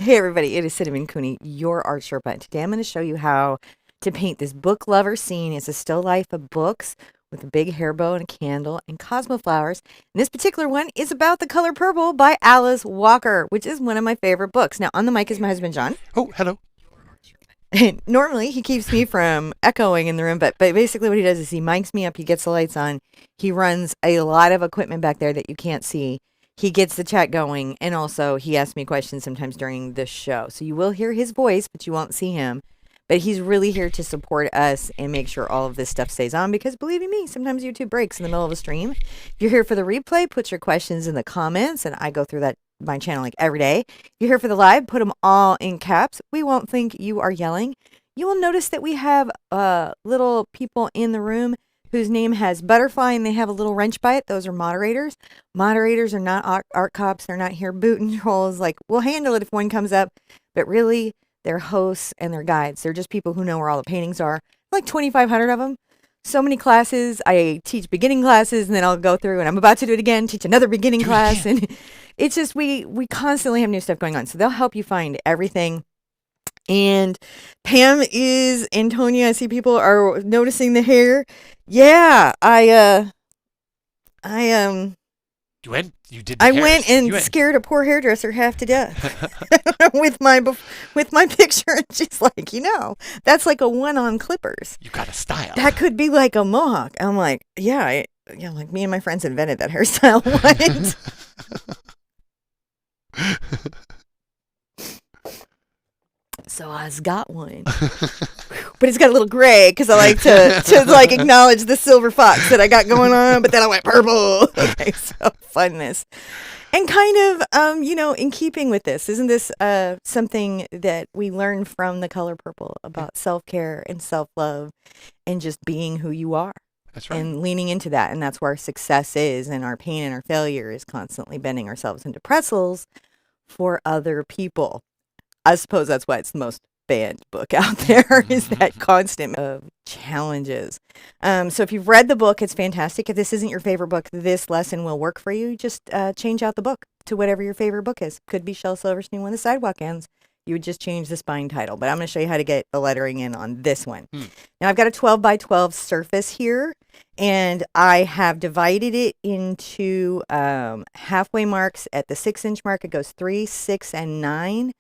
Hey everybody, it is Cinnamon Cooney, your Art Sherpa, and today I'm going to show you how to paint this book lover scene. It's a still life of books with a big hair bow and a candle and cosmo flowers. And this particular one is about The Color Purple by Alice Walker, which is one of my favorite books. Now on the mic is my husband John. Oh, hello. And normally he keeps me from echoing in the room, but basically what he does is he mics me up, he gets the lights on, he runs a lot of equipment back there that you can't see. He gets the chat going, and also he asks me questions sometimes during the show. So you will hear his voice, but you won't see him. But he's really here to support us and make sure all of this stuff stays on because, believe you me, sometimes YouTube breaks in the middle of a stream. If you're here for the replay, put your questions in the comments, and I go through that my channel like every day. If you're here for the live, put them all in caps. We won't think you are yelling. You will notice that we have little people in the room whose name has butterfly and they have a little wrench by it. Those are moderators. Moderators are not art cops. They're not here booting trolls. Like, we'll handle it if one comes up. But really, they're hosts and they're guides. They're just people who know where all the paintings are. Like 2,500 of them. So many classes. I teach beginning classes and then I'll go through and I'm about to do it again, teach another beginning class. And it's just, we constantly have new stuff going on. So they'll help you find everything. And Pam is Antonia. I see people are noticing the hair. Yeah, You did. I went and scared a poor hairdresser half to death with my picture, and she's like, that's like a one on clippers. You got a style. That could be like a mohawk. I'm like, yeah, like me and my friends invented that hairstyle once. So I's got one, but it's got a little gray because I like to like acknowledge the silver fox that I got going on. But then I went purple. Okay, so funness, and kind of in keeping with this, isn't this something that we learned from The Color Purple about self-care and self-love and just being who you are? That's right. And leaning into that, and that's where our success is, and our pain and our failure is constantly bending ourselves into pretzels for other people. I suppose that's why it's the most banned book out there is that constant of challenges. So if you've read the book, it's fantastic. If this isn't your favorite book, this lesson will work for you. Just change out the book to whatever your favorite book is. Could be Shel Silverstein When the Sidewalk Ends. You would just change the spine title. But I'm going to show you how to get the lettering in on this one. Now I've got a 12 by 12 surface here. And I have divided it into halfway marks. At the 6-inch mark, it goes 3, 6, and 9.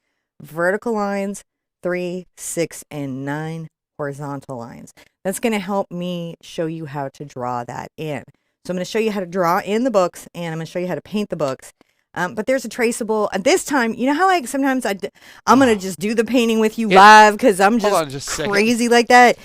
Vertical lines, 3, 6, and 9 horizontal lines. That's going to help me show you how to draw that in. So I'm going to show you how to draw in the books, and I'm going to show you how to paint the books. But there's a traceable. This time, you know how like sometimes I'm going to just do the painting with you live because I'm just crazy like that.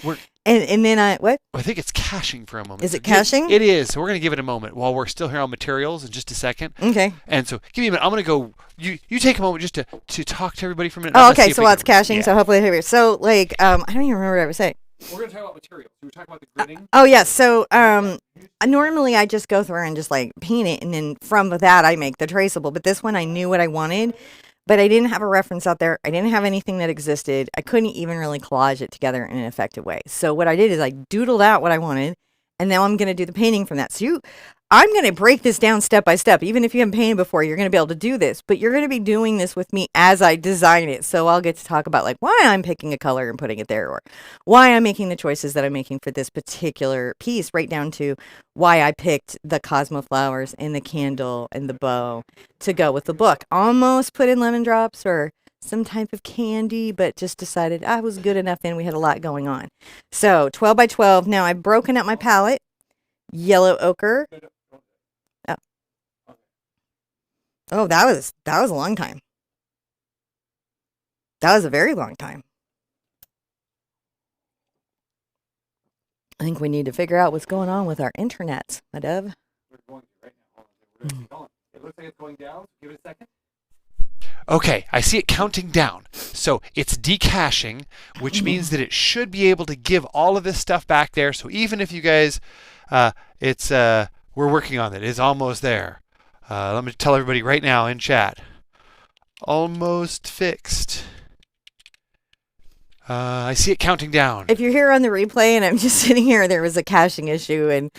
And then what? I think it's caching for a moment. Is it caching? It is. So we're going to give it a moment while we're still here on materials in just a second. Okay. And so give me a minute. I'm going to go. You take a moment just to talk to everybody for a minute. Oh, okay. So while it's caching, yeah. So hopefully, so like I don't even remember what I was saying. We're going to talk about materials. We were talking about the gridding. Oh yeah. So normally I just go through and just like paint it, and then from that I make the traceable. But this one I knew what I wanted. But I didn't have a reference out there. I didn't have anything that existed. I couldn't even really collage it together in an effective way. So what I did is I doodled out what I wanted, and now I'm going to do the painting from that. So I'm going to break this down step by step. Even if you haven't painted before, you're going to be able to do this. But you're going to be doing this with me as I design it. So I'll get to talk about like why I'm picking a color and putting it there, or why I'm making the choices that I'm making for this particular piece, right down to why I picked the cosmo flowers and the candle and the bow to go with the book. Almost put in lemon drops or some type of candy, but just decided I was good enough and we had a lot going on. So 12 by 12. Now I've broken up my palette. Yellow ochre. Oh, that was a long time. That was a very long time. I think we need to figure out what's going on with our internets, my dove. We're going to right now. It looks like it's going down. Give it a second. Okay, I see it counting down. So it's decaching, which means that it should be able to give all of this stuff back there. So even if you guys, we're working on it. It's almost there. Let me tell everybody right now in chat. Almost fixed. I see it counting down. If you're here on the replay and I'm just sitting here, there was a caching issue, and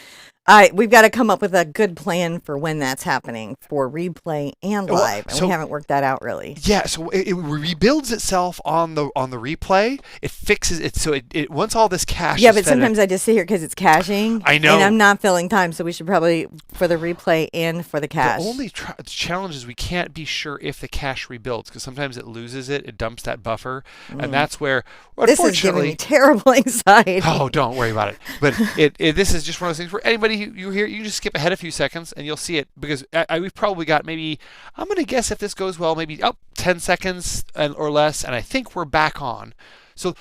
We've got to come up with a good plan for when that's happening for replay and Well, live, and so we haven't worked that out really. yeah, so it rebuilds itself on the replay. It fixes it, so it once all this cache Yeah, is but fed in. sometimes I just sit here because it's caching. I know. And I'm not filling time, so we should probably, for the replay and for the cache. The only challenge is we can't be sure if the cache rebuilds, because sometimes it loses it dumps that buffer, and that's where, This is giving me terrible anxiety. Oh, don't worry about it. But this is just one of those things where anybody you hear, you just skip ahead a few seconds and you'll see it, because we've probably got maybe, I'm going to guess if this goes well, maybe 10 seconds or less, and I think we're back on. So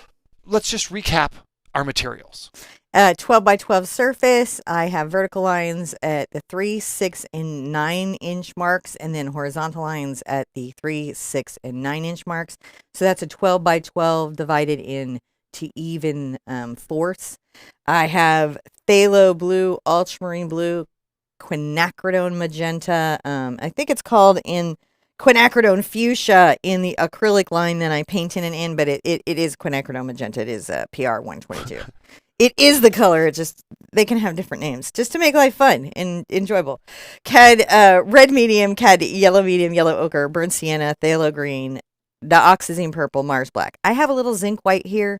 let's just recap our materials. 12 by 12 surface. I have vertical lines at the 3, 6, and 9 inch marks, and then horizontal lines at the 3, 6, and 9 inch marks. So that's a 12 by 12 divided into even fourths. I have Phthalo Blue, Ultramarine Blue, Quinacridone Magenta. I think it's called in Quinacridone Fuchsia in the acrylic line that I paint in and in, but it is Quinacridone Magenta. It is PR 122. It is the color. It just, they can have different names just to make life fun and enjoyable. Red medium, yellow medium, yellow ochre, burnt sienna, phthalo green, Dioxazine Purple, Mars Black. I have a little zinc white here.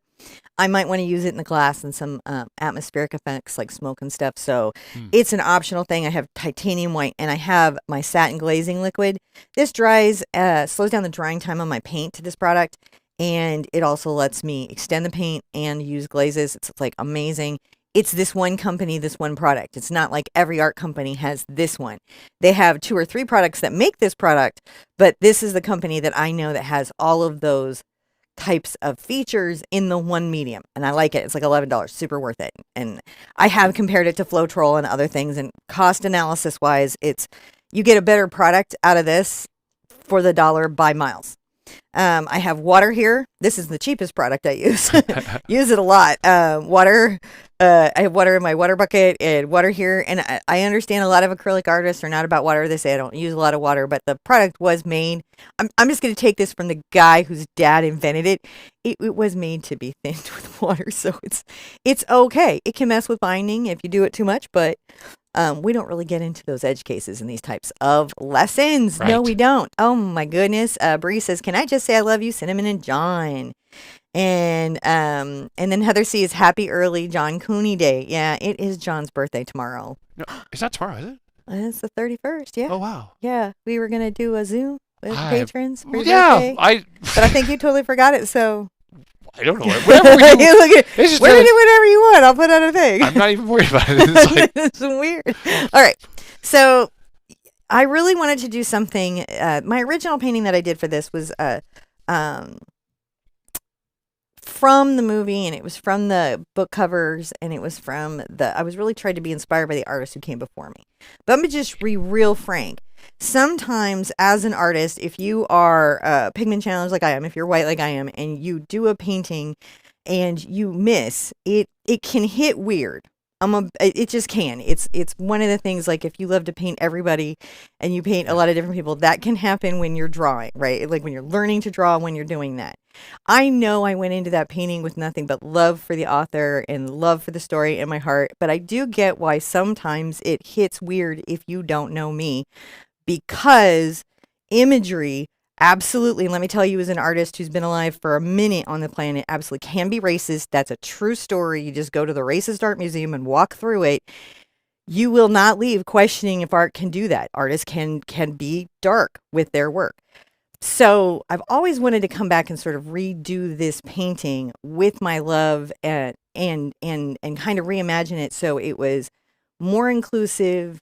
I might want to use it in the glass and some atmospheric effects like smoke and stuff. So it's an optional thing. I have titanium white, and I have my satin glazing liquid. This dries, slows down the drying time on my paint to this product, and it also lets me extend the paint and use glazes. It's like amazing. It's this one company, this one product. It's not like every art company has this one. They have 2 or 3 products that make this product, but this is the company that I know that has all of those types of features in the one medium, and I like it. It's like $11, super worth it. And I have compared it to Floral and other things, and cost analysis wise, you get a better product out of this for the dollar by miles. I have water here. This is the cheapest product I use. Use it a lot. Water. I have water in my water bucket and water here. And I understand a lot of acrylic artists are not about water. They say I don't use a lot of water, but the product was made. I'm just going to take this from the guy whose dad invented it. It was made to be thinned with water, so it's okay. It can mess with binding if you do it too much, but we don't really get into those edge cases in these types of lessons. Right. No, we don't. Oh my goodness. Bree says, "Can I just say I love you, Cinnamon and John?" And then Heather C is happy early John Cooney Day. Yeah, it is John's birthday tomorrow. No, it's not tomorrow, is it? It's the 31st. Yeah. Oh wow. Yeah, we were gonna do a Zoom with patrons for his yeah, birthday, but I think you totally forgot it. So I don't know. Whatever we do, we do whatever you want. I'll put out a thing. I'm not even worried about it. It's like, it's weird. All right. So I really wanted to do something. My original painting that I did for this was from the movie, and it was from the book covers, and it was from I was really trying to be inspired by the artists who came before me. But I'm going to just be real frank. Sometimes as an artist, if you are pigment challenged like I am, if you're white like I am, and you do a painting and you miss, it can hit weird. It just can. It's one of the things, like if you love to paint everybody and you paint a lot of different people, that can happen when you're drawing, right? Like when you're learning to draw, when you're doing that. I know I went into that painting with nothing but love for the author and love for the story in my heart, but I do get why sometimes it hits weird if you don't know me, because imagery, absolutely, let me tell you, as an artist who's been alive for a minute on the planet, absolutely can be racist. That's a true story. You just go to the Racist Art Museum and walk through it. You will not leave questioning if art can do that. Artists can be dark with their work. So I've always wanted to come back and sort of redo this painting with my love and kind of reimagine it so it was more inclusive,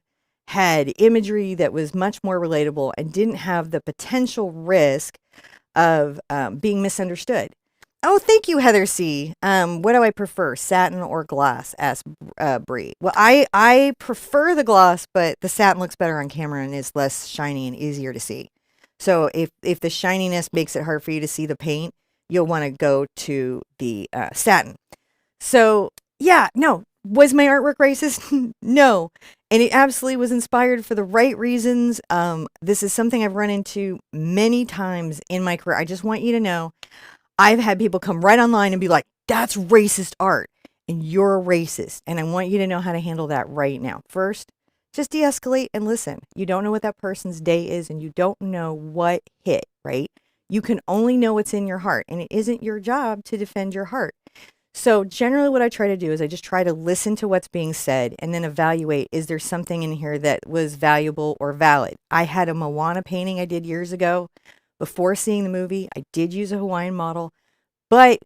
had imagery that was much more relatable, and didn't have the potential risk of being misunderstood. Oh, thank you, Heather C. What do I prefer, satin or gloss? Asked Bree. Well, I prefer the gloss, but the satin looks better on camera and is less shiny and easier to see. So if the shininess makes it hard for you to see the paint, you'll want to go to the satin. So yeah, no. Was my artwork racist? No. And it absolutely was inspired for the right reasons. This is something I've run into many times in my career. I just want you to know, I've had people come right online and be like, "That's racist art." and you're a racist. And I want you to know how to handle that right now. First, just de-escalate and listen. You don't know what that person's day is, and you don't know what hit, right? You can only know what's in your heart, and it isn't your job to defend your heart. So generally what I try to do is I just try to listen to what's being said and then evaluate, is there something in here that was valuable or valid? I had a Moana painting I did years ago. Before seeing the movie, I did use a Hawaiian model, but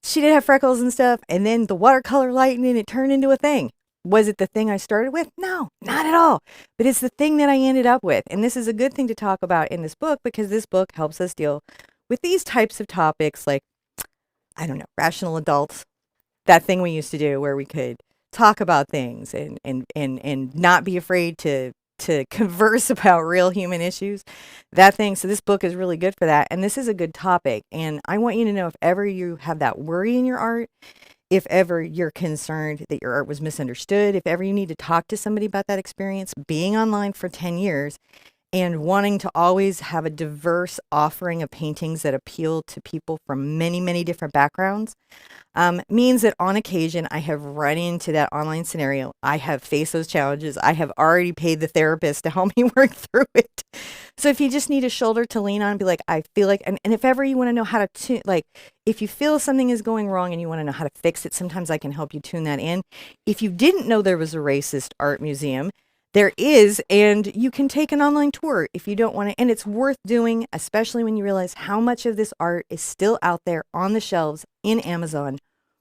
she did have freckles and stuff, and then the watercolor lightened and it turned into a thing. Was it the thing I started with? No, not at all. But it's the thing that I ended up with. And this is a good thing to talk about in this book, because this book helps us deal with these types of topics like, I don't know, rational adults, that thing we used to do where we could talk about things and not be afraid to converse about real human issues, that thing. So this book is really good for that. And this is a good topic. And I want you to know, if ever you have that worry in your art, if ever you're concerned that your art was misunderstood, if ever you need to talk to somebody about that experience, being online for 10 years and wanting to always have a diverse offering of paintings that appeal to people from many, many different backgrounds, means that on occasion I have run into that online scenario. I have faced those challenges. I have already paid the therapist to help me work through it. So if you just need a shoulder to lean on, be like, I feel like, and if ever you want to know how to like, if you feel something is going wrong and you want to know how to fix it, sometimes I can help you tune that in. If you didn't know there was a racist art museum, there is, and you can take an online tour if you don't want to, and it's worth doing, especially when you realize how much of this art is still out there on the shelves in Amazon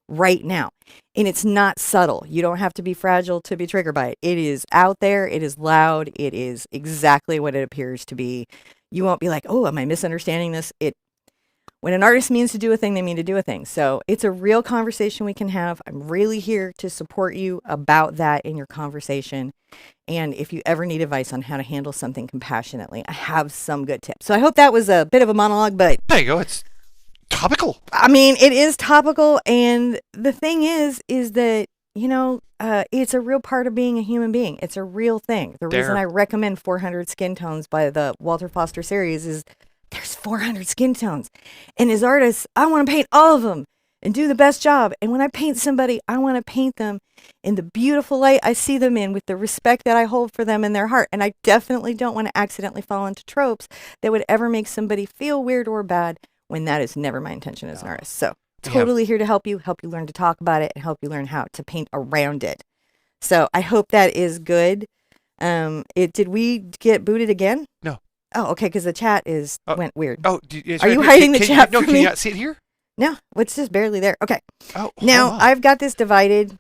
right now. And it's not subtle. You don't have to be fragile to be triggered by it. It is out there. It is loud. It is exactly what it appears to be. You won't be like, oh, am I misunderstanding this? When an artist means to do a thing, they mean to do a thing. So it's a real conversation we can have. I'm really here to support you about that in your conversation. And if you ever need advice on how to handle something compassionately, I have some good tips. So I hope that was a bit of a monologue, but There you go. It's topical. I mean, it is topical. And the thing is that, it's a real part of being a human being. It's a real thing. The reason I recommend 400 Skin Tones by the Walter Foster series is there's 400 skin tones. And as artists, I want to paint all of them and do the best job. And when I paint somebody, I want to paint them in the beautiful light I see them in, with the respect that I hold for them in their heart. And I definitely don't want to accidentally fall into tropes that would ever make somebody feel weird or bad, when that is never my intention as an artist. So totally here to help you learn to talk about it, and help you learn how to paint around it. So I hope that is good. Did we get booted again? No. Oh, okay, because the chat went weird. Oh, are you hiding the chat from me? Can you not see it here? No, it's just barely there. Okay. Oh, now I've got this divided.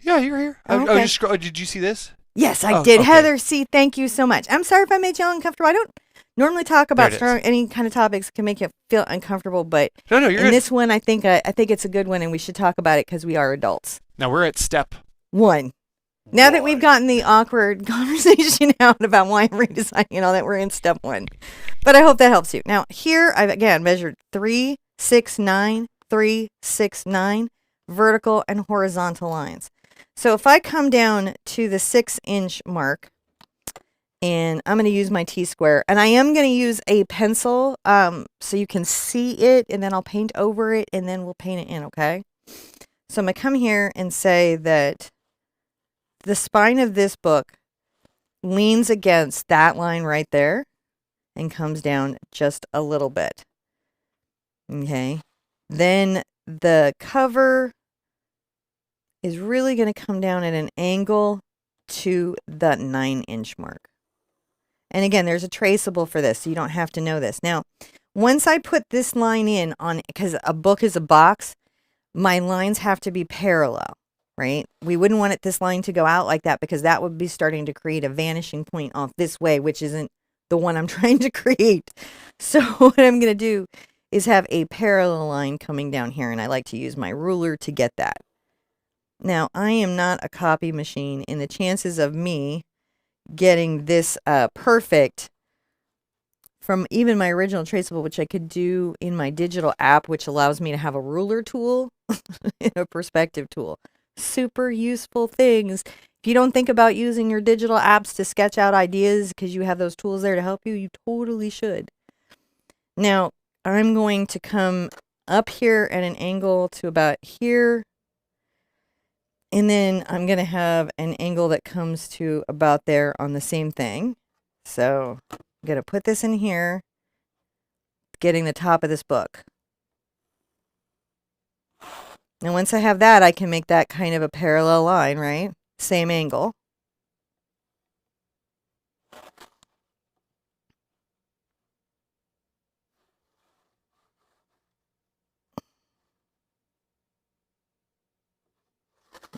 Yeah, you're here. Oh, okay. Just scroll. Did you see this? Yes, I did. Okay. Heather C., thank you so much. I'm sorry if I made you uncomfortable. I don't normally talk about any kind of topics that can make you feel uncomfortable, but no, you're good. This one, I think it's a good one, and we should talk about it because we are adults. Now we're at step 1. Now that we've gotten the awkward conversation out about why I'm redesigning and all that, we're in step 1. But I hope that helps you. Now, here I've again measured 3, 6, 9, 3, 6, 9 vertical and horizontal lines. So if I come down to the 6-inch mark, and I'm going to use my T-square, and I am going to use a pencil so you can see it, and then I'll paint over it, and then we'll paint it in, okay? So I'm going to come here and say that the spine of this book leans against that line right there and comes down just a little bit. Okay. Then the cover is really going to come down at an angle to the 9-inch mark. And again, there's a traceable for this, so you don't have to know this. Now, once I put this line in on, because a book is a box, my lines have to be parallel. Right? We wouldn't want this line to go out like that, because that would be starting to create a vanishing point off this way, which isn't the one I'm trying to create. So what I'm going to do is have a parallel line coming down here, and I like to use my ruler to get that. Now, I am not a copy machine, and the chances of me getting this perfect from even my original traceable, which I could do in my digital app, which allows me to have a ruler tool and a perspective tool. Super useful things. If you don't think about using your digital apps to sketch out ideas because you have those tools there to help you, you totally should. Now, I'm going to come up here at an angle to about here, And then I'm going to have an angle that comes to about there on the same thing. So I'm going to put this in here, getting the top of this book. And once I have that, I can make that kind of a parallel line, right? Same angle.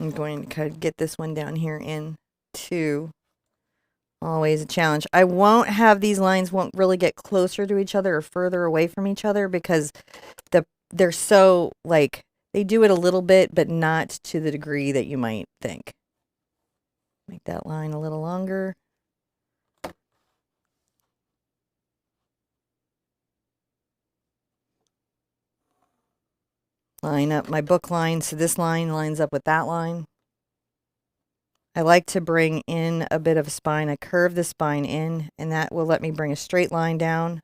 I'm going to kind of get this one down here in too. Always a challenge. I won't have these lines won't really get closer to each other or further away from each other because they're so like they do it a little bit, but not to the degree that you might think. Make that line a little longer. Line up my book line so this line lines up with that line. I like to bring in a bit of a spine. I curve the spine in, and that will let me bring a straight line down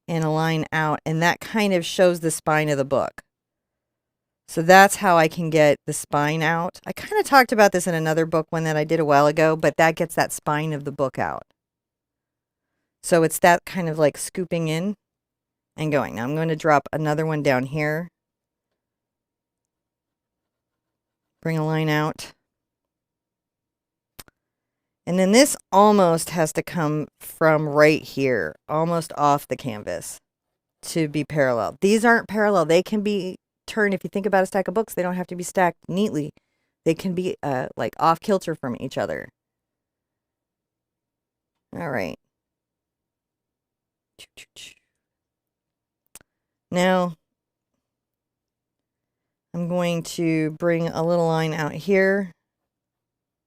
and a line out, and that kind of shows the spine of the book. So that's how I can get the spine out. I kind of talked about this in another book, one that I did a while ago, but that gets that spine of the book out. So it's that kind of like scooping in and going. Now I'm going to drop another one down here. Bring a line out. And then this almost has to come from right here, almost off the canvas to be parallel. These aren't parallel. They can be turned, if you think about a stack of books, they don't have to be stacked neatly. They can be like off kilter from each other. All right. Now, I'm going to bring a little line out here.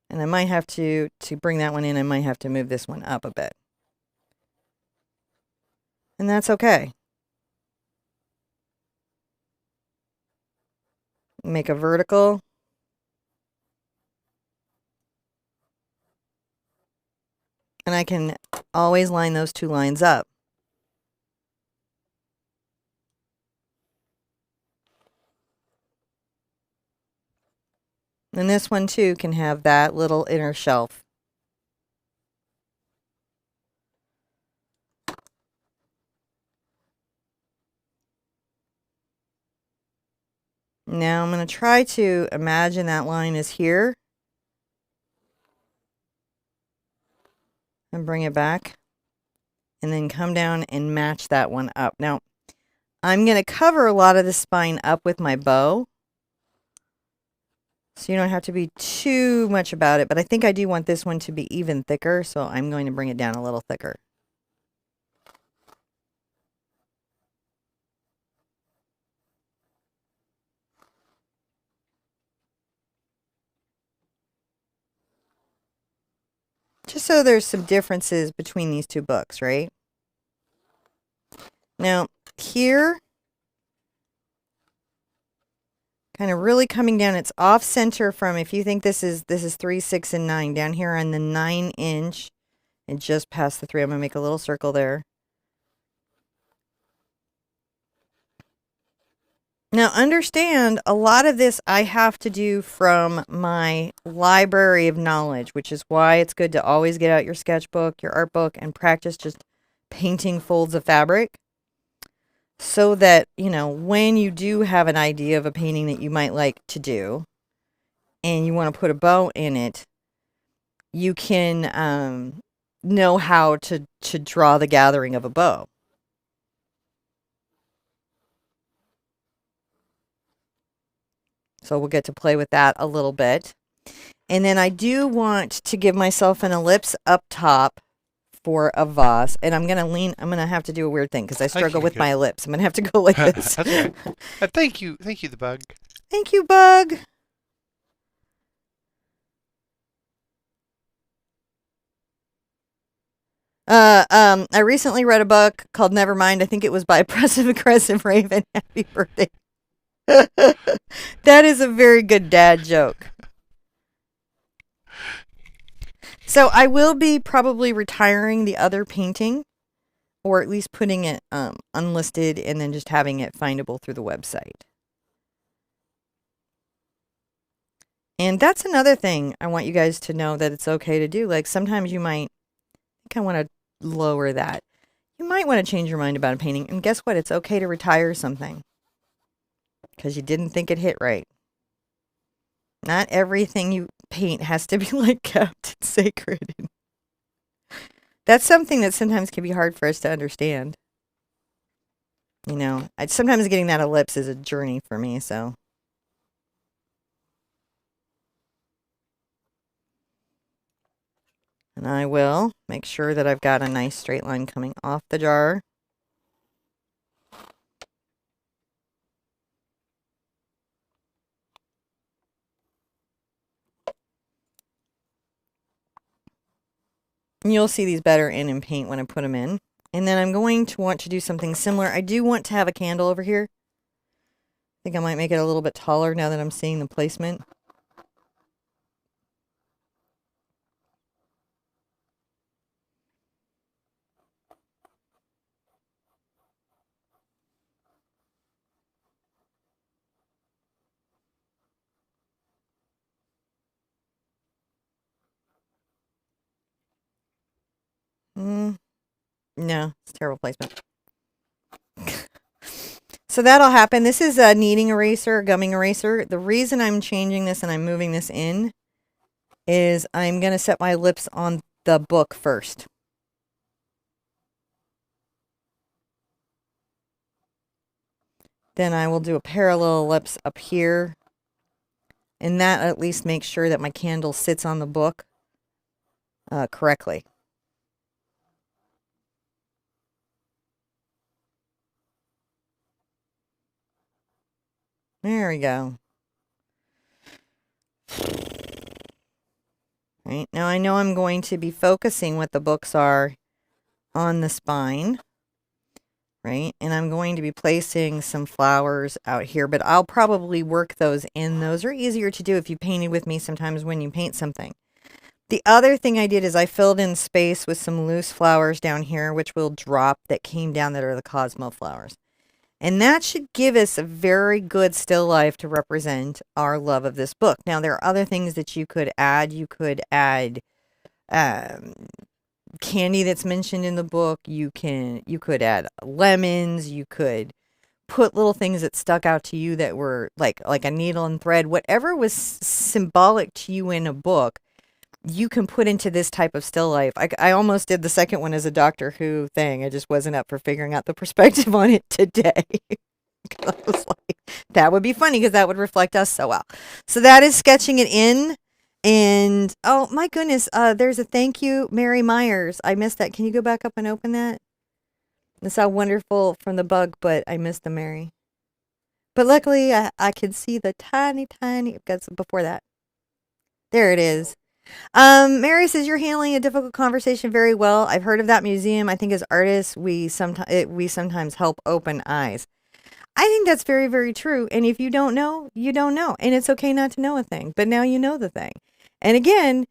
And I might have to bring that one in, I might have to move this one up a bit. And that's okay. Make a vertical. And I can always line those two lines up. And this one too can have that little inner shelf. Now I'm going to try to imagine that line is here. And bring it back. And then come down and match that one up. Now, I'm going to cover a lot of the spine up with my bow. So you don't have to be too much about it, but I think I do want this one to be even thicker, so I'm going to bring it down a little thicker. Just so there's some differences between these two books, right? Now, here, kind of really coming down, it's off center from, if you think this is 3, 6, and 9, down here on the 9-inch, and just past the 3, I'm going to make a little circle there. Now, understand, a lot of this I have to do from my library of knowledge, which is why it's good to always get out your sketchbook, your art book, and practice just painting folds of fabric. So that, you know, when you do have an idea of a painting that you might like to do, and you want to put a bow in it, you can know how to draw the gathering of a bow. So we'll get to play with that a little bit. And then I do want to give myself an ellipse up top for a vase. And I'm going to have to do a weird thing because I struggle with my ellipse. I'm going to have to go like this. That's right. Thank you, the bug. Thank you, bug. I recently read a book called Nevermind. I think it was by Passive Aggressive Raven. Happy birthday. That is a very good dad joke. So I will be probably retiring the other painting, or at least putting it unlisted and then just having it findable through the website. And that's another thing I want you guys to know, that it's okay to do. Like sometimes you might think I want to lower that. You might want to change your mind about a painting. And guess what? It's okay to retire something because you didn't think it hit right. Not everything you paint has to be like kept sacred. That's something that sometimes can be hard for us to understand. You know, sometimes getting that ellipse is a journey for me, so. And I will make sure that I've got a nice straight line coming off the jar. And you'll see these better in paint when I put them in. And then I'm going to want to do something similar. I do want to have a candle over here. I think I might make it a little bit taller now that I'm seeing the placement. No, it's terrible placement. So that'll happen. This is a kneading eraser, a gumming eraser. The reason I'm changing this and I'm moving this in is I'm going to set my lips on the book first. Then I will do a parallel ellipse up here. And that at least makes sure that my candle sits on the book correctly. There we go. Right, now I know I'm going to be focusing what the books are on the spine. Right, and I'm going to be placing some flowers out here, but I'll probably work those in. Those are easier to do if you painted with me sometimes when you paint something. The other thing I did is I filled in space with some loose flowers down here, which will drop, that came down, that are the Cosmo flowers. And that should give us a very good still life to represent our love of this book. Now, there are other things that you could add. You could add candy that's mentioned in the book. You could add lemons. You could put little things that stuck out to you that were like a needle and thread. Whatever was symbolic to you in a book, you can put into this type of still life. I almost did the second one as a Doctor Who thing. I just wasn't up for figuring out the perspective on it today. I was like, that would be funny because that would reflect us so well. So that is sketching it in. And, oh my goodness, there's a thank you, Mary Myers. I missed that. Can you go back up and open that? That's how wonderful from the bug, but I missed the Mary. But luckily, I could see the tiny, before that. There it is. Mary says, you're handling a difficult conversation very well. I've heard of that museum. I think as artists, we sometimes help open eyes. I think that's very, very true. And if you don't know, you don't know. And it's okay not to know a thing, but now you know the thing. And again,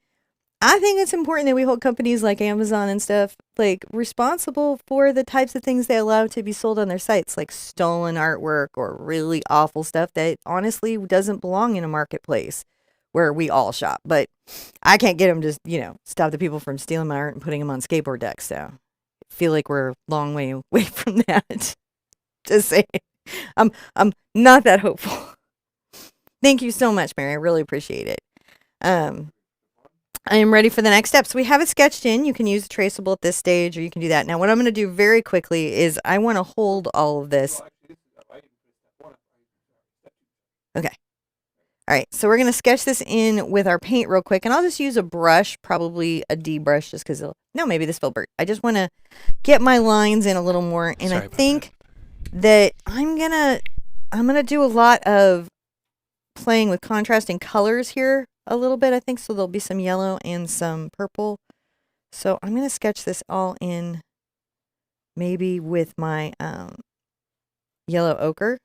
I think it's important that we hold companies like Amazon and stuff like responsible for the types of things they allow to be sold on their sites, like stolen artwork or really awful stuff that honestly doesn't belong in a marketplace where we all shop. But I can't get them to, stop the people from stealing my art and putting them on skateboard decks. So I feel like we're a long way away from that. Just saying. I'm not that hopeful. Thank you so much, Mary. I really appreciate it. I am ready for the next step. So we have it sketched in. You can use a traceable at this stage, or you can do that. Now, what I'm going to do very quickly is I want to hold all of this. Okay. All right, so we're going to sketch this in with our paint real quick, and I'll just use a brush, probably a D brush, just because maybe this filbert. I just want to get my lines in a little more, and I think that I'm gonna do a lot of playing with contrasting colors here a little bit. I think so. There'll be some yellow and some purple. So I'm gonna sketch this all in, maybe with my yellow ochre.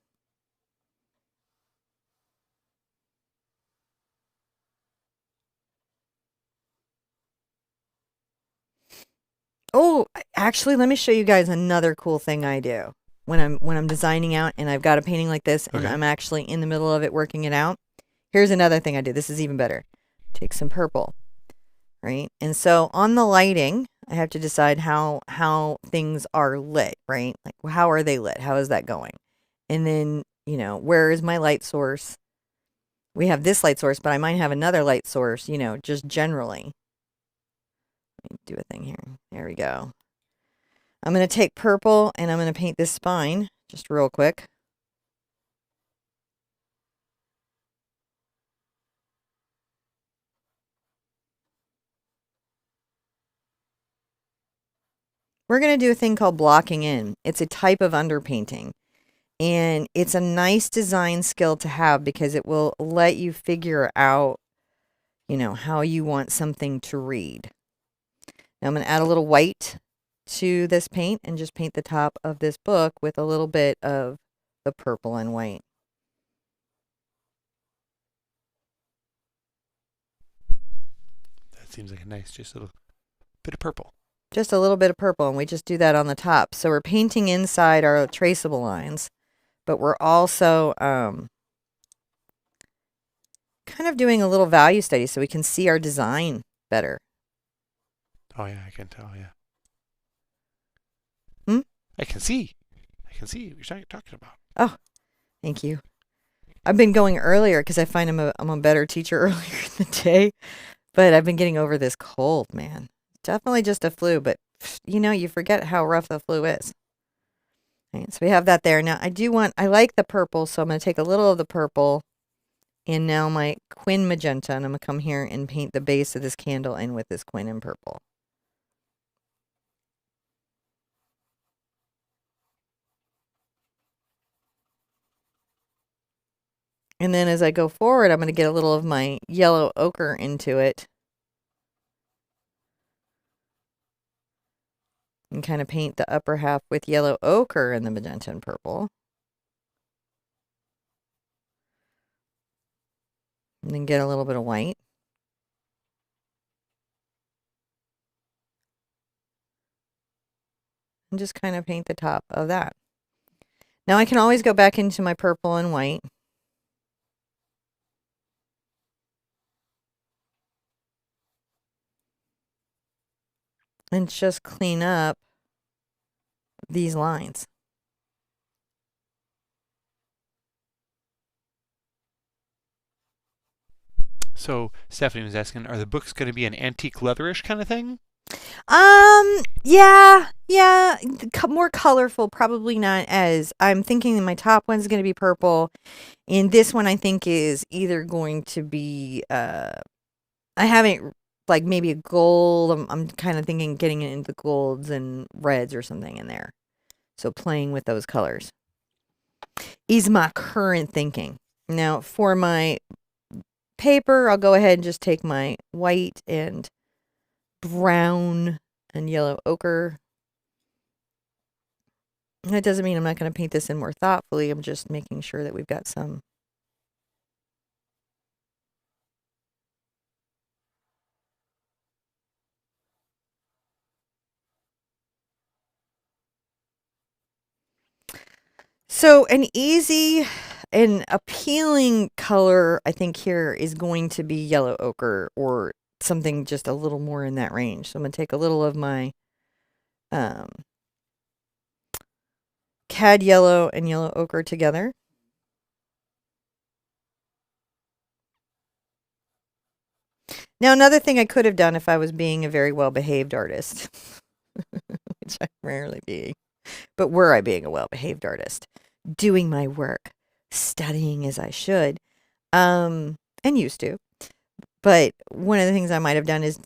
Oh, actually, let me show you guys another cool thing I do when I'm designing out and I've got a painting like this and I'm actually in the middle of it working it out. Here's another thing I do. This is even better. Take some purple, right? And so on the lighting, I have to decide how things are lit, right? Like how are they lit? How is that going? And then, where is my light source? We have this light source, but I might have another light source, just generally. Let me do a thing here. There we go. I'm going to take purple and I'm going to paint this spine just real quick. We're going to do a thing called blocking in. It's a type of underpainting. And it's a nice design skill to have because it will let you figure out, how you want something to read. Now I'm going to add a little white to this paint and just paint the top of this book with a little bit of the purple and white. That seems like a nice, just a little bit of purple. Just a little bit of purple, and we just do that on the top. So we're painting inside our traceable lines, but we're also kind of doing a little value study so we can see our design better. Oh, yeah, I can tell, yeah. Hmm? I can see what you're talking about. Oh, thank you. I've been going earlier because I find I'm a better teacher earlier in the day, but I've been getting over this cold, man. Definitely just a flu, but you forget how rough the flu is. Right, so we have that there. Now I like the purple, so I'm going to take a little of the purple and now my Quin Magenta, and I'm going to come here and paint the base of this candle in with this Quin and purple. And then as I go forward, I'm going to get a little of my yellow ochre into it. And kind of paint the upper half with yellow ochre and the magenta and purple. And then get a little bit of white. And just kind of paint the top of that. Now I can always go back into my purple and white. And just clean up these lines. So Stephanie was asking, are the books going to be an antique leatherish kind of thing? Yeah, more colorful, probably not as, I'm thinking my top one's going to be purple, and this one I think is either going to be, I haven't, like maybe a gold, I'm kind of thinking getting it into golds and reds or something in there, so playing with those colors is my current thinking. Now for my paper, I'll go ahead and just take my white and brown and yellow ochre. That doesn't mean I'm not going to paint this in more thoughtfully. I'm just making sure that we've got some. So an easy and appealing color, I think here is going to be yellow ochre or something just a little more in that range. So I'm going to take a little of my cad yellow and yellow ochre together. Now, another thing I could have done if I was being a very well-behaved artist, which I'm rarely being, but were I being a well-behaved artist, doing my work, studying as I should, and used to. But one of the things I might have done is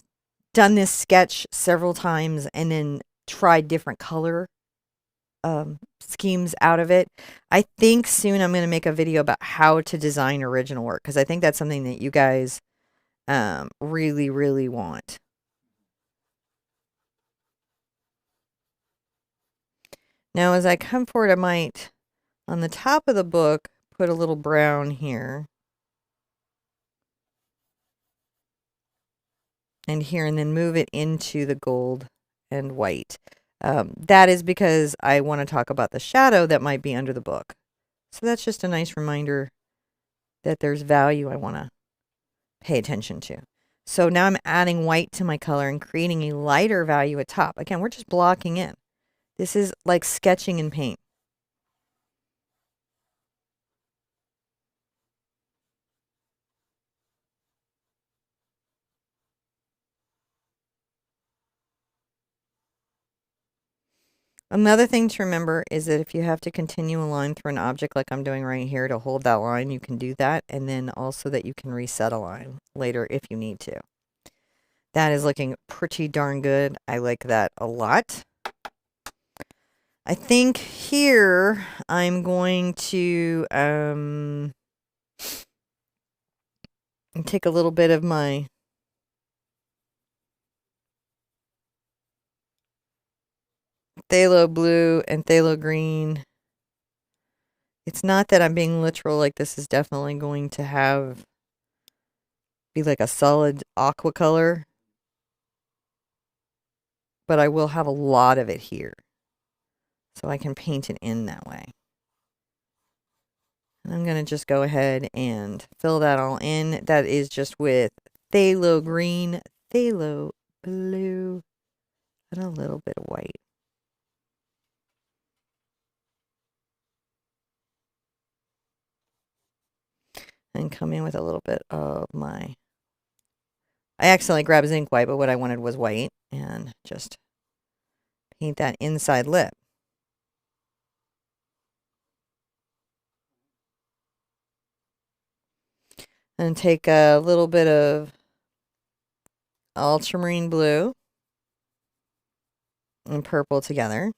done this sketch several times and then tried different color schemes out of it. I think soon I'm going to make a video about how to design original work because I think that's something that you guys really, really want. Now, as I come forward, I might, on the top of the book, put a little brown here. And here, and then move it into the gold and white. That is because I want to talk about the shadow that might be under the book. So that's just a nice reminder that there's value I want to pay attention to. So now I'm adding white to my color and creating a lighter value at top. Again, we're just blocking in. This is like sketching in paint. Another thing to remember is that if you have to continue a line through an object like I'm doing right here to hold that line, you can do that. And then also that you can reset a line later if you need to. That is looking pretty darn good. I like that a lot. I think here I'm going to take a little bit of my Phthalo Blue and Phthalo Green. It's not that I'm being literal, like this is definitely going to be like a solid aqua color, but I will have a lot of it here. So I can paint it in that way. And I'm going to just go ahead and fill that all in. That is just with Phthalo Green, Phthalo Blue, and a little bit of white. And come in with a little bit of my... I accidentally grabbed zinc white, but what I wanted was white. And just paint that inside lip. And take a little bit of Ultramarine blue and purple together.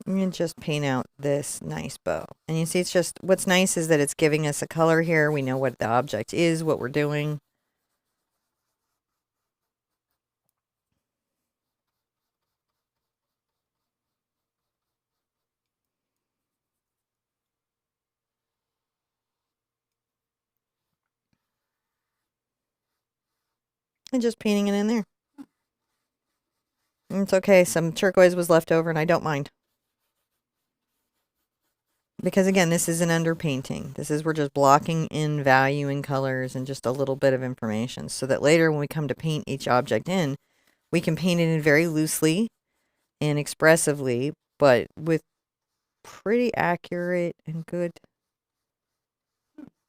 And just paint out this nice bow. And you see, it's just, what's nice is that it's giving us a color here. We know what the object is, what we're doing. And just painting it in there. And it's okay. Some turquoise was left over and I don't mind. Because again, this is an underpainting. We're just blocking in value in colors and just a little bit of information. So that later when we come to paint each object in, we can paint it in very loosely and expressively, but with pretty accurate and good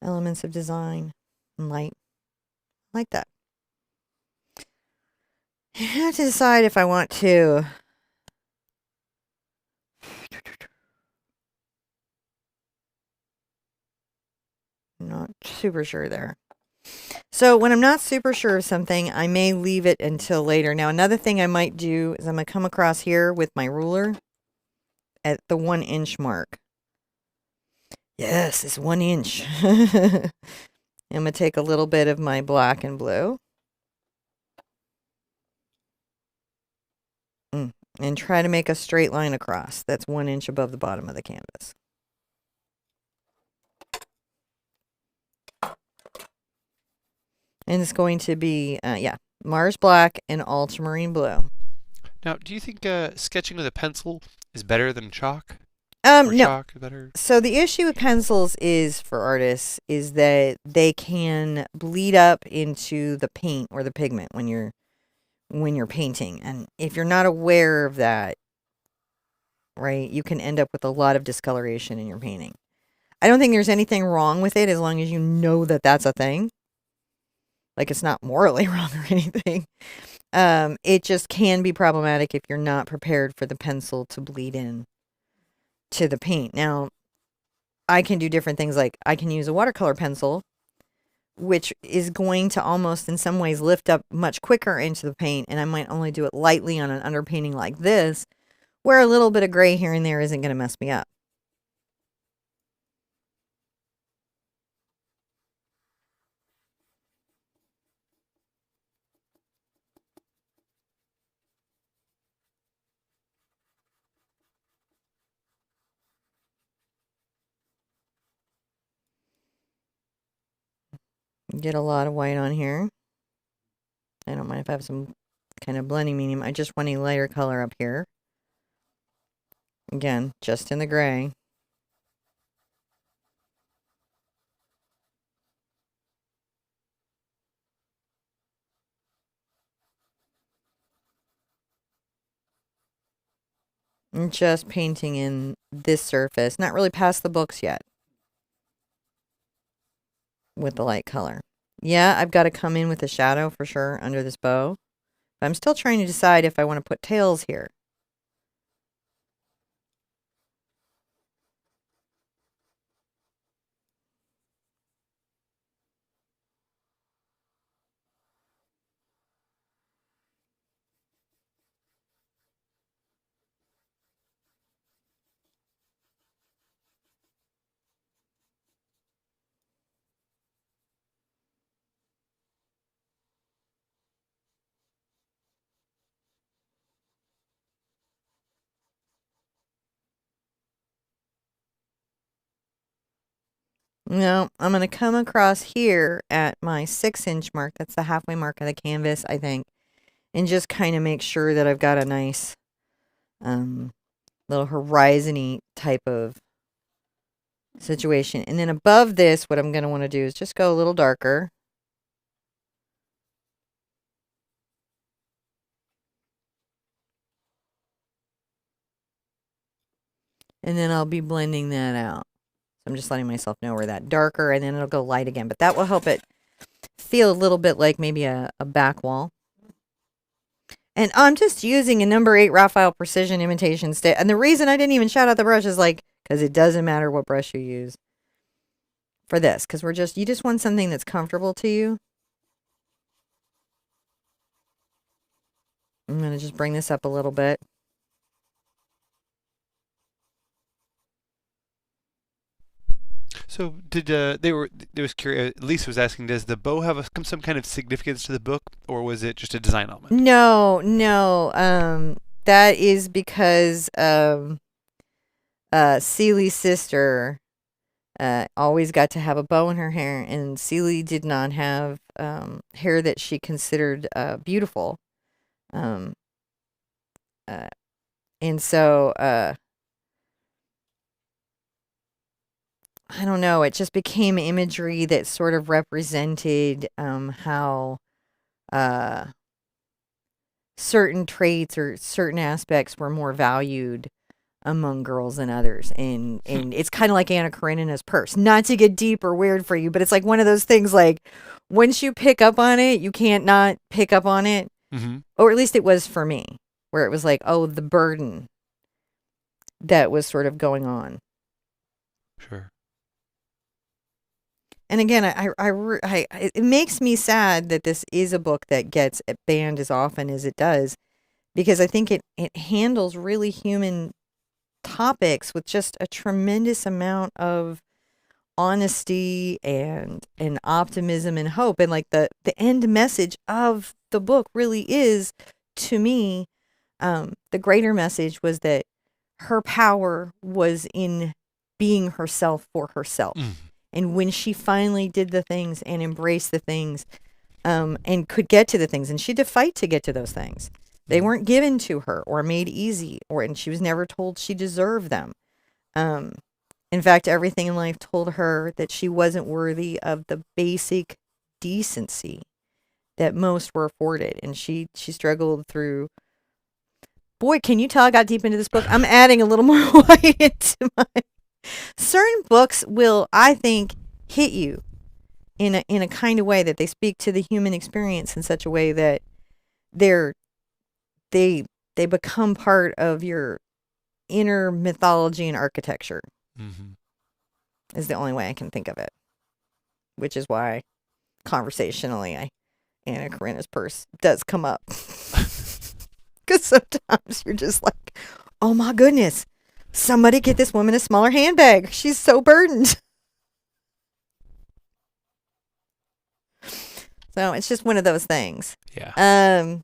elements of design and light. Like that. I have to decide if I want to... I'm not super sure there. So when I'm not super sure of something, I may leave it until later. Now, another thing I might do is I'm going to come across here with my ruler at the 1 inch mark. Yes, it's 1 inch. I'm going to take a little bit of my black and blue. And try to make a straight line across. That's 1 inch above the bottom of the canvas. And it's going to be, Mars Black and Ultramarine Blue. Now, do you think sketching with a pencil is better than chalk? Or No. chalk is better? So the issue with pencils is, for artists, is that they can bleed up into the paint or the pigment when you're painting. And if you're not aware of that, right, you can end up with a lot of discoloration in your painting. I don't think there's anything wrong with it as long as you know that that's a thing. Like, it's not morally wrong or anything. It just can be problematic if you're not prepared for the pencil to bleed in to the paint. Now, I can do different things, like I can use a watercolor pencil, which is going to almost in some ways lift up much quicker into the paint, and I might only do it lightly on an underpainting like this, where a little bit of gray here and there isn't going to mess me up. Get a lot of white on here. I don't mind if I have some kind of blending medium. I just want a lighter color up here. Again, just in the gray. And just painting in this surface. Not really past the books yet. With the light color. Yeah, I've got to come in with a shadow for sure under this bow. But I'm still trying to decide if I want to put tails here. No, I'm going to come across here at my 6-inch mark. That's the halfway mark of the canvas, I think. And just kind of make sure that I've got a nice little horizon-y type of situation. And then above this, what I'm going to want to do is just go a little darker. And then I'll be blending that out. So I'm just letting myself know where that darker, and then it'll go light again. But that will help it feel a little bit like maybe a back wall. And I'm just using a number 8 Raphael Precision Imitation Stick. And the reason I didn't even shout out the brush is like, because it doesn't matter what brush you use for this. Because you just want something that's comfortable to you. I'm going to just bring this up a little bit. So they was curious. Lisa was asking, does the bow have some kind of significance to the book, or was it just a design element? No. That is because Celie's sister always got to have a bow in her hair, and Celie did not have hair that she considered beautiful. And so I don't know, it just became imagery that sort of represented how certain traits or certain aspects were more valued among girls than others. And it's kind of like Anna Karenina's purse. Not to get deep or weird for you, but it's like one of those things like once you pick up on it, you can't not pick up on it. Mm-hmm. Or at least it was for me, where it was like, oh, the burden that was sort of going on. Sure. And again, it makes me sad that this is a book that gets banned as often as it does, because I think it handles really human topics with just a tremendous amount of honesty and optimism and hope. And like the end message of the book really is, to me, the greater message was that her power was in being herself for herself. Mm. And when she finally did the things and embraced the things, and could get to the things, and she had to fight to get to those things. They weren't given to her or made easy, and she was never told she deserved them. In fact, everything in life told her that she wasn't worthy of the basic decency that most were afforded. And she struggled through. Boy, can you tell I got deep into this book? I'm adding a little more white into my... Certain books will, I think, hit you in a kind of way that they speak to the human experience in such a way that they become part of your inner mythology and architecture. Mm-hmm. Is the only way I can think of it. Which is why, conversationally, Anna Karenina's purse does come up. Because sometimes you're just like, oh my goodness, somebody get this woman a smaller handbag. She's so burdened. So it's just one of those things. Yeah.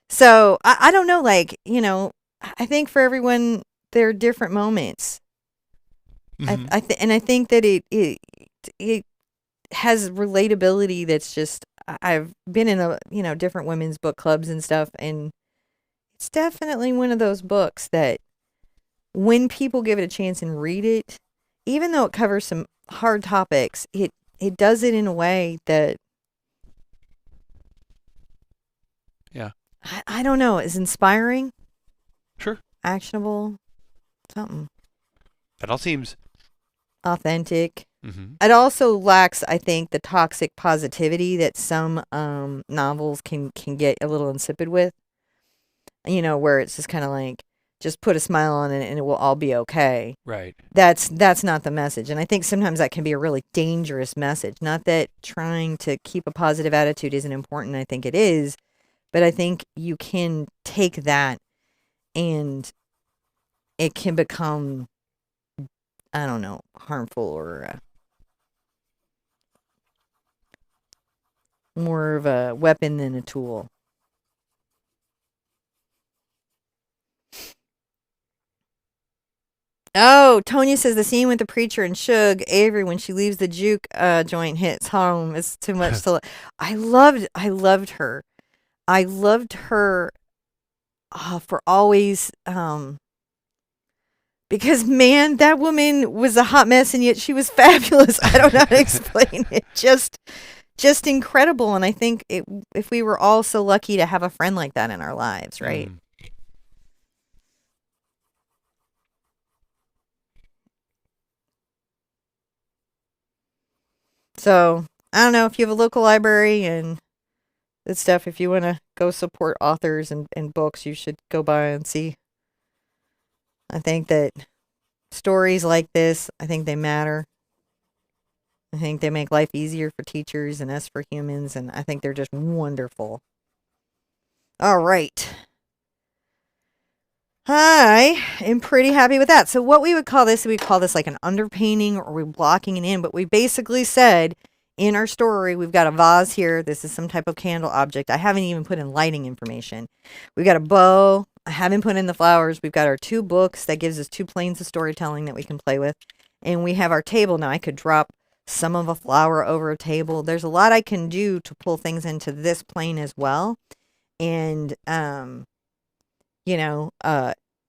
So I don't know, like, you know, I think for everyone there are different moments. Mm-hmm. I think that it has relatability that's just, I've been in different women's book clubs and stuff, and it's definitely one of those books that when people give it a chance and read it, even though it covers some hard topics, it does it in a way that, Yeah. I don't know, is inspiring, Sure. actionable, something. That all seems Authentic. Mm-hmm. It also lacks, I think, the toxic positivity that some novels can get a little insipid with. Where it's just kind of like, just put a smile on it and it will all be okay. Right. That's not the message. And I think sometimes that can be a really dangerous message. Not that trying to keep a positive attitude isn't important. I think it is. But I think you can take that and it can become, I don't know, harmful or more of a weapon than a tool. Oh, Tonya says the scene with the preacher and Suge Avery when she leaves the juke joint hits home. It's too much to. I loved her. I loved her for always. Because man, that woman was a hot mess, and yet she was fabulous. I don't know how to explain it. Just incredible. And I think if we were all so lucky to have a friend like that in our lives, right? Mm. So I don't know if you have a local library and that stuff. If you want to go support authors and books, you should go by and see. I think that stories like this, I think they matter. I think they make life easier for teachers and us for humans, and I think they're just wonderful. All right. I am pretty happy with that. So what we call this like an underpainting, or we're blocking it in, but we basically said in our story, we've got a vase here. This is some type of candle object. I haven't even put in lighting information. We've got a bow. I haven't put in the flowers. We've got our 2 books. That gives us 2 planes of storytelling that we can play with. And we have our table. Now I could drop some of a flower over a table. There's a lot I can do to pull things into this plane as well. And,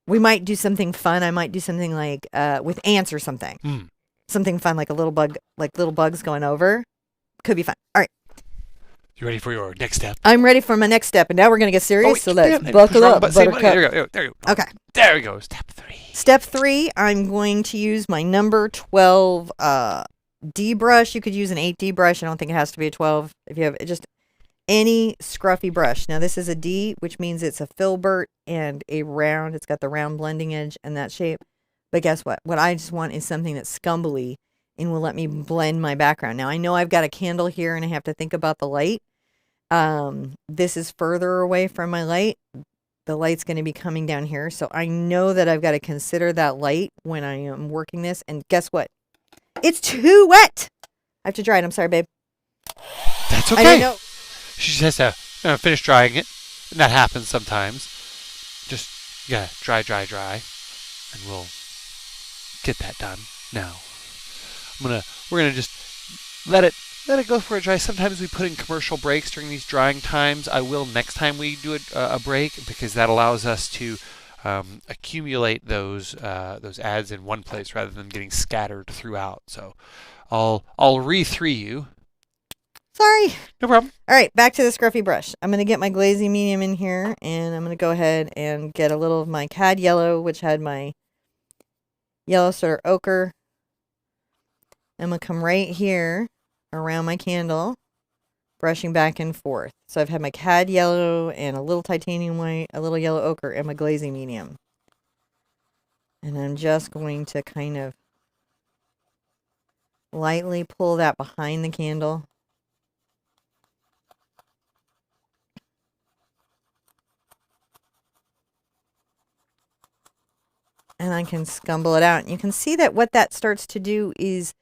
we might do something fun. I might do something like with ants or something. Something fun, like a little bug, like little bugs going over. Could be fun. All right. You ready for your next step? I'm ready for my next step, and now we're going to get serious. So let's buckle up, buttercup. There you go. Okay. There we go. Step 3. Step 3, I'm going to use my number 12 D brush. You could use an 8D brush. I don't think it has to be a 12. If you have just any scruffy brush. Now this is a D, which means it's a filbert and a round. It's got the round blending edge and that shape. But guess what? What I just want is something that's scumbly and will let me blend my background. Now I know I've got a candle here and I have to think about the light. This is further away from my light. The light's going to be coming down here. So I know that I've got to consider that light when I am working this. And guess what? It's too wet. I have to dry it. I'm sorry, babe. That's okay. I don't know. She just has to finish drying it. And that happens sometimes. Just, dry. And we'll get that done now. We're gonna just let it go for a dry. Sometimes we put in commercial breaks during these drying times. I will next time we do a break, because that allows us to accumulate those ads in one place rather than getting scattered throughout. So I'll re-3 you. Sorry. No problem. All right, back to the scruffy brush. I'm going to get my glazing medium in here, and I'm going to go ahead and get a little of my cad yellow, which had my yellow sort of ochre. I'm going to come right here around my candle, brushing back and forth. So I've had my cad yellow and a little titanium white, a little yellow ochre, and my glazing medium. And I'm just going to kind of lightly pull that behind the candle. And I can scumble it out. And you can see that what that starts to do is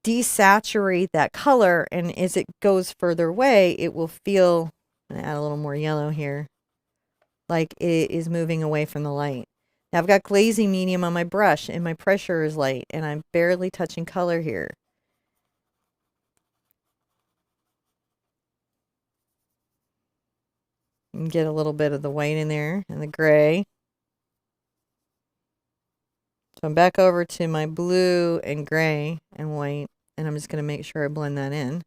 desaturate that color. And as it goes further away, it will feel, I'm going to add a little more yellow here, like it is moving away from the light. Now I've got glazing medium on my brush and my pressure is light and I'm barely touching color here. And get a little bit of the white in there and the gray. So I'm back over to my blue and gray and white, and I'm just going to make sure I blend that in.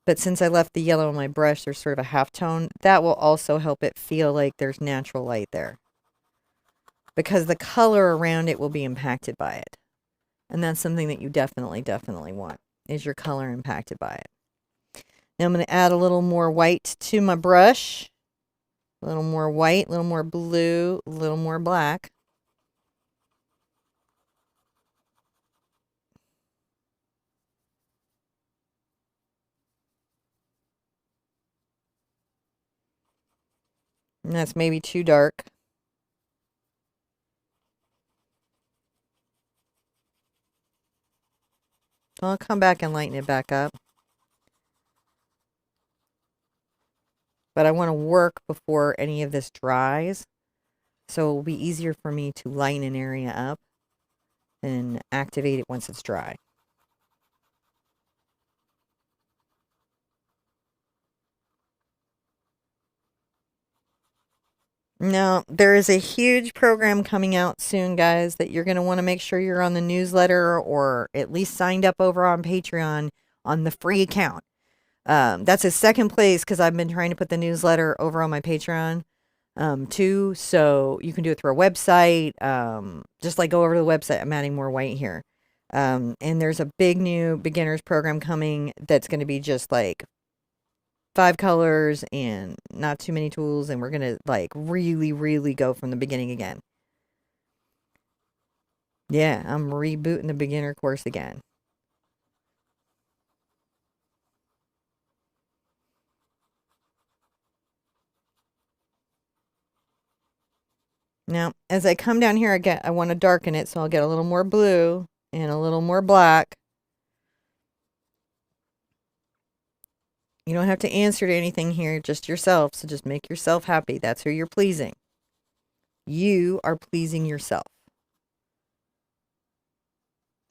But since I left the yellow on my brush, there's sort of a half tone. That will also help it feel like there's natural light there, because the color around it will be impacted by it. And that's something that you definitely want, is your color impacted by it. Now I'm going to add a little more white to my brush. A little more white, a little more blue, a little more black. And that's maybe too dark. I'll come back and lighten it back up. But I want to work before any of this dries, so it will be easier for me to lighten an area up and activate it once it's dry. Now, there is a huge program coming out soon, guys, that you're going to want to make sure you're on the newsletter or at least signed up over on Patreon on the free account. That's a second place because I've been trying to put the newsletter over on my Patreon too. So you can do it through a website. Just like go over to the website. I'm adding more white here. And there's a big new beginners program coming that's going to be just like 5 colors and not too many tools. And we're going to like really go from the beginning again. Yeah, I'm rebooting the beginner course again. Now, as I come down here, I want to darken it, so I'll get a little more blue and a little more black. You don't have to answer to anything here, just yourself, so just make yourself happy. That's who you're pleasing. You are pleasing yourself.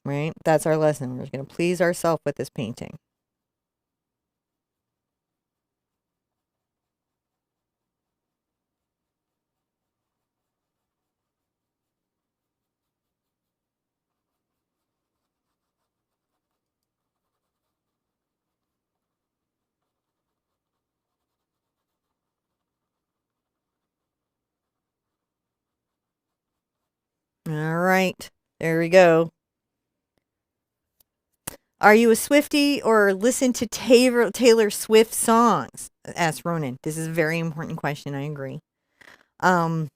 Right? That's our lesson. We're going to please ourselves with this painting. All right, there we go. Are you a Swiftie or listen to Taylor Swift songs? Asked Ronan. This is a very important question. I agree. I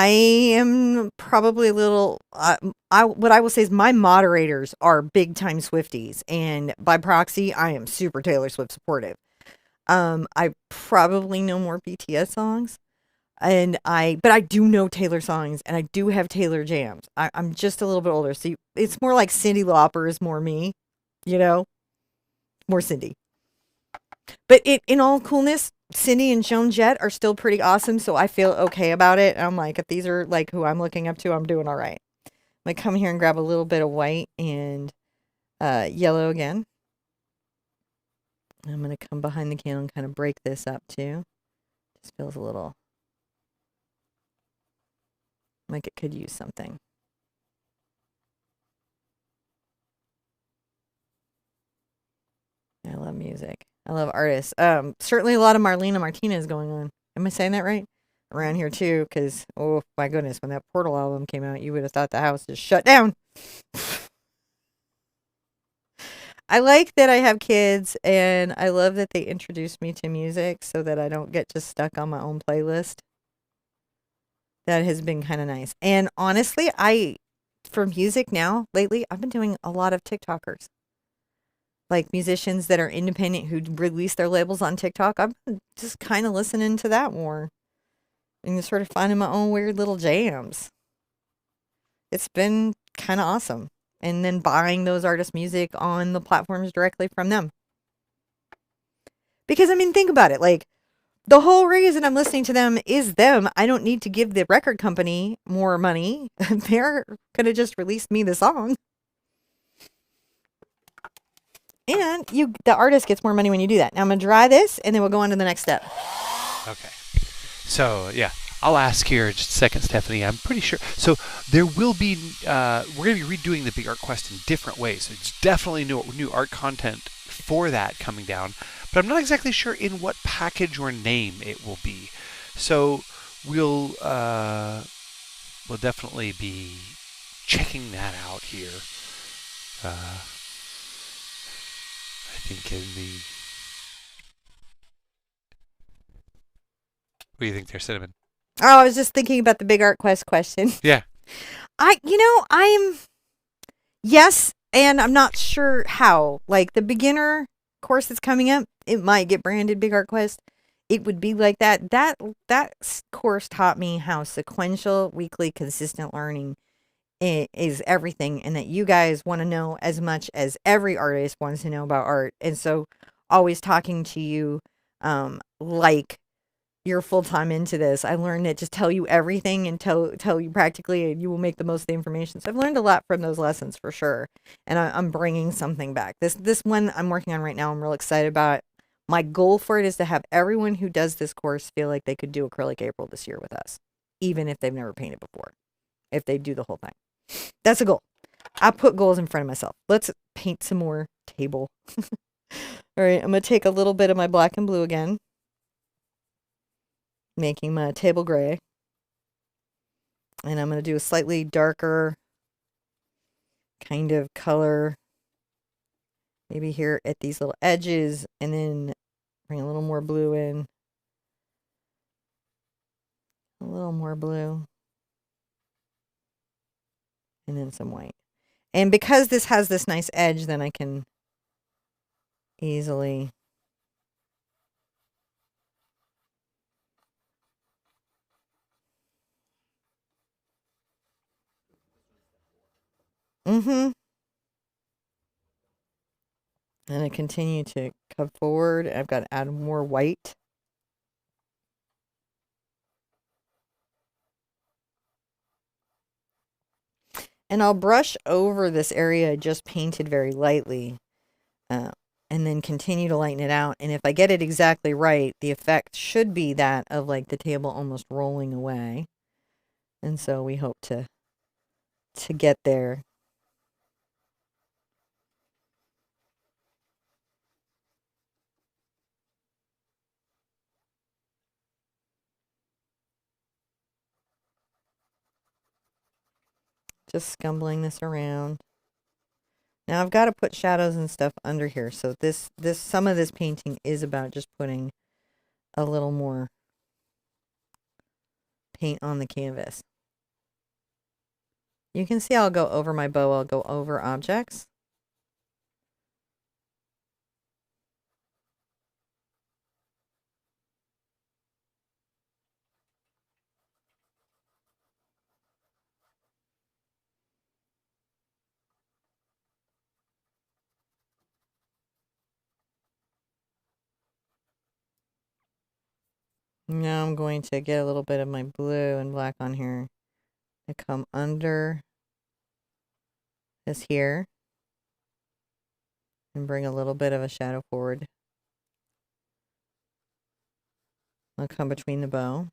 am probably a little. What I will say is my moderators are big time Swifties, and by proxy, I am super Taylor Swift supportive. I probably know more BTS songs. But I do know Taylor songs, and I do have Taylor jams. I'm just a little bit older, so it's more like Cyndi Lauper is more me, more Cyndi. But in all coolness, Cyndi and Joan Jett are still pretty awesome, so I feel okay about it. I'm like, if these are like who I'm looking up to, I'm doing all right. I'm gonna come here and grab a little bit of white and yellow again. I'm gonna come behind the candle and kind of break this up too. Just feels a little like it could use something. I love music. I love artists. Certainly a lot of Marlena Martinez going on. Am I saying that right? Around here too, because, oh my goodness, when that Portal album came out, you would have thought the house just shut down. I like that I have kids, and I love that they introduce me to music so that I don't get just stuck on my own playlist. That has been kind of nice. And honestly, for music now, lately, I've been doing a lot of TikTokers. Like musicians that are independent who release their labels on TikTok. I've been just kind of listening to that more. And just sort of finding my own weird little jams. It's been kind of awesome. And then buying those artists' music on the platforms directly from them. Because, I mean, think about it. Like, the whole reason I'm listening to them is them. I don't need to give the record company more money. They're going to just release me the song. And the artist gets more money when you do that. Now I'm going to dry this, and then we'll go on to the next step. Okay. So, yeah. I'll ask here in just a second, Stephanie. I'm pretty sure. So, there will be, we're going to be redoing the Big Art Quest in different ways. So it's definitely new art content for that coming down. But I'm not exactly sure in what package or name it will be. So, we'll, we'll definitely be checking that out here. I think in the. What do you think there, Cinnamon? Oh, I was just thinking about the Big Art Quest question. Yeah. I'm yes, and I'm not sure how. Like the beginner course that's coming up, it might get branded Big Art Quest. It would be like that. That course taught me how sequential, weekly, consistent learning is everything, and that you guys want to know as much as every artist wants to know about art. And so, always talking to you, like you're full time into this. I learned that just tell you everything and tell you practically, and you will make the most of the information. So I've learned a lot from those lessons for sure, and I'm bringing something back. This one I'm working on right now. I'm real excited about. My goal for it is to have everyone who does this course feel like they could do acrylic April this year with us, even if they've never painted before. If they do the whole thing, that's a goal. I put goals in front of myself. Let's paint some more table. All right, I'm gonna take a little bit of my black and blue again, making my table gray. And I'm going to do a slightly darker kind of color, maybe here at these little edges, and then bring a little more blue in. A little more blue. And then some white. And because this has this nice edge, then I can easily and I continue to come forward. I've got to add more white. And I'll brush over this area I just painted very lightly, and then continue to lighten it out. And if I get it exactly right, the effect should be that of like the table almost rolling away. And so we hope to get there. Just scumbling this around. Now I've got to put shadows and stuff under here. So some of this painting is about just putting a little more paint on the canvas. You can see I'll go over my bow. I'll go over objects. Now I'm going to get a little bit of my blue and black on here to come under this here and bring a little bit of a shadow forward. I'll come between the bow.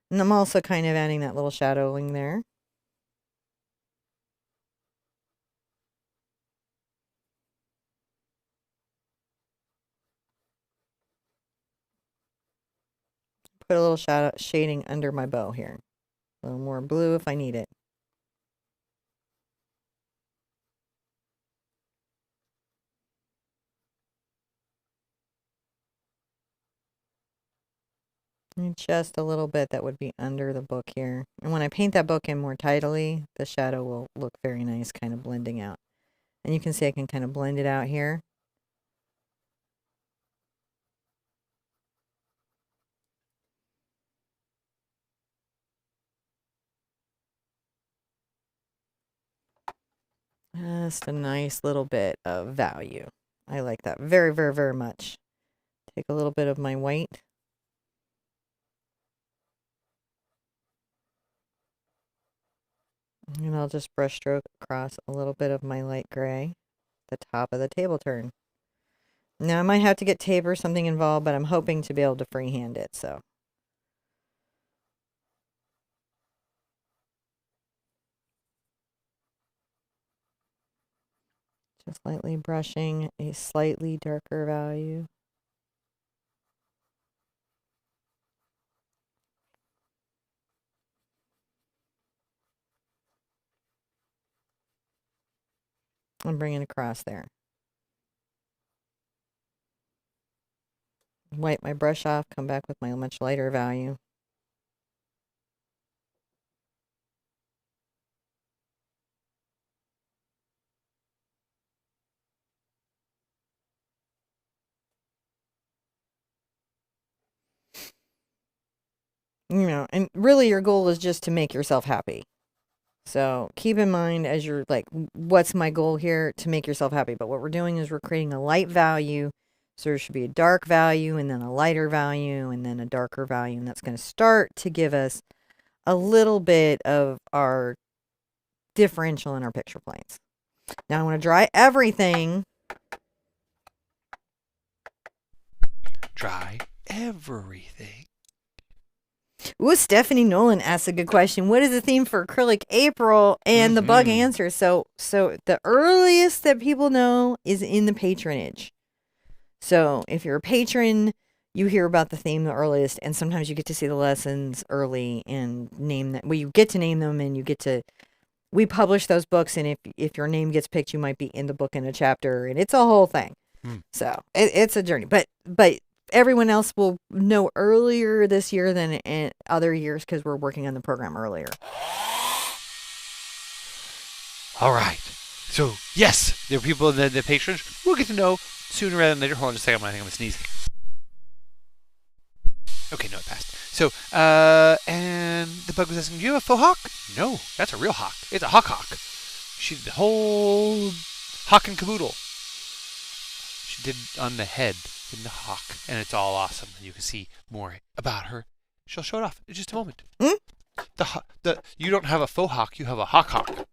And I'm also kind of adding that little shadowing there. Put a little shadow shading under my bow here. A little more blue if I need it. And just a little bit that would be under the book here. And when I paint that book in more tidily, the shadow will look very nice, kind of blending out. And you can see I can kind of blend it out here. Just a nice little bit of value. I like that very, very, very much. Take a little bit of my white. And I'll just brush stroke across a little bit of my light gray, the top of the table turn. Now I might have to get tape or something involved, but I'm hoping to be able to freehand it, so. Just lightly brushing a slightly darker value. I'm bringing it across there. Wipe my brush off, come back with my much lighter value. You know, and really your goal is just to make yourself happy. So keep in mind as you're like, what's my goal here? To make yourself happy. But what we're doing is we're creating a light value. So there should be a dark value and then a lighter value and then a darker value. And that's going to start to give us a little bit of our differential in our picture planes. Now I want to dry everything. Dry everything. Ooh, Stephanie Nolan asked a good question. What is the theme for Acrylic April? And the bug answer. So the earliest that people know is in the patronage. So if you're a patron, you hear about the theme the earliest, and sometimes you get to see the lessons early and name them. Well, you get to name them, and you get to. We publish those books, and if your name gets picked, you might be in the book in a chapter, and it's a whole thing. So it's a journey, but everyone else will know earlier this year than in other years because we're working on the program earlier. All right. So, yes, there are people in the patrons we'll get to know sooner rather than later. Hold on just a second. I think I'm going to sneeze. Okay, no, it passed. So, and the bug was asking, do you have a faux hawk? No, that's a real hawk. It's a hawk. She did the whole hawk and caboodle. She did on the head in the hawk, and it's all awesome. And you can see more about her. She'll show it off in just a moment. You don't have a faux hawk, you have a hawk.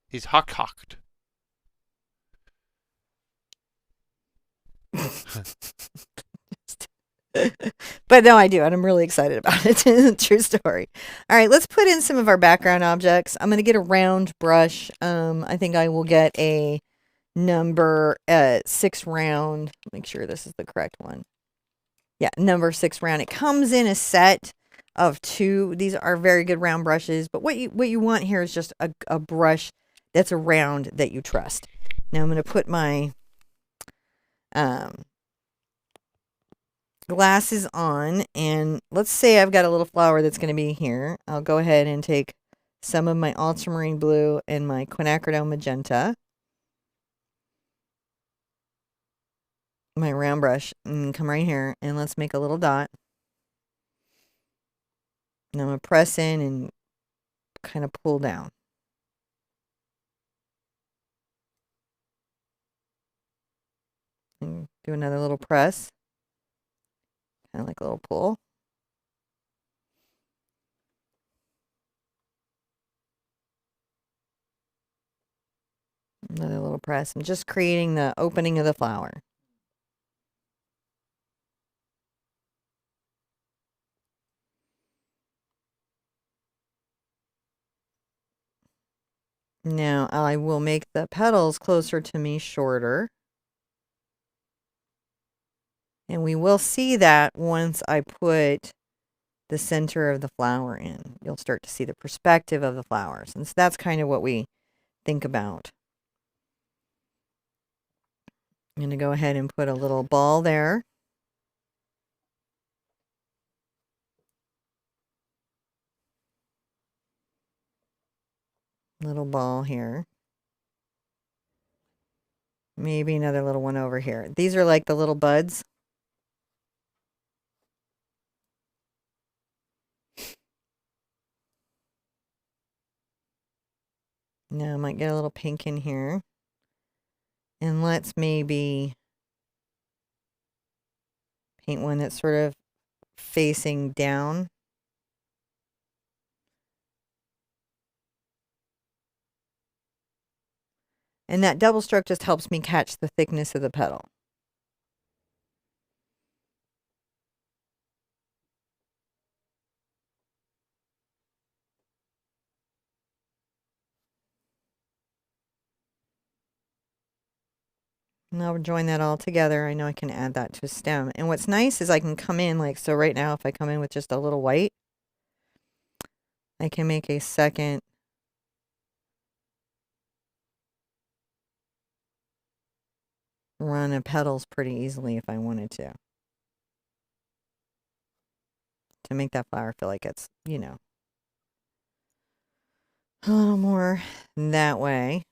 He's hawked. But no, I do, and I'm really excited about it. True story. All right, let's put in some of our background objects. I'm going to get a round brush. I think I will get a number 6 round. Make sure this is the correct one. Yeah, number 6 round. It comes in a set of 2. These are very good round brushes, but what you want here is just a brush that's a round that you trust. Now I'm going to put my glasses on, and let's say I've got a little flower that's going to be here. I'll go ahead and take some of my Ultramarine blue and my Quinacridone Magenta, my round brush, and come right here, and let's make a little dot. And I'm going to press in and kind of pull down. And do another little press. Kind of like a little pull. Another little press. I'm just creating the opening of the flower. Now I will make the petals closer to me shorter. And we will see that once I put the center of the flower in. You'll start to see the perspective of the flowers. And so that's kind of what we think about. I'm going to go ahead and put a little ball there. Little ball here. Maybe another little one over here. These are like the little buds. Now I might get a little pink in here. And let's maybe paint one that's sort of facing down. And that double stroke just helps me catch the thickness of the petal. And I'll join that all together. I know I can add that to a stem. And what's nice is I can come in like, so right now if I come in with just a little white, I can make a second run of petals pretty easily if I wanted to make that flower feel like it's, you know, a little more that way.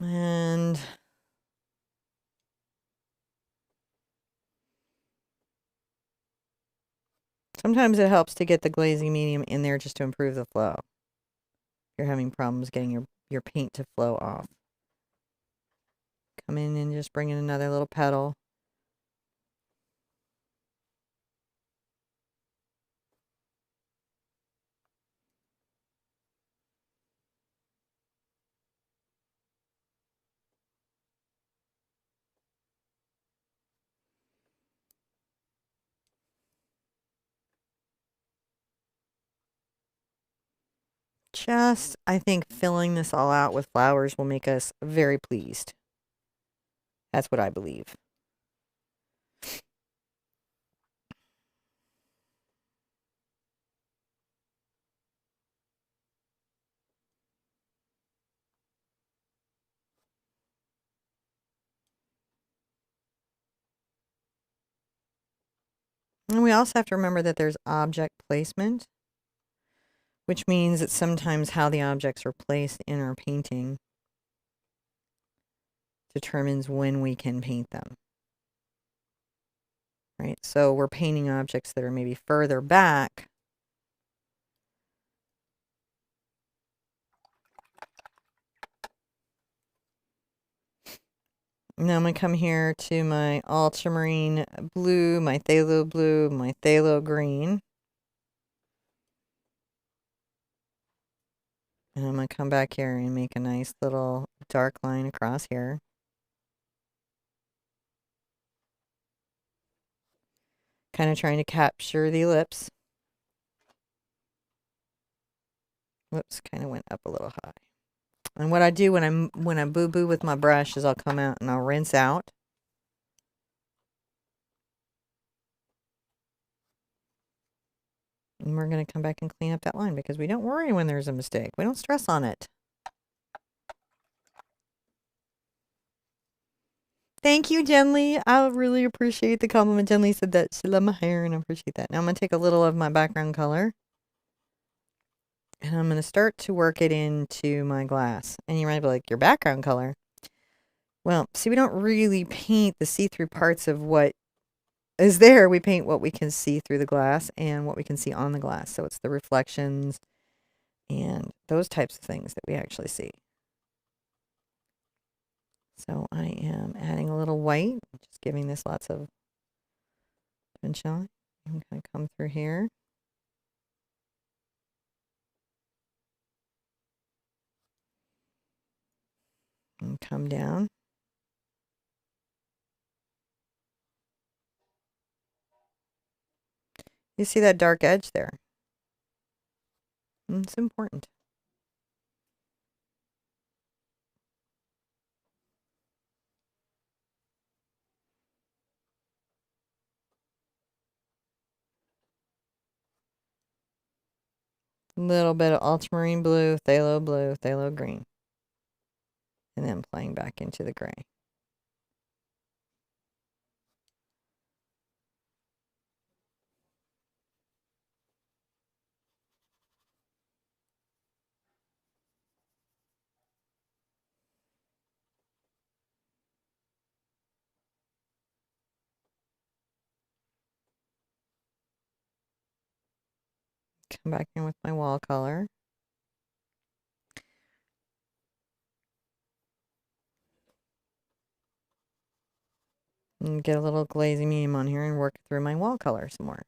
And sometimes it helps to get the glazing medium in there just to improve the flow. If you're having problems getting your paint to flow off. Come in and just bring in another little petal. Just, I think filling this all out with flowers will make us very pleased. That's what I believe. And we also have to remember that there's object placement, which means that sometimes how the objects are placed in our painting determines when we can paint them. Right? So we're painting objects that are maybe further back. Now I'm going to come here to my Ultramarine blue, my Phthalo blue, my Phthalo green. And I'm going to come back here and make a nice little dark line across here. Kind of trying to capture the ellipse. Whoops, kind of went up a little high. And what I do when I boo-boo with my brush is I'll come out and I'll rinse out. And we're going to come back and clean up that line because we don't worry when there's a mistake. We don't stress on it. Thank you, Jenly. I really appreciate the compliment. Jenly said that she loved my hair, and I appreciate that. Now I'm going to take a little of my background color, and I'm going to start to work it into my glass. And you might be like, your background color? Well, see, we don't really paint the see-through parts of what is there. We paint what we can see through the glass and what we can see on the glass. So it's the reflections and those types of things that we actually see. So I am adding a little white, just giving this lots of dimension. I'm going to come through here. And come down. You see that dark edge there? It's important. A little bit of ultramarine blue, phthalo green. And then playing back into the gray. Come back in with my wall color. And get a little glazing medium on here and work through my wall color some more.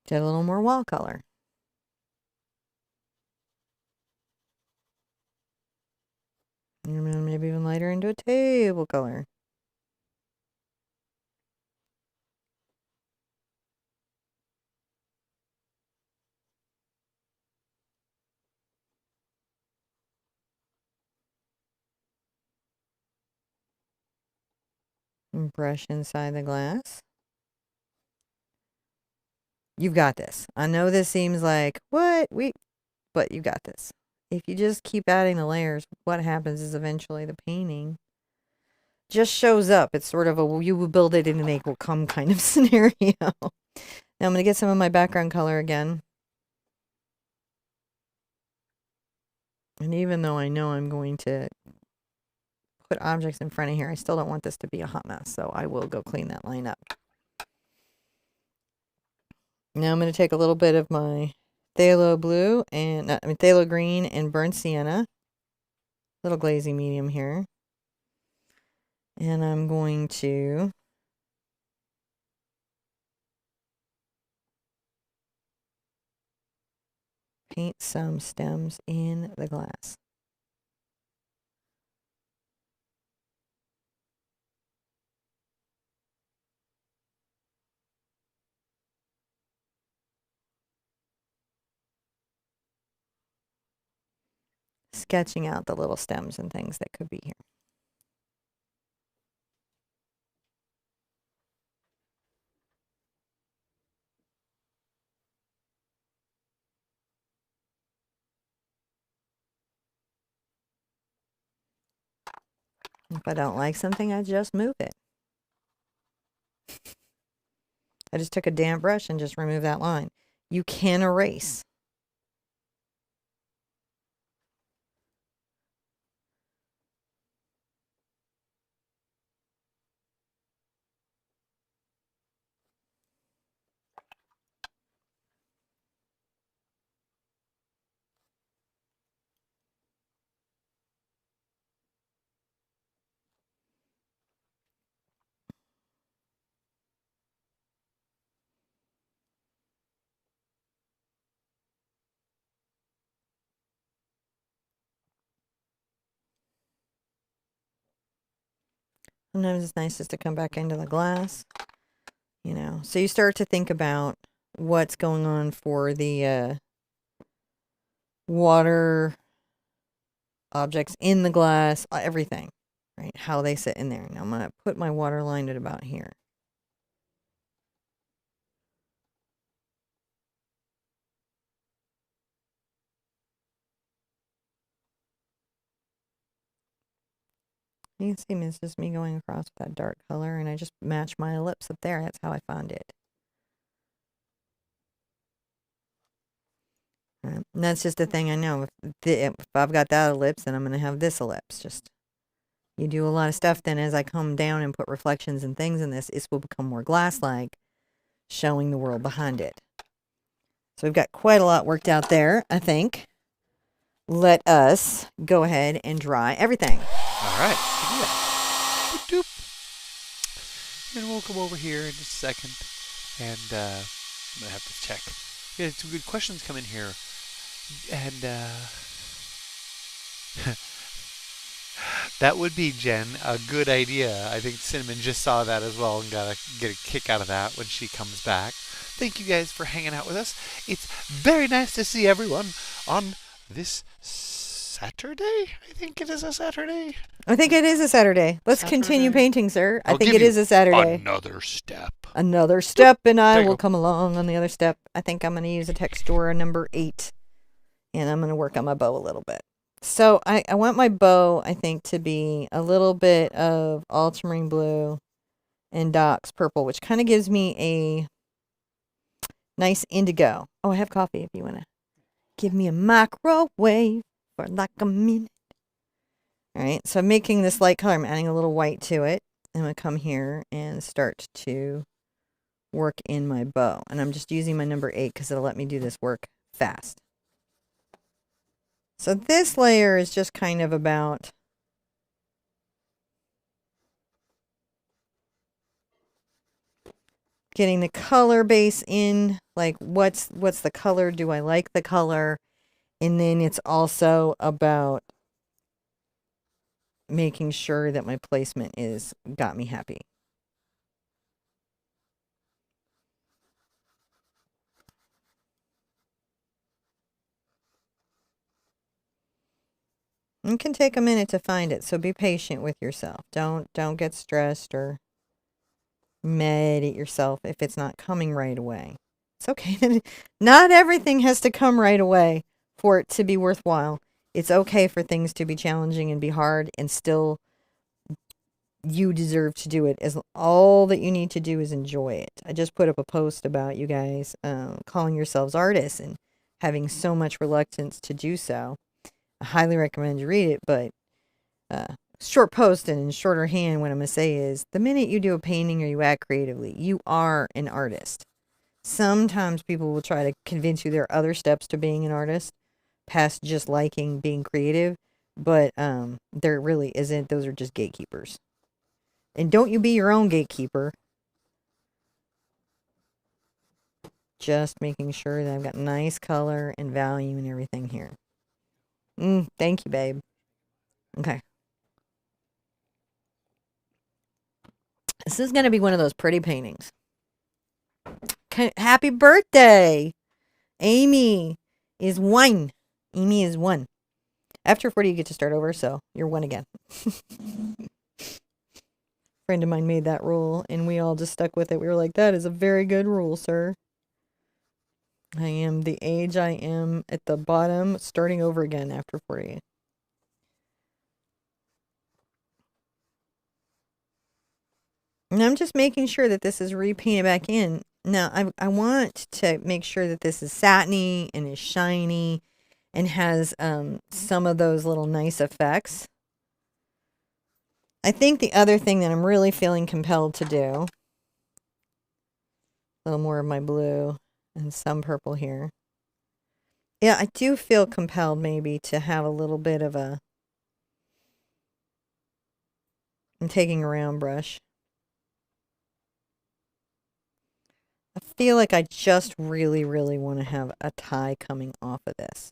Get a little more wall color. And maybe even lighter into a table color. And brush inside the glass. You've got this. I know this seems like, what? But you got this. If you just keep adding the layers, what happens is eventually the painting just shows up. It's sort of a you will build it and they will come kind of scenario. Now I'm going to get some of my background color again. And even though I know I'm going to put objects in front of here, I still don't want this to be a hot mess. So I will go clean that line up. Now I'm going to take a little bit of my Phthalo Blue and Phthalo Green and burnt Sienna. Little glazy medium here. And I'm going to paint some stems in the glass. Sketching out the little stems and things that could be here. If I don't like something, I just move it. I just took a damp brush and just removed that line. You can erase. Sometimes it's nice just to come back into the glass, you know. So you start to think about what's going on for the water objects in the glass, everything, right? How they sit in there. Now I'm going to put my water line at about here. You can see it's just me going across with that dark color, and I just match my ellipse up there. That's how I found it. And that's just the thing I know. If I've got that ellipse, then I'm going to have this ellipse. Just you do a lot of stuff, then as I come down and put reflections and things in this, it will become more glass-like, showing the world behind it. So we've got quite a lot worked out there, I think. Let us go ahead and dry everything. All right. Doop, doop. And we'll come over here in just a second. And I'm going to have to check. We had some good questions come in here. And that would be, Jen, a good idea. I think Cinnamon just saw that as well and got to get a kick out of that when she comes back. Thank you guys for hanging out with us. It's very nice to see everyone on this Saturday. I think it is a Saturday. I think it is a Saturday. Let's continue painting, sir. I think it is a Saturday. Another step. Another step, and I will come along on the other step. I think I'm going to use a Textura number 8, and I'm going to work on my bow a little bit. So I want my bow, I think, to be a little bit of Ultramarine Blue and Dioxazine Purple, which kind of gives me a nice indigo. Oh, I have coffee if you want to give me a microwave for like a minute. All right, so I'm making this light color. I'm adding a little white to it. I'm going to come here and start to work in my bow. And I'm just using my number 8 because it'll let me do this work fast. So this layer is just kind of about getting the color base in, like what's the color, do I like the color? And then it's also about, making sure that my placement is got me happy. It can take a minute to find it, so be patient with yourself. Don't get stressed or mad at yourself if it's not coming right away. It's okay. Not everything has to come right away for it to be worthwhile. It's okay for things to be challenging and be hard, and still you deserve to do it. As all that you need to do is enjoy it. I just put up a post about you guys calling yourselves artists and having so much reluctance to do so. I highly recommend you read it, but short post and in shorter hand, what I'm going to say is the minute you do a painting or you act creatively, you are an artist. Sometimes people will try to convince you there are other steps to being an artist past just liking being creative, but there really isn't. Those are just gatekeepers. And don't you be your own gatekeeper. Just making sure that I've got nice color and value and everything here. Thank you, babe. Okay. This is going to be one of those pretty paintings. Happy birthday! Amy is 1. Amy is 1. After 40, you get to start over, so you're 1 again. Friend of mine made that rule, and we all just stuck with it. We were like, that is a very good rule, sir. I am the age I am at the bottom, starting over again after 40. And I'm just making sure that this is repainted back in. Now, I want to make sure that this is satiny and is shiny and has some of those little nice effects. I think the other thing that I'm really feeling compelled to do, a little more of my blue and some purple here. Yeah, I do feel compelled maybe to have a little bit of a, I'm taking a round brush. I feel like I just really, really want to have a tie coming off of this.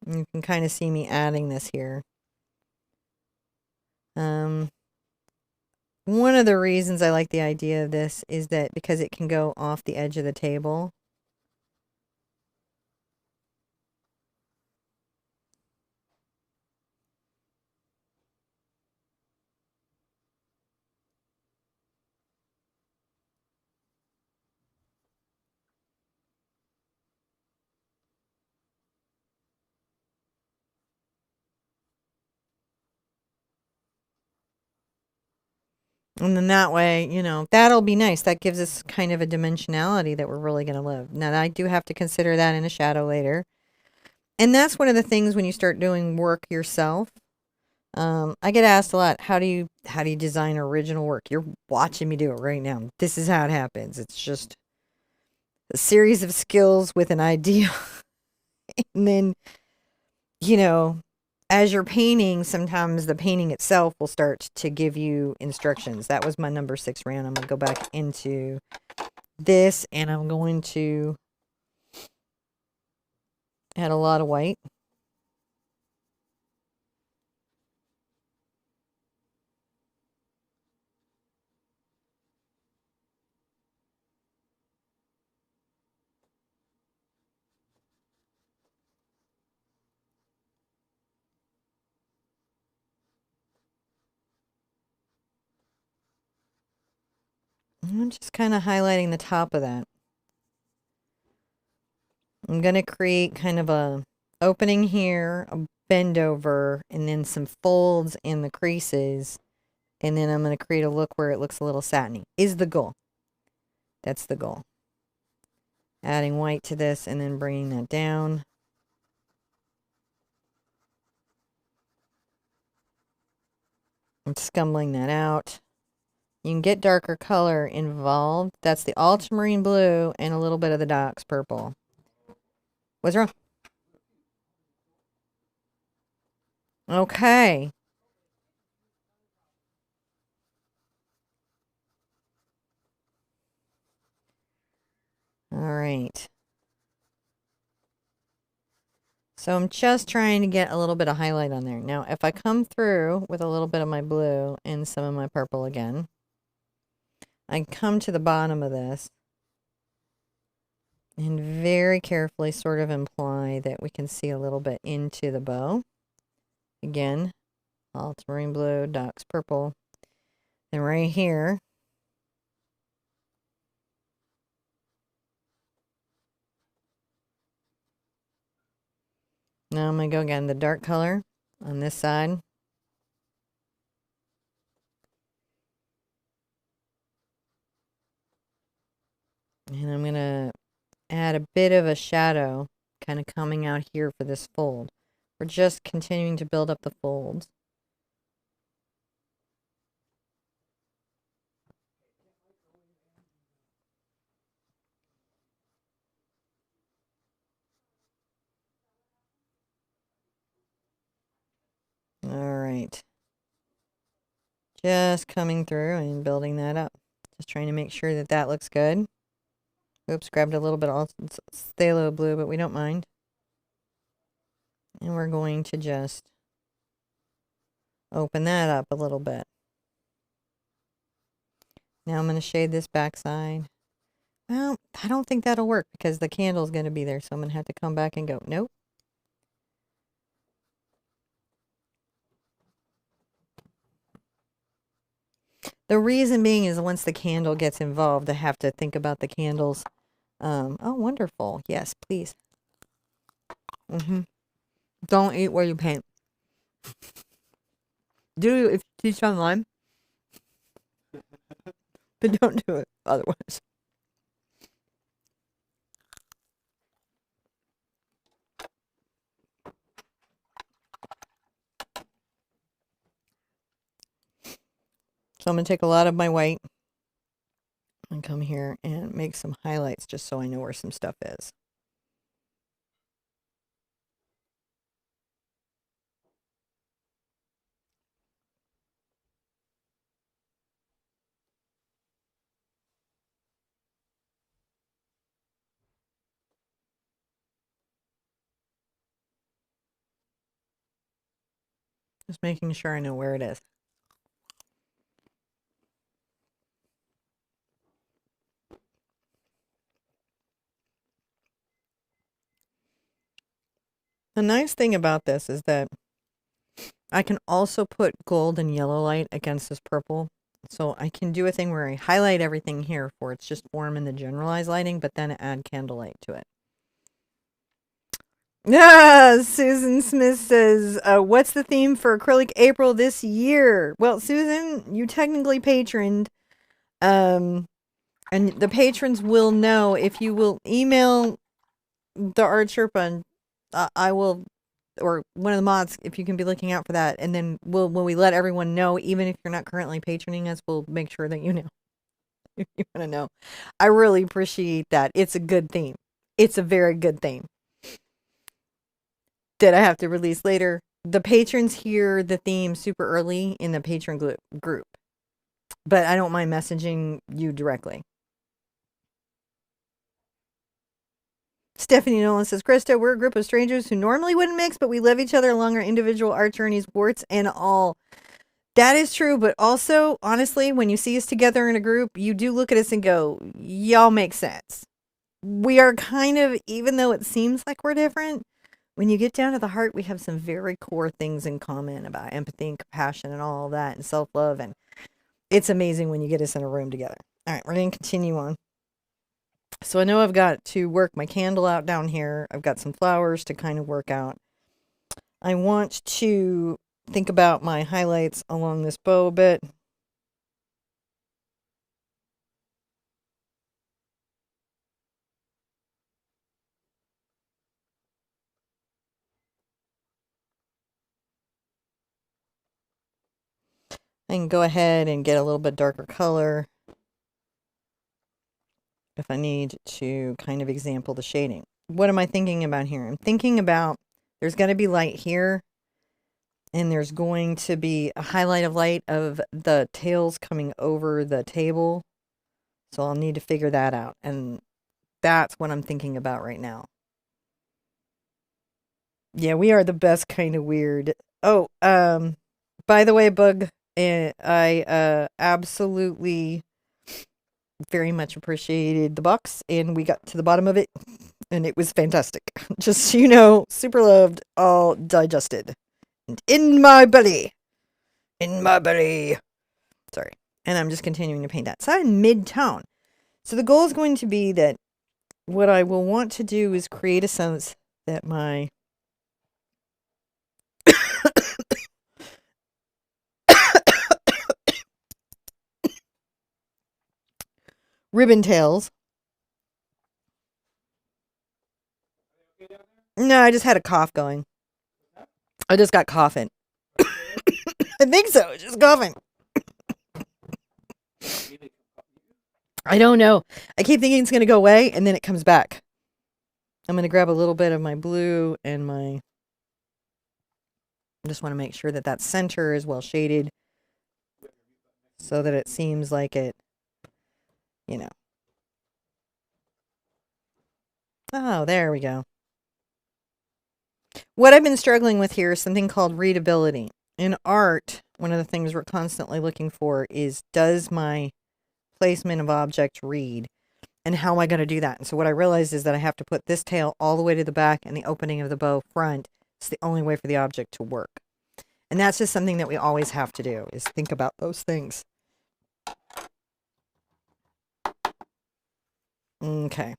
You can kind of see me adding this here. One of the reasons I like the idea of this is that because it can go off the edge of the table. And then that way, you know, that'll be nice. That gives us kind of a dimensionality that we're really going to love. Now, I do have to consider that in a shadow later. And that's one of the things when you start doing work yourself. I get asked a lot, how do you design original work? You're watching me do it right now. This is how it happens. It's just a series of skills with an idea. And then, you know, as you're painting, sometimes the painting itself will start to give you instructions. That was my number 6 round. I'm going to go back into this and I'm going to add a lot of white. I'm just kind of highlighting the top of that. I'm going to create kind of a opening here, a bend over, and then some folds in the creases. And then I'm going to create a look where it looks a little satiny. Is the goal. That's the goal. Adding white to this and then bringing that down. I'm scumbling that out. You can get darker color involved. That's the Ultramarine Blue and a little bit of the Dioxazine Purple. What's wrong? Okay. right. So I'm just trying to get a little bit of highlight on there. Now, if I come through with a little bit of my blue and some of my purple again, I come to the bottom of this and very carefully sort of imply that we can see a little bit into the bow. Again, Ultramarine Blue, Dioxazine Purple. And right here, now I'm going to go again, the dark color on this side. And I'm going to add a bit of a shadow kind of coming out here for this fold. We're just continuing to build up the folds. All right. Just coming through and building that up. Just trying to make sure that that looks good. Oops, grabbed a little bit of Phthalo Blue, but we don't mind. And we're going to just open that up a little bit. Now I'm going to shade this backside. Well, I don't think that'll work because the candle's going to be there, so I'm going to have to come back and go, nope. The reason being is once the candle gets involved, I have to think about the candles. Oh, wonderful. Yes, please. Don't eat where you paint. Do if you teach online, but don't do it otherwise. So I'm going to take a lot of my white and come here and make some highlights just so I know where some stuff is. Just making sure I know where it is. The nice thing about this is that I can also put gold and yellow light against this purple. So I can do a thing where I highlight everything here for its just form in the generalized lighting, but then add candlelight to it. Yeah, Susan Smith says, what's the theme for Acrylic April this year? Well, Susan, you technically patroned. And the patrons will know if you will email the Art Sherpa, and I will, or one of the mods, if you can be looking out for that. And then when we let everyone know, even if you're not currently patroning us, we'll make sure that you know. If you want to know. I really appreciate that. It's a good theme. It's a very good theme. That I have to release later. The patrons hear the theme super early in the patron group. But I don't mind messaging you directly. Stephanie Nolan says, Krista, we're a group of strangers who normally wouldn't mix, but we love each other along our individual art journeys, warts and all. That is true, but also, honestly, when you see us together in a group, you do look at us and go, y'all make sense. We are kind of, even though it seems like we're different, when you get down to the heart, we have some very core things in common about empathy and compassion and all that and self-love. And it's amazing when you get us in a room together. All right, we're going to continue on. So I know I've got to work my candle out down here. I've got some flowers to kind of work out. I want to think about my highlights along this bow a bit. I can go ahead and get a little bit darker color if I need to kind of example the shading. What am I thinking about here? I'm thinking about there's going to be light here, and there's going to be a highlight of light of the tails coming over the table. So I'll need to figure that out. And That's what I'm thinking about right now. Yeah, we are the best kind of weird. Oh, by the way, Bug, I absolutely very much appreciated the box, and we got to the bottom of it, and it was fantastic. Just so you know, super loved, all digested. And in my belly. In my belly. Sorry. And I'm just continuing to paint that. So I'm in mid-tone. So the goal is going to be that what I will want to do is create a sense that my ribbon tails. No, I just had a cough going. I just got coughing. I think so. Just coughing. I don't know. I keep thinking it's going to go away, and then it comes back. I'm going to grab a little bit of my blue and my... I just want to make sure that that center is well shaded so that it seems like it, you know. Oh, there we go. What I've been struggling with here is something called readability. In art, one of the things we're constantly looking for is, does my placement of object read? And how am I going to do that? And so what I realized is that I have to put this tail all the way to the back and the opening of the bow front. It's the only way for the object to work. And that's just something that we always have to do, is think about those things. Okay.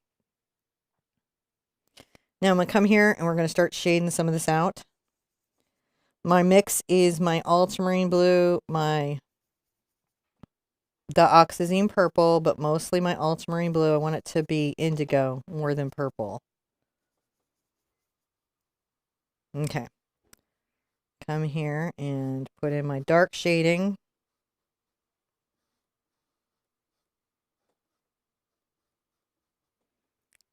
Now I'm going to come here and we're going to start shading some of this out. My mix is my Ultramarine blue, my Dioxazine Purple, but mostly my Ultramarine blue. I want it to be indigo more than purple. Okay. Come here and put in my dark shading.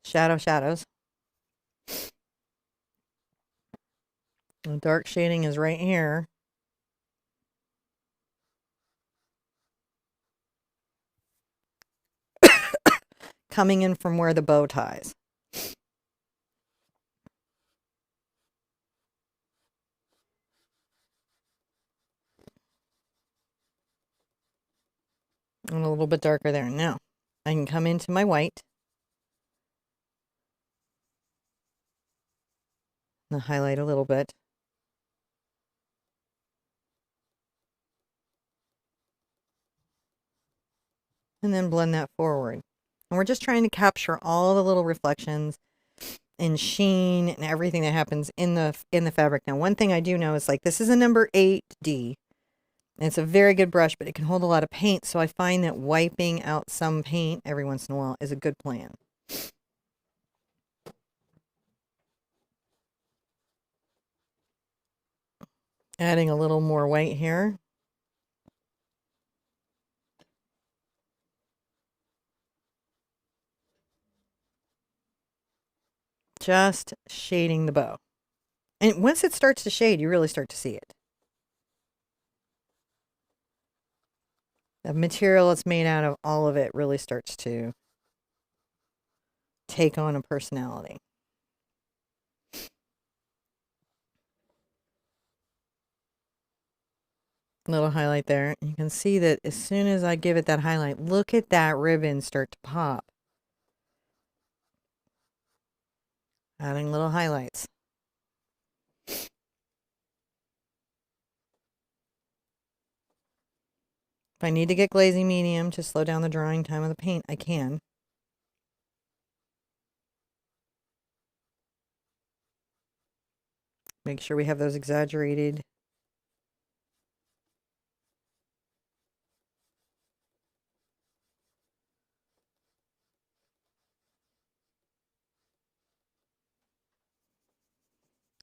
Shadows. The dark shading is right here. Coming in from where the bow ties. And a little bit darker there. Now, I can come into my white. And highlight a little bit. And then blend that forward. And we're just trying to capture all the little reflections and sheen and everything that happens in the fabric. Now, one thing I do know is, like, this is a number 8D. And it's a very good brush, but it can hold a lot of paint. So I find that wiping out some paint every once in a while is a good plan. Adding a little more white here. Just shading the bow. And once it starts to shade, you really start to see it. The material it's made out of, all of it really starts to take on a personality. Little highlight there. You can see that as soon as I give it that highlight, look at that ribbon start to pop. Adding little highlights. If I need to get glazing medium to slow down the drying time of the paint, I can. Make sure we have those exaggerated.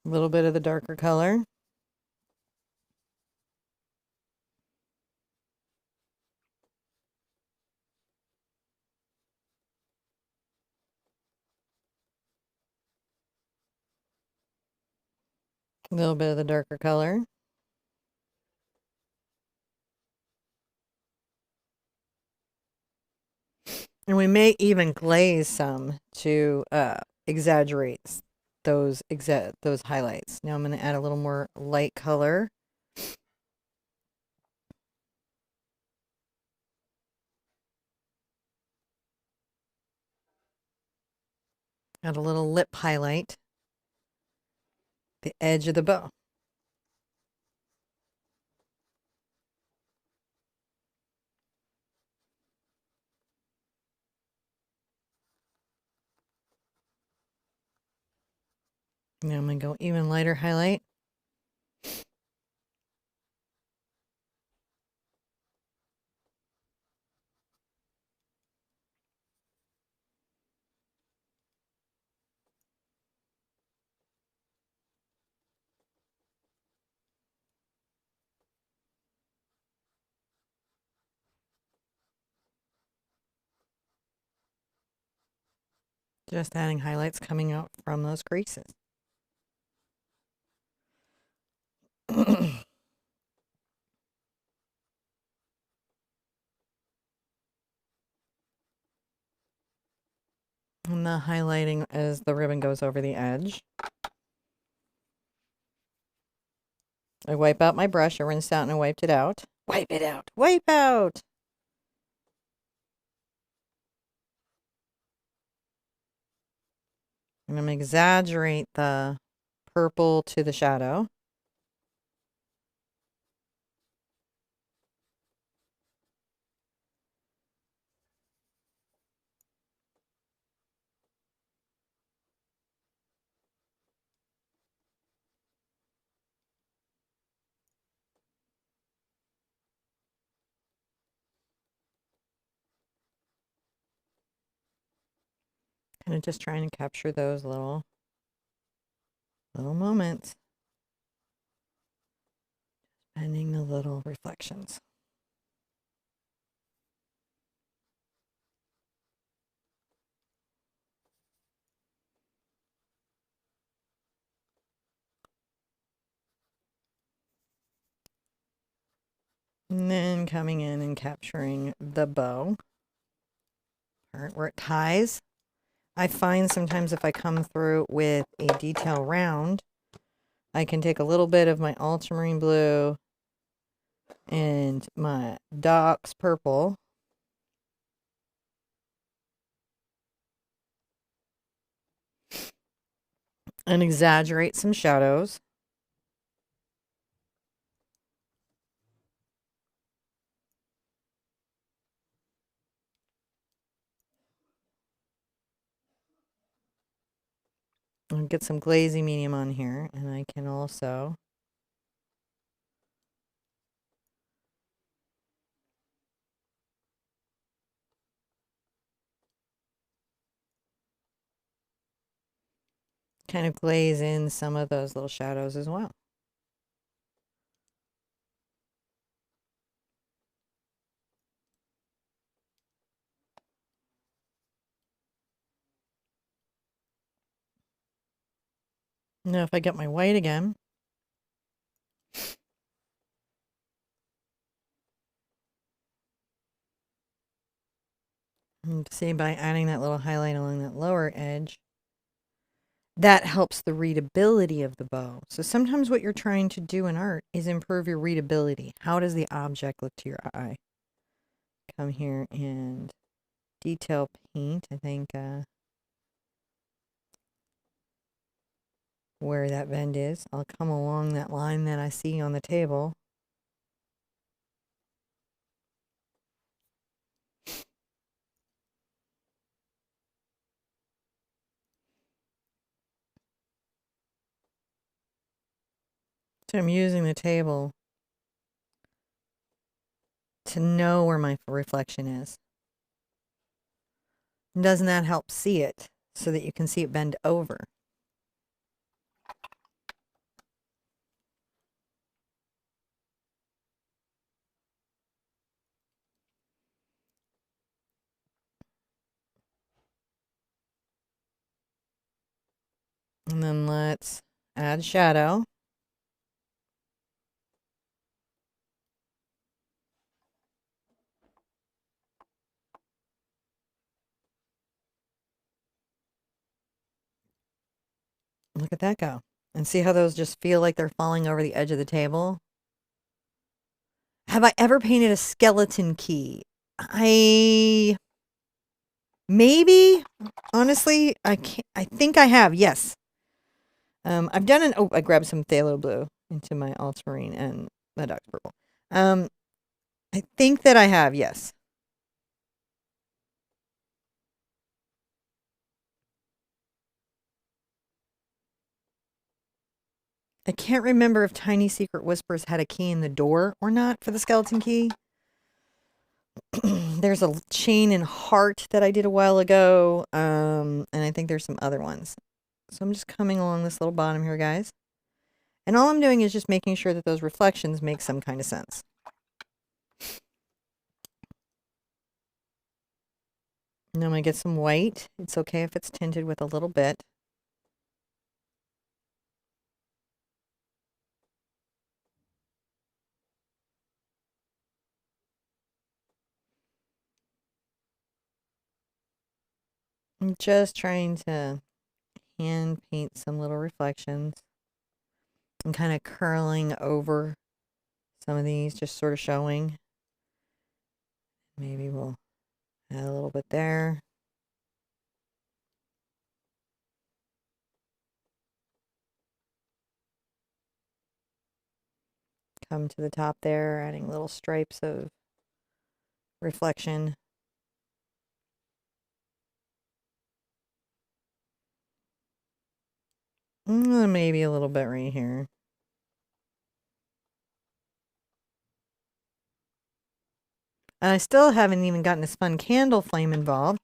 A little bit of the darker color. A little bit of the darker color. And we may even glaze some to exaggerate those highlights. Now I'm going to add a little more light color. Add a little lip highlight. The edge of the bow. Now I'm going to go even lighter highlight. Just adding highlights coming out from those creases. And the highlighting as the ribbon goes over the edge. I wipe out my brush. I rinsed out and I wiped it out. Wipe it out. Wipe out. And I'm going to exaggerate the purple to the shadow. Kind of just trying to capture those little moments. Finding the little reflections. And then coming in and capturing the bow part where it ties. I find sometimes if I come through with a detail round, I can take a little bit of my Ultramarine blue and my Dioxazine Purple and exaggerate some shadows. I'll get some glazy medium on here, and I can also kind of glaze in some of those little shadows as well. Now if I get my white again, and see by adding that little highlight along that lower edge, that helps the readability of the bow. So sometimes what you're trying to do in art is improve your readability. How does the object look to your eye? Come here and detail paint. I think where that bend is. I'll come along that line that I see on the table. So I'm using the table to know where my reflection is. And doesn't that help see it so that you can see it bend over? And then let's add shadow. Look at that go. And see how those just feel like they're falling over the edge of the table? Have I ever painted a skeleton key? Maybe, honestly, I think I have, yes. I've done I grabbed some Phthalo Blue into my Ultramarine and the Dioxazine Purple. I think that I have, yes. I can't remember if Tiny Secret Whispers had a key in the door or not for the skeleton key. There's a chain and heart that I did a while ago, and I think there's some other ones. So I'm just coming along this little bottom here, guys. And all I'm doing is just making sure that those reflections make some kind of sense. And I'm going to get some white. It's okay if it's tinted with a little bit. I'm just trying to hand paint some little reflections. I'm kind of curling over some of these, just sort of showing. Maybe we'll add a little bit there. Come to the top there, adding little stripes of reflection. Maybe a little bit right here. I still haven't even gotten a spun candle flame involved.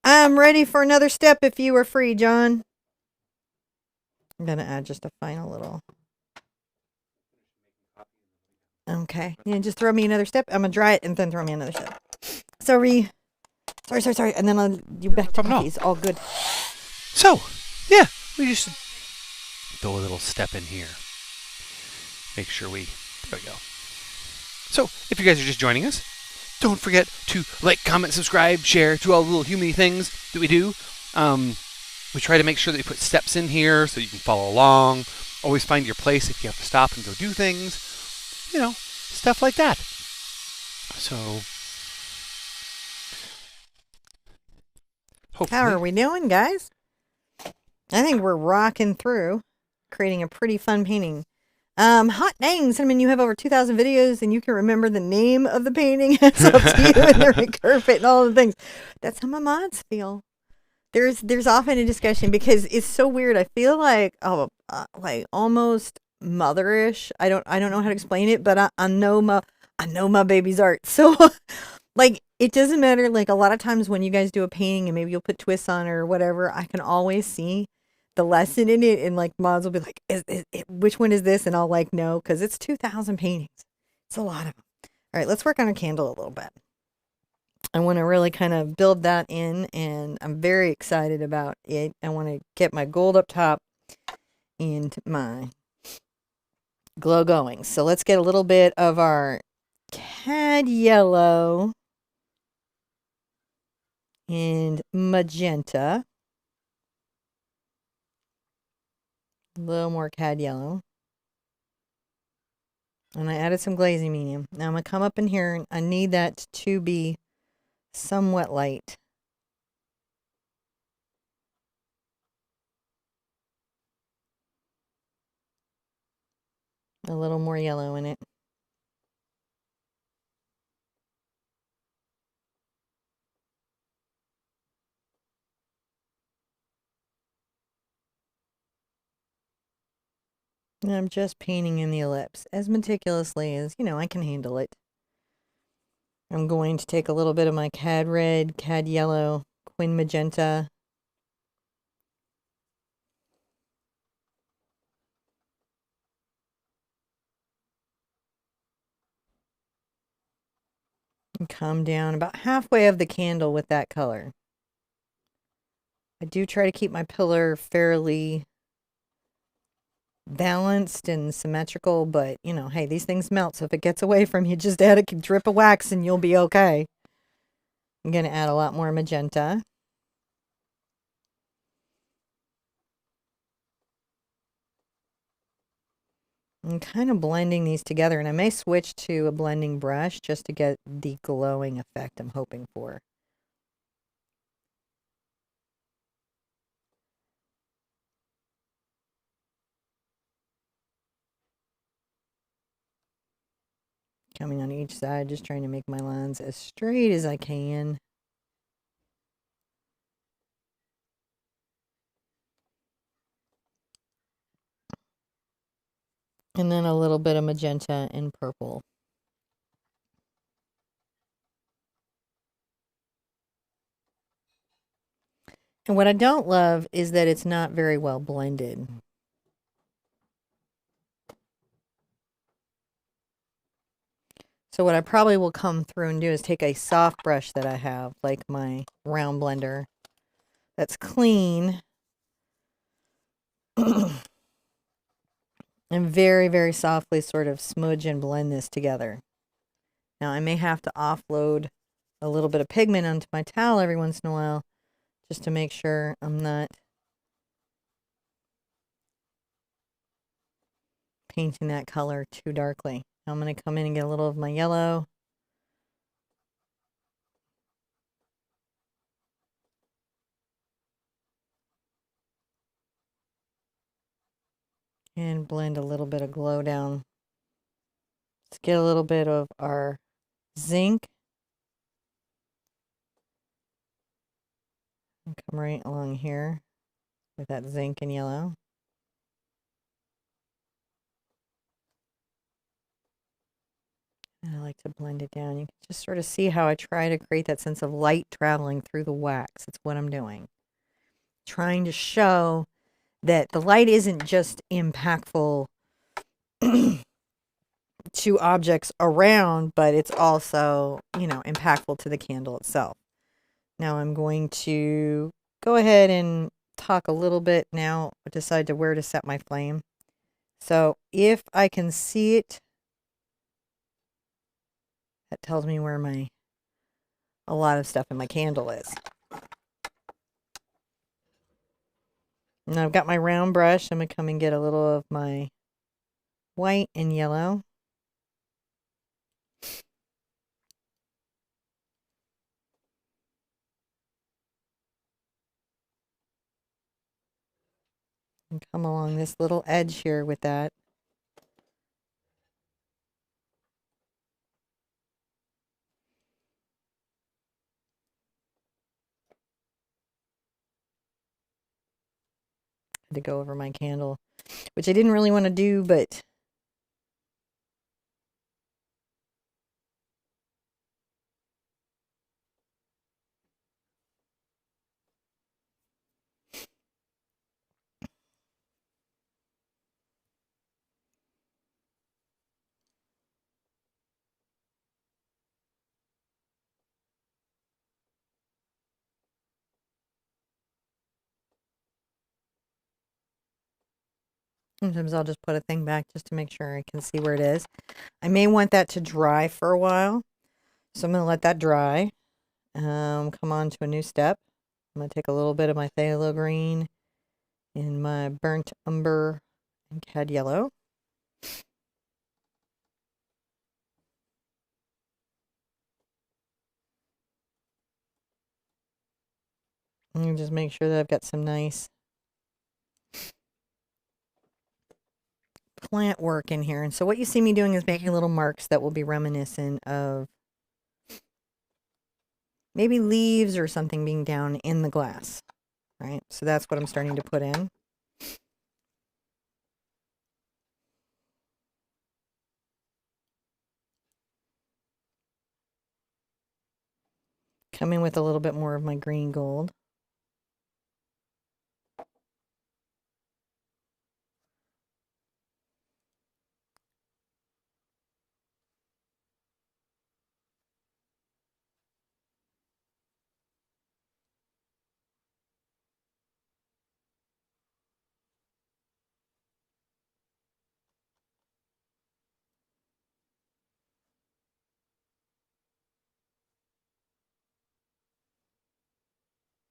I'm ready for another step if you are free, John. I'm going to add just a final little. Okay. Yeah, just throw me another step. I'm going to dry it and then throw me another step. Sorry. And then I'll you back to coffees. All good. So, yeah, we just throw a little step in here. Make sure there we go. So, if you guys are just joining us, don't forget to like, comment, subscribe, share, do all the little human things that we do. We try to make sure that we put steps in here so you can follow along. Always find your place if you have to stop and go do things. You know, stuff like that. So, hopefully. How are we doing, guys? I think we're rocking through, creating a pretty fun painting. Hot dang, Cinnamon, you have over 2,000 videos and you can remember the name of the painting. It's up to you and the recurve and all the things. That's how my mods feel. There's often a discussion because it's so weird. I feel like almost motherish. I don't know how to explain it, but I know my baby's art. So like it doesn't matter. Like a lot of times when you guys do a painting and maybe you'll put twists on it or whatever, I can always see the lesson in it, and like mods will be like, which one is this? And I'll like no, because it's 2,000 paintings. It's a lot of them. All right, let's work on a candle a little bit. I want to really kind of build that in, and I'm very excited about it. I want to get my gold up top and my glow going. So let's get a little bit of our cad yellow and magenta. A little more cad yellow. And I added some glazing medium. Now I'm going to come up in here and I need that to be somewhat light. A little more yellow in it. And I'm just painting in the ellipse as meticulously as, I can handle it. I'm going to take a little bit of my cad red, cad yellow, quin magenta. And come down about halfway of the candle with that color. I do try to keep my pillar fairly balanced and symmetrical, but hey, these things melt, so if it gets away from you, just add a drip of wax and you'll be okay. I'm going to add a lot more magenta. I'm kind of blending these together, and I may switch to a blending brush just to get the glowing effect I'm hoping for. Coming on each side, just trying to make my lines as straight as I can. And then a little bit of magenta and purple. And what I don't love is that it's not very well blended. So what I probably will come through and do is take a soft brush that I have, like my round blender, that's clean, and very, very softly sort of smudge and blend this together. Now I may have to offload a little bit of pigment onto my towel every once in a while, just to make sure I'm not painting that color too darkly. Now I'm going to come in and get a little of my yellow. And blend a little bit of glow down. Let's get a little bit of our zinc. And come right along here with that zinc and yellow. And I like to blend it down. You can just sort of see how I try to create that sense of light traveling through the wax. It's what I'm doing. Trying to show that the light isn't just impactful to objects around, but it's also, impactful to the candle itself. Now I'm going to go ahead and talk a little bit now, decide to where to set my flame. So if I can see it, that tells me where a lot of stuff in my candle is. And I've got my round brush. I'm going to come and get a little of my white and yellow. And come along this little edge here with that. To go over my candle, which I didn't really want to do, but sometimes I'll just put a thing back just to make sure I can see where it is. I may want that to dry for a while, so I'm going to let that dry. Come on to a new step. I'm going to take a little bit of my phthalo green in my burnt umber and cad yellow. And just make sure that I've got some nice plant work in here. And so what you see me doing is making little marks that will be reminiscent of maybe leaves or something being down in the glass, right? So that's what I'm starting to put in. Come in with a little bit more of my green gold.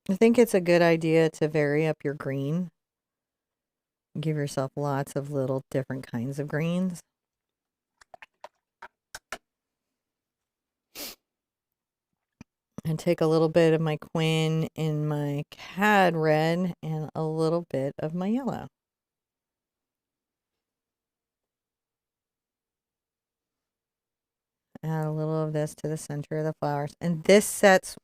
I think it's a good idea to vary up your green. Give yourself lots of little different kinds of greens. And take a little bit of my Quin in my Cad Red and a little bit of my yellow. Add a little of this to the center of the flowers. And this sets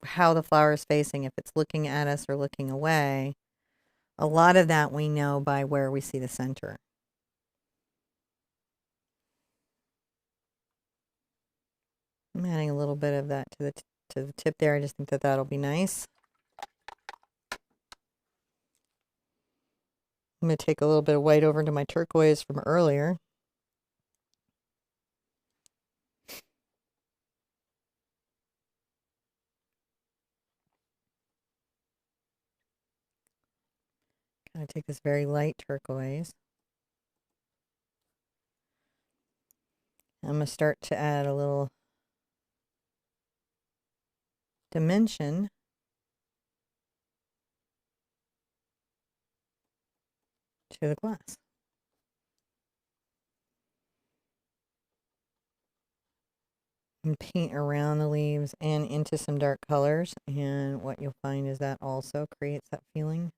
how the flower is facing. If it's looking at us or looking away, a lot of that we know by where we see the center. I'm adding a little bit of that to the tip there. I just think that that'll be nice. I'm going to take a little bit of white over into my turquoise from earlier. Kind of take this very light turquoise. I'm going to start to add a little dimension to the glass. And paint around the leaves and into some dark colors, and what you'll find is that also creates that feeling.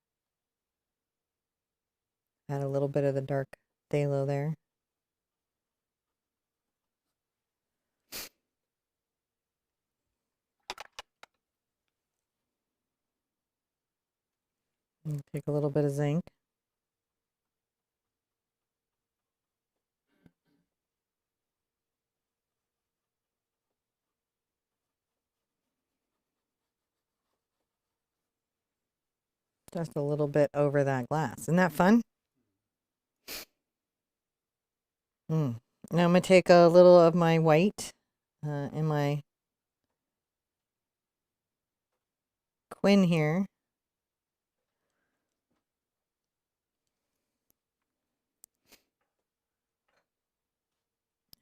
Add a little bit of the dark phthalo there. And take a little bit of zinc. Just a little bit over that glass. Isn't that fun? Now I'm going to take a little of my white in my Quin here.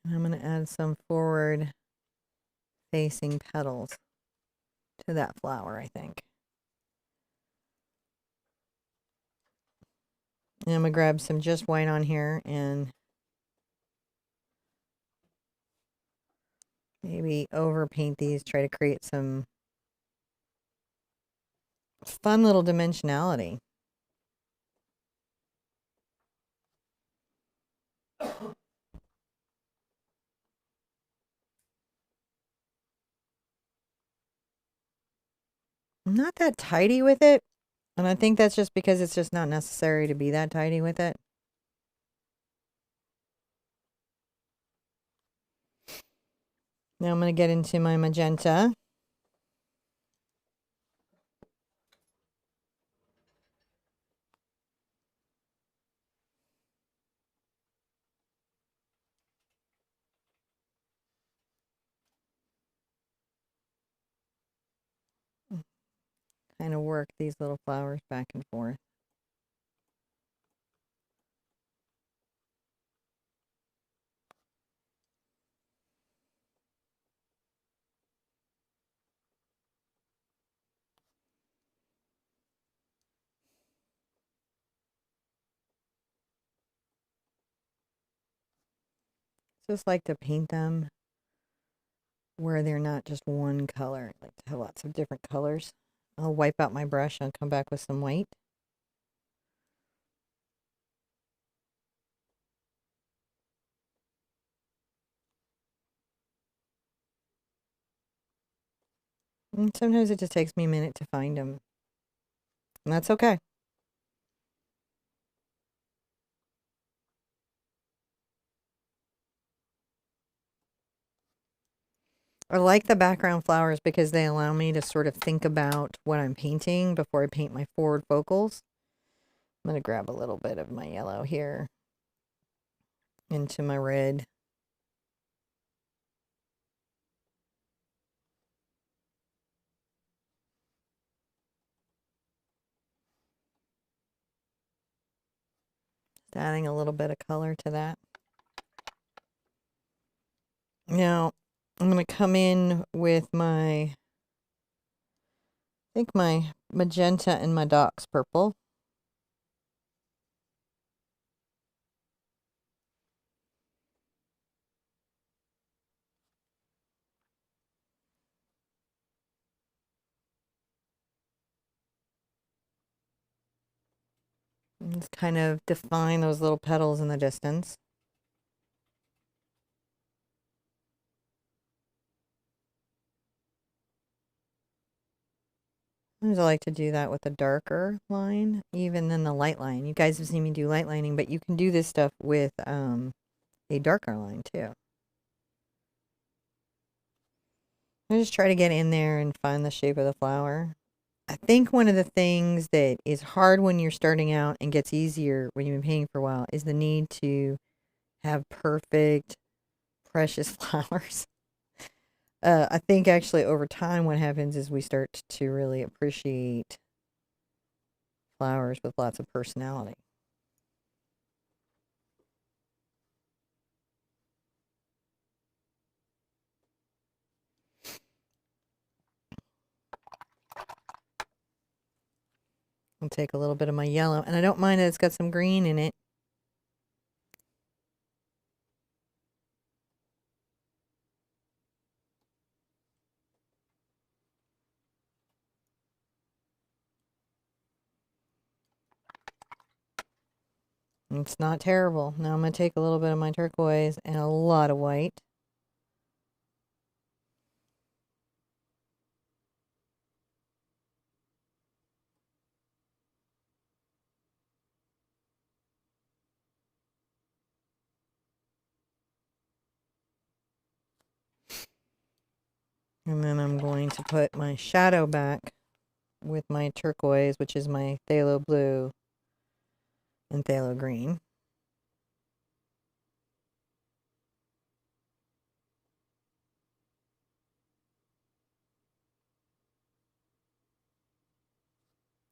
And I'm going to add some forward facing petals to that flower, I think. And I'm going to grab some just white on here and maybe overpaint these, try to create some fun little dimensionality. I'm not that tidy with it, and I think that's just because it's just not necessary to be that tidy with it. Now I'm going to get into my magenta. Kind of work these little flowers back and forth. Just like to paint them where they're not just one color. I like to have lots of different colors. I'll wipe out my brush and come back with some white. And sometimes it just takes me a minute to find them. And that's okay. I like the background flowers because they allow me to sort of think about what I'm painting before I paint my forward focals. I'm going to grab a little bit of my yellow here into my red. Just adding a little bit of color to that. Now, I'm going to come in with my, I think my magenta and my Dox Purple. Just kind of define those little petals in the distance. Sometimes I like to do that with a darker line, even than the light line. You guys have seen me do light lining, but you can do this stuff with a darker line too. I just try to get in there and find the shape of the flower. I think one of the things that is hard when you're starting out and gets easier when you've been painting for a while is the need to have perfect, precious flowers. I think actually over time what happens is we start to really appreciate flowers with lots of personality. I'll take a little bit of my yellow, and I don't mind that it's got some green in it. It's not terrible. Now I'm going to take a little bit of my turquoise and a lot of white. And then I'm going to put my shadow back with my turquoise, which is my Phthalo Blue and Phthalo Green.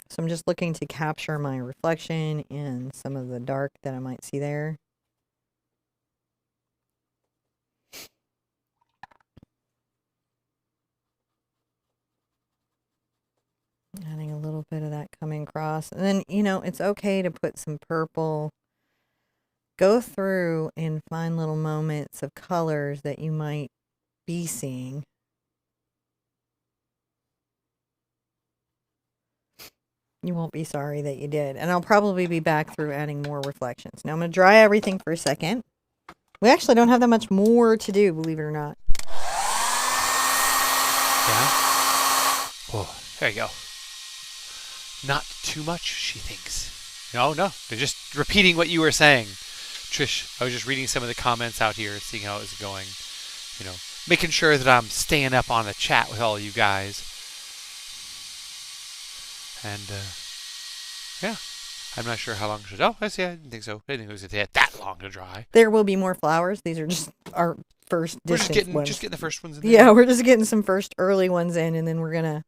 So I'm just looking to capture my reflection and some of the dark that I might see there. Adding a little bit of that coming across. And then, you know, it's okay to put some purple. Go through and find little moments of colors that you might be seeing. You won't be sorry that you did. And I'll probably be back through adding more reflections. Now I'm going to dry everything for a second. We actually don't have that much more to do, believe it or not. Yeah. Oh, there you go. Not too much, she thinks. No, they're just repeating what you were saying. Trish, I was just reading some of the comments out here, seeing how it was going. You know, making sure that I'm staying up on the chat with all you guys. And, yeah. I'm not sure how long it should. Oh, I see. I didn't think so. I didn't think it was going to take that long to dry. There will be more flowers. These are just our first distance ones. Just getting the first ones in there. Yeah, we're just getting some first early ones in, and then we're going to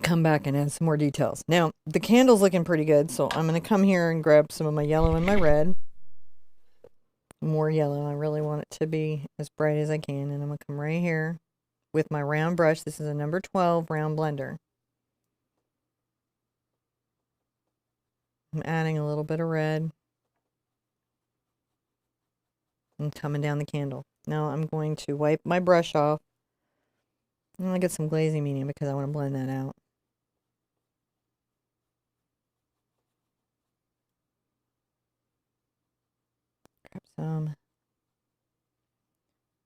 come back and add some more details. Now, the candle's looking pretty good, so I'm going to come here and grab some of my yellow and my red. More yellow. I really want it to be as bright as I can, and I'm going to come right here with my round brush. This is a number 12 round blender. I'm adding a little bit of red and coming down the candle. Now I'm going to wipe my brush off. I'm going to get some glazing medium because I want to blend that out. Grab some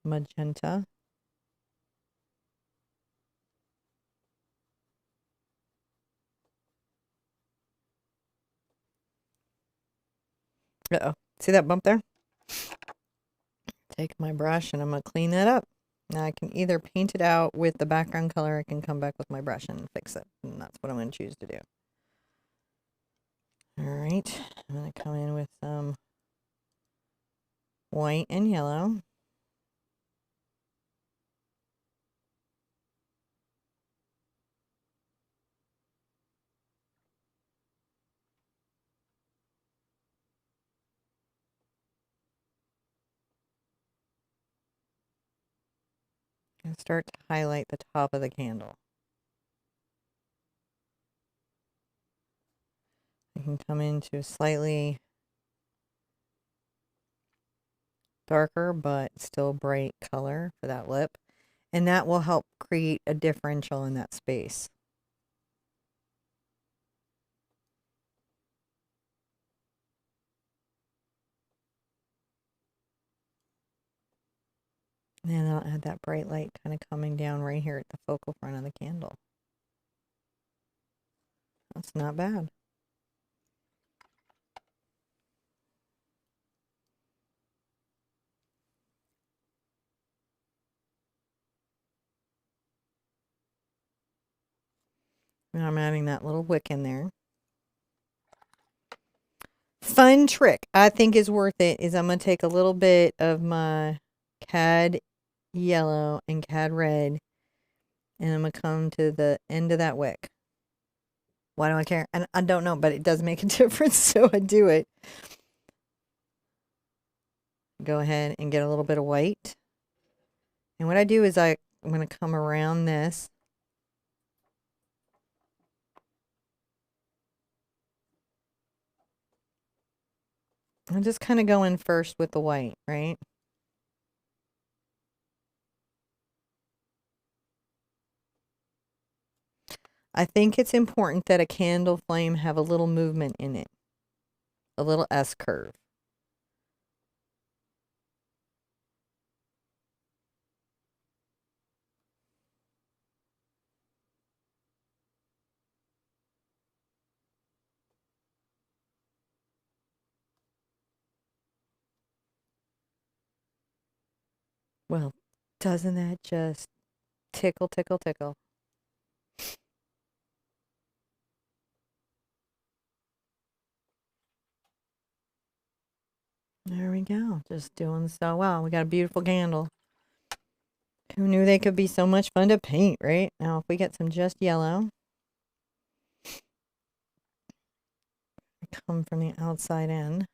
magenta. Uh-oh. See that bump there? Take my brush and I'm going to clean that up. Now I can either paint it out with the background color, or I can come back with my brush and fix it. And that's what I'm going to choose to do. Alright, I'm going to come in with some white and yellow. And start to highlight the top of the candle. I can come into a slightly darker but still bright color for that lip, and that will help create a differential in that space. And then I'll add that bright light kind of coming down right here at the focal front of the candle. That's not bad. Now I'm adding that little wick in there. Fun trick I think is worth it is I'm going to take a little bit of my Cad yellow and Cad red, and I'm going to come to the end of that wick. Why do I care? And I don't know, but it does make a difference, so I do it. Go ahead and get a little bit of white. And what I do is I'm going to come around this. I'm just kind of going first with the white, right? I think it's important that a candle flame have a little movement in it. A little S curve. Well, doesn't that just tickle, tickle, tickle? There we go. Just doing so well. We got a beautiful candle. Who knew they could be so much fun to paint, right? Now, if we get some just yellow, come from the outside in.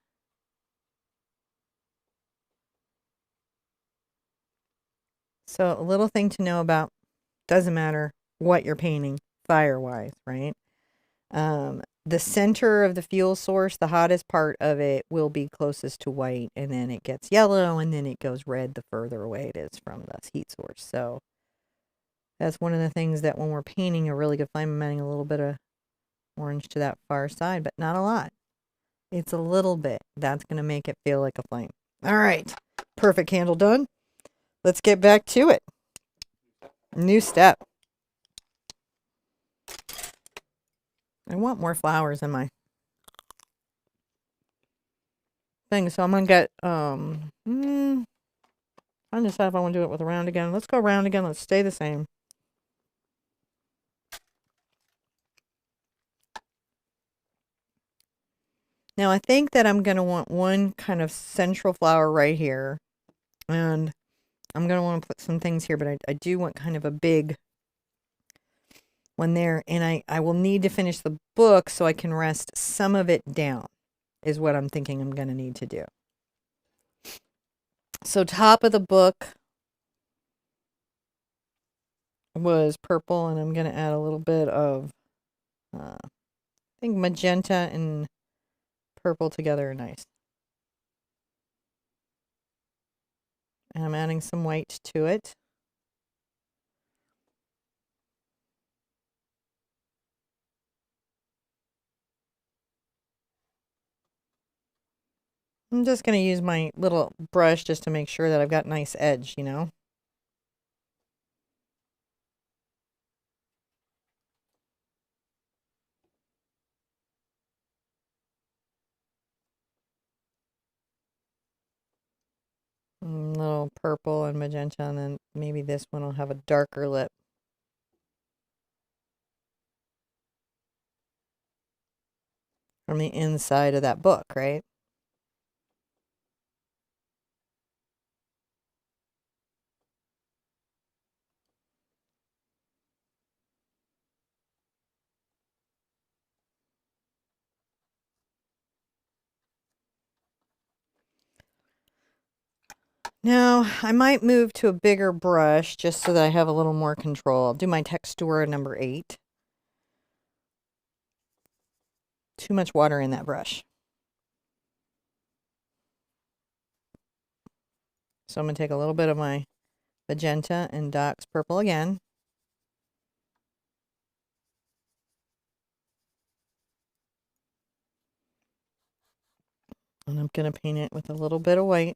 So a little thing to know about, doesn't matter what you're painting fire-wise, right? The center of the fuel source, the hottest part of it will be closest to white, and then it gets yellow, and then it goes red the further away it is from the heat source. So that's one of the things that when we're painting a really good flame, I'm adding a little bit of orange to that far side, but not a lot. It's a little bit. That's going to make it feel like a flame. All right. Perfect candle done. Let's get back to it. New step. I want more flowers in my thing, so I'm going to get, I'm trying to decide if I want to do it with a round again. Let's go round again. Let's stay the same. Now, I think that I'm going to want one kind of central flower right here. And I'm going to want to put some things here, but I do want kind of a big one there. And I will need to finish the book so I can rest some of it down, is what I'm thinking I'm going to need to do. So top of the book was purple, and I'm going to add a little bit of, I think magenta and purple together are nice. And I'm adding some white to it. I'm just going to use my little brush just to make sure that I've got nice edge, you know. Little purple and magenta, and then maybe this one will have a darker lip. From the inside of that book, right? Now, I might move to a bigger brush just so that I have a little more control. I'll do my Textura number 8. Too much water in that brush. So I'm going to take a little bit of my magenta and Dox Purple again. And I'm going to paint it with a little bit of white.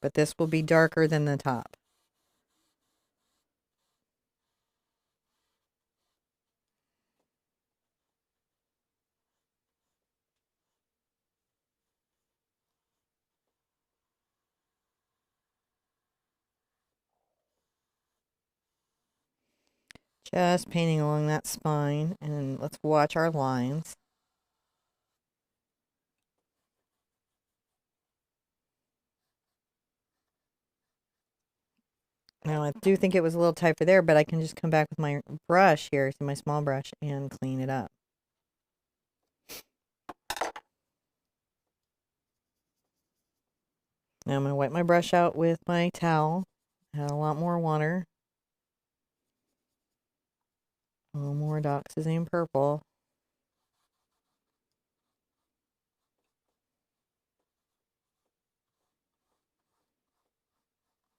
but this will be darker than the top. Just painting along that spine, and let's watch our lines. Now, I do think it was a little tight for there, but I can just come back with my brush here, so my small brush, and clean it up. Now I'm going to wipe my brush out with my towel. Add a lot more water. A little more Dioxazine Purple.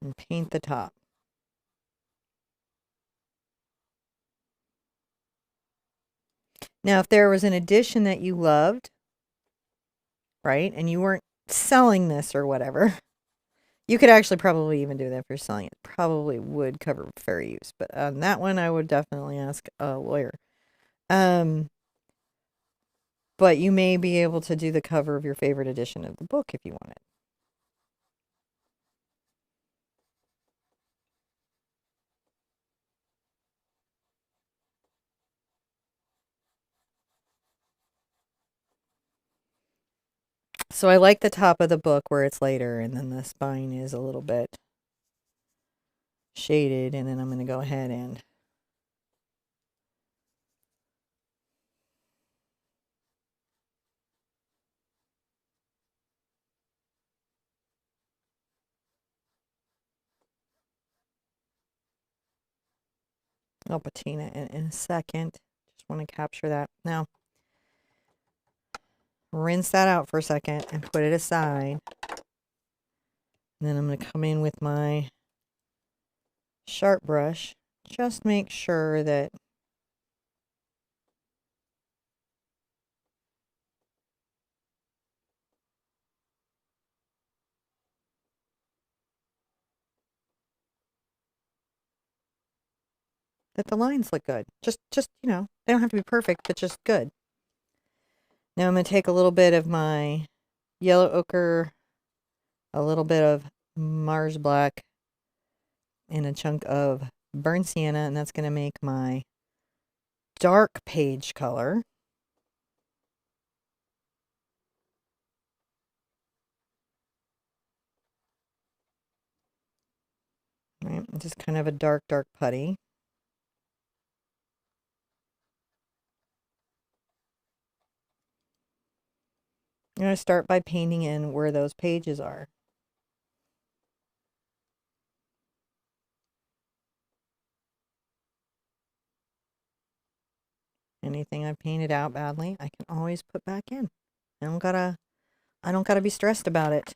And paint the top. Now, if there was an edition that you loved, right, and you weren't selling this or whatever, you could actually probably even do that if you're selling it. Probably would cover fair use. But on that one, I would definitely ask a lawyer. But you may be able to do the cover of your favorite edition of the book if you want it. So I like the top of the book where it's lighter, and then the spine is a little bit shaded, and then I'm going to go ahead and I'll patina in a second. Just want to capture that. Now, rinse that out for a second and put it aside. And then I'm going to come in with my sharp brush. Just make sure that the lines look good. Just they don't have to be perfect, but just good. Now I'm going to take a little bit of my yellow ochre, a little bit of Mars black, and a chunk of burnt sienna, and that's going to make my dark page color. Right, just kind of a dark putty. I'm going to start by painting in where those pages are. Anything I painted out badly, I can always put back in. I don't gotta be stressed about it.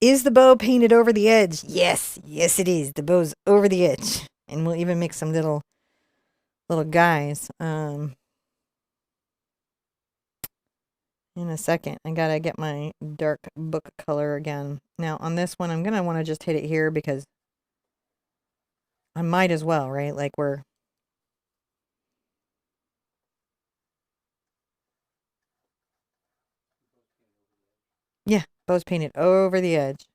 Is the bow painted over the edge? Yes, it is. The bow's over the edge. And we'll even make some little guys. In a second. I gotta get my dark book color again. Now on this one, I'm gonna want to just hit it here because I might as well, right? Like yeah, bow's painted over the edge.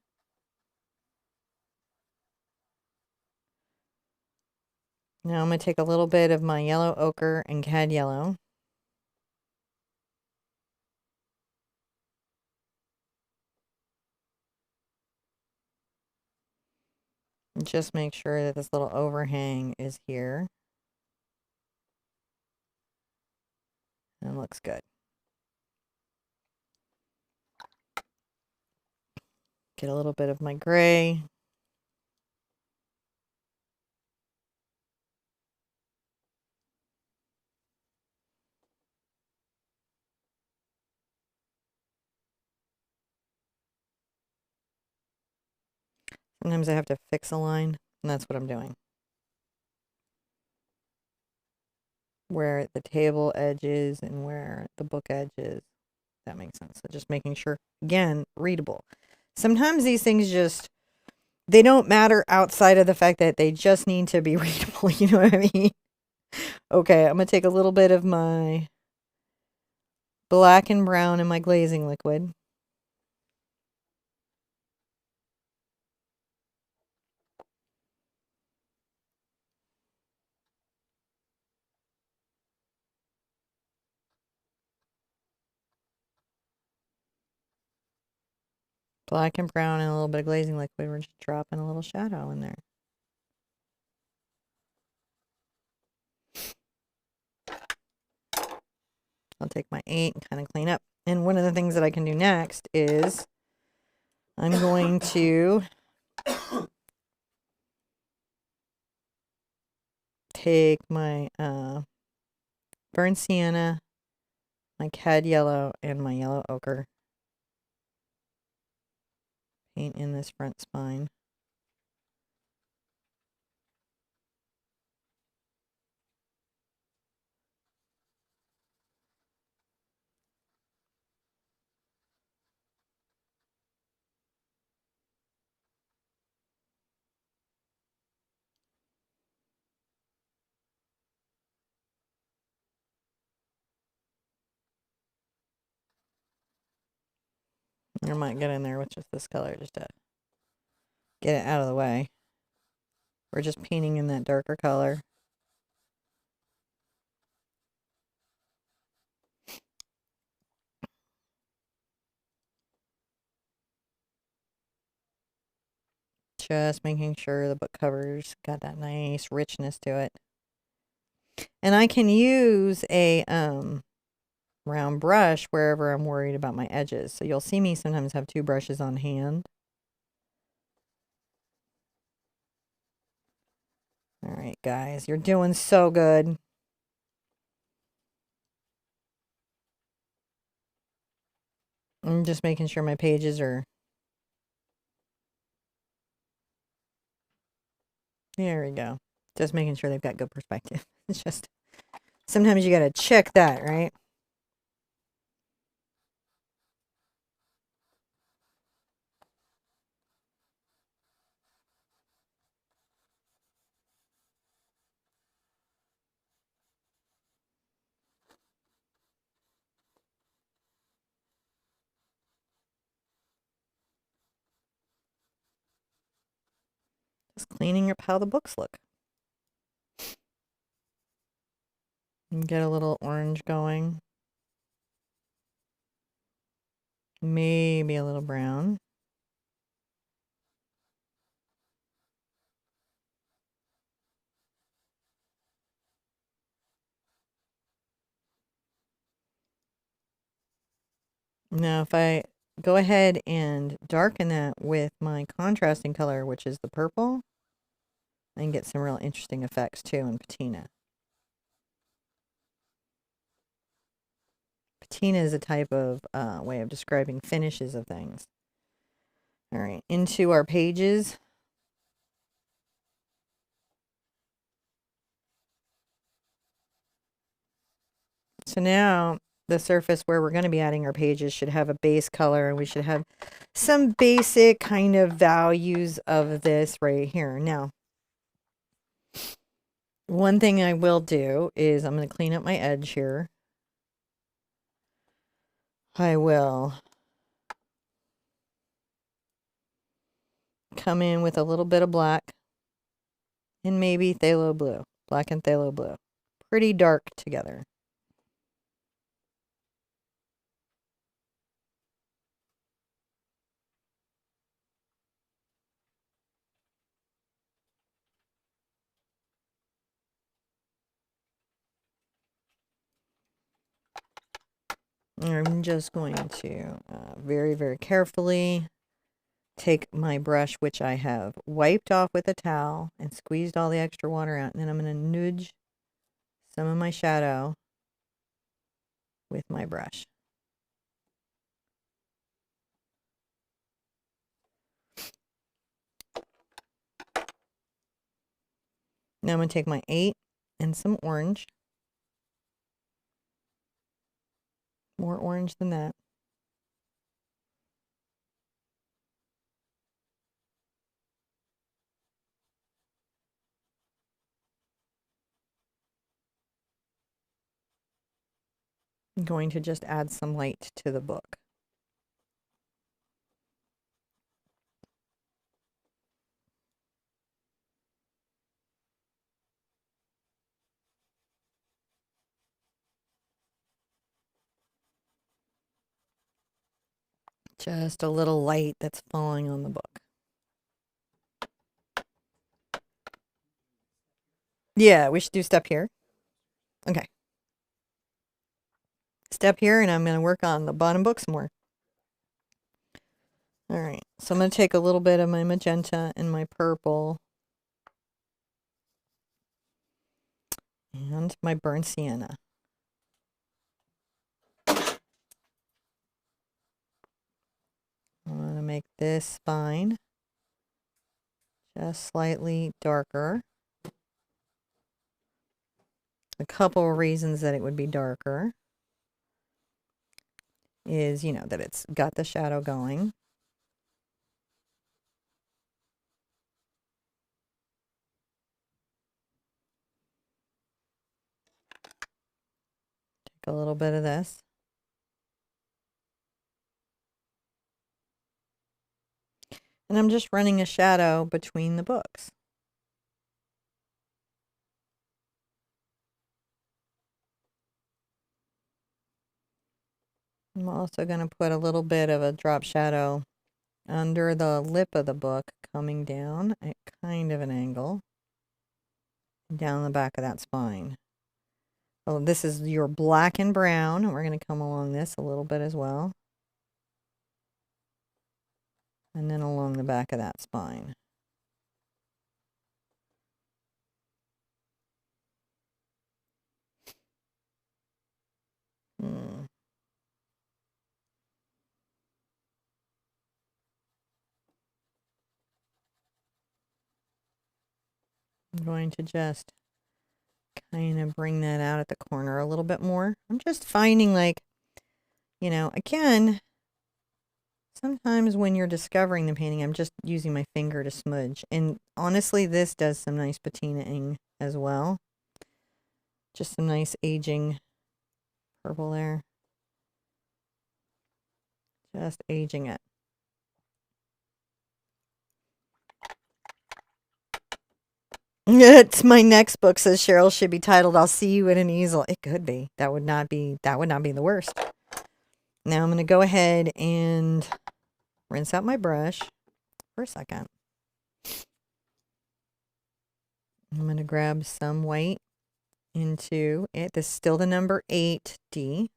Now I'm gonna take a little bit of my yellow ochre and cad yellow. And just make sure that this little overhang is here. And it looks good. Get a little bit of my gray. Sometimes I have to fix a line, and that's what I'm doing. Where the table edge is and where the book edge is. That makes sense. So just making sure, again, readable. Sometimes these things just, they don't matter outside of the fact that they just need to be readable. You know what I mean? Okay, I'm going to take a little bit of my black and brown in my glazing liquid. Black and brown and a little bit of glazing liquid. We're just dropping a little shadow in there. I'll take my 8 and kind of clean up. And one of the things that I can do next is I'm going to take my burnt sienna, my cad yellow, and my yellow ochre. Paint in this front spine. I might get in there with just this color just to get it out of the way. We're just painting in that darker color. Just making sure the book cover's got that nice richness to it. And I can use a round brush wherever I'm worried about my edges. So you'll see me sometimes have 2 brushes on hand. All right, guys, you're doing so good. I'm just making sure my pages are... There we go. Just making sure they've got good perspective. It's just... Sometimes you gotta check that, right? Just cleaning up how the books look. And get a little orange going. Maybe a little brown. Now, if I go ahead and darken that with my contrasting color, which is the purple, I can get some real interesting effects too in patina. Patina is a type of way of describing finishes of things. All right, into our pages. So now the surface where we're going to be adding our pages should have a base color, and we should have some basic kind of values of this right here. Now, one thing I will do is I'm going to clean up my edge here. I will come in with a little bit of black and maybe phthalo blue. Black and phthalo blue. Pretty dark together. I'm just going to very, very carefully take my brush, which I have wiped off with a towel and squeezed all the extra water out, and then I'm going to nudge some of my shadow with my brush. Now I'm going to take my 8 and some orange. More orange than that. I'm going to just add some light to the book. Just a little light that's falling on the book. Yeah, we should do step here. Okay. Step here, and I'm going to work on the bottom book some more. All right, so I'm going to take a little bit of my magenta and my purple and my burnt sienna. I want to make this spine just slightly darker. A couple of reasons that it would be darker is, you know, that it's got the shadow going. Take a little bit of this. And I'm just running a shadow between the books. I'm also going to put a little bit of a drop shadow under the lip of the book, coming down at kind of an angle, down the back of that spine. Oh, this is your black and brown, and we're going to come along this a little bit as well. And then along the back of that spine. I'm going to just kind of bring that out at the corner a little bit more. I'm just finding, like, you know, again, sometimes when you're discovering the painting, I'm just using my finger to smudge. And honestly, this does some nice patinaing as well. Just some nice aging purple there. Just aging it. It's my next book, says Cheryl, should be titled "I'll See You at an Easel." It could be. That would not be the worst. Now I'm going to go ahead and rinse out my brush for a second. I'm going to grab some white into it. This is still the number 8D.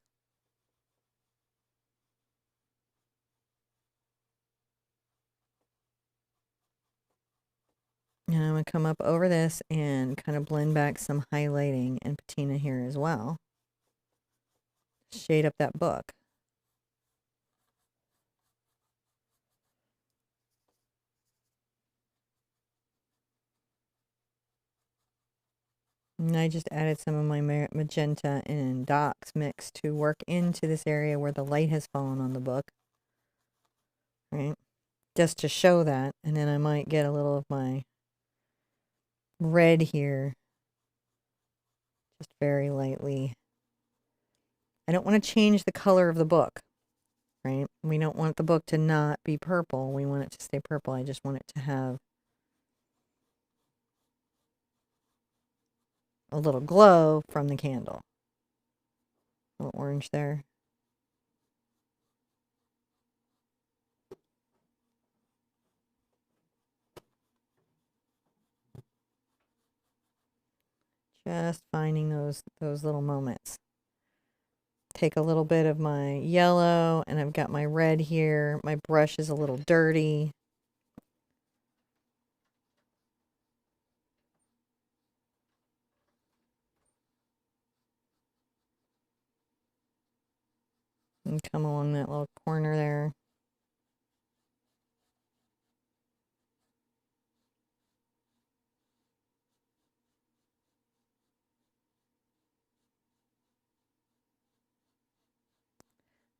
And I'm going to come up over this and kind of blend back some highlighting and patina here as well. Shade up that book. And I just added some of my magenta and dox mix to work into this area where the light has fallen on the book. Right? Just to show that. And then I might get a little of my red here. Just very lightly. I don't want to change the color of the book. Right? We don't want the book to not be purple. We want it to stay purple. I just want it to have a little glow from the candle. A little orange there. Just finding those little moments. Take a little bit of my yellow, and I've got my red here. My brush is a little dirty. And come along that little corner there.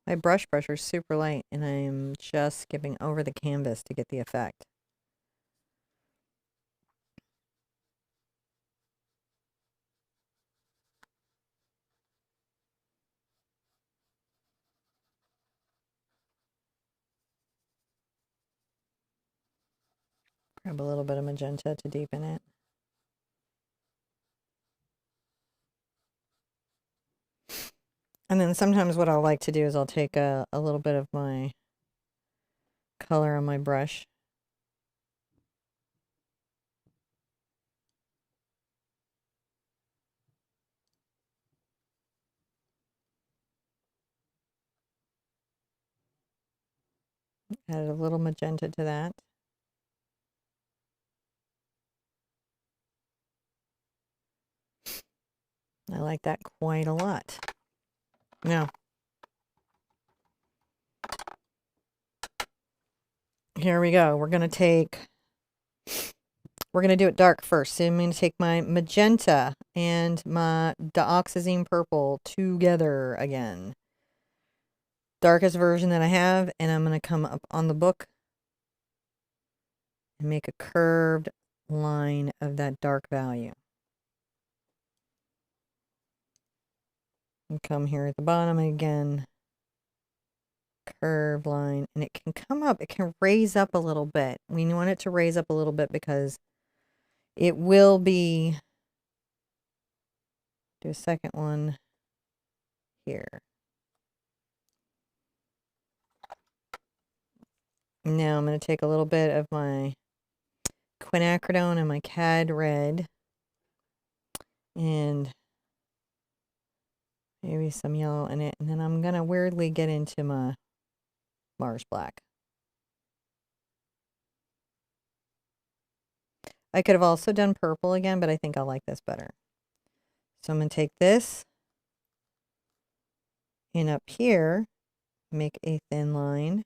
My brush pressure is super light, and I'm just skipping over the canvas to get the effect. Grab a little bit of magenta to deepen it. And then sometimes what I'll like to do is I'll take a little bit of my color on my brush. Add a little magenta to that. I like that quite a lot. Now, here we go. We're going to do it dark first. So I'm going to take my magenta and my Dioxazine Purple together again. Darkest version that I have, and I'm going to come up on the book and make a curved line of that dark value. And come here at the bottom again. Curved line, and it can come up, it can raise up a little bit. We want it to raise up a little bit because it will be, do a second one here. Now I'm going to take a little bit of my Quinacridone and my Cad Red and maybe some yellow in it, and then I'm going to weirdly get into my Mars Black. I could have also done purple again, but I think I like this better. So I'm going to take this and up here, make a thin line.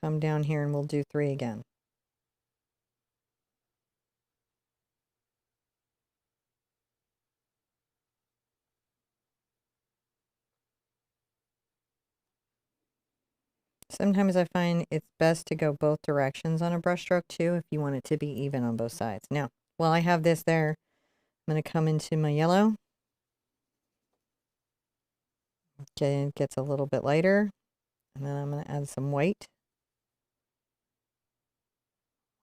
Come down here and we'll do 3 again. Sometimes I find it's best to go both directions on a brushstroke too, if you want it to be even on both sides. Now, while I have this there, I'm going to come into my yellow. Okay, it gets a little bit lighter. And then I'm going to add some white.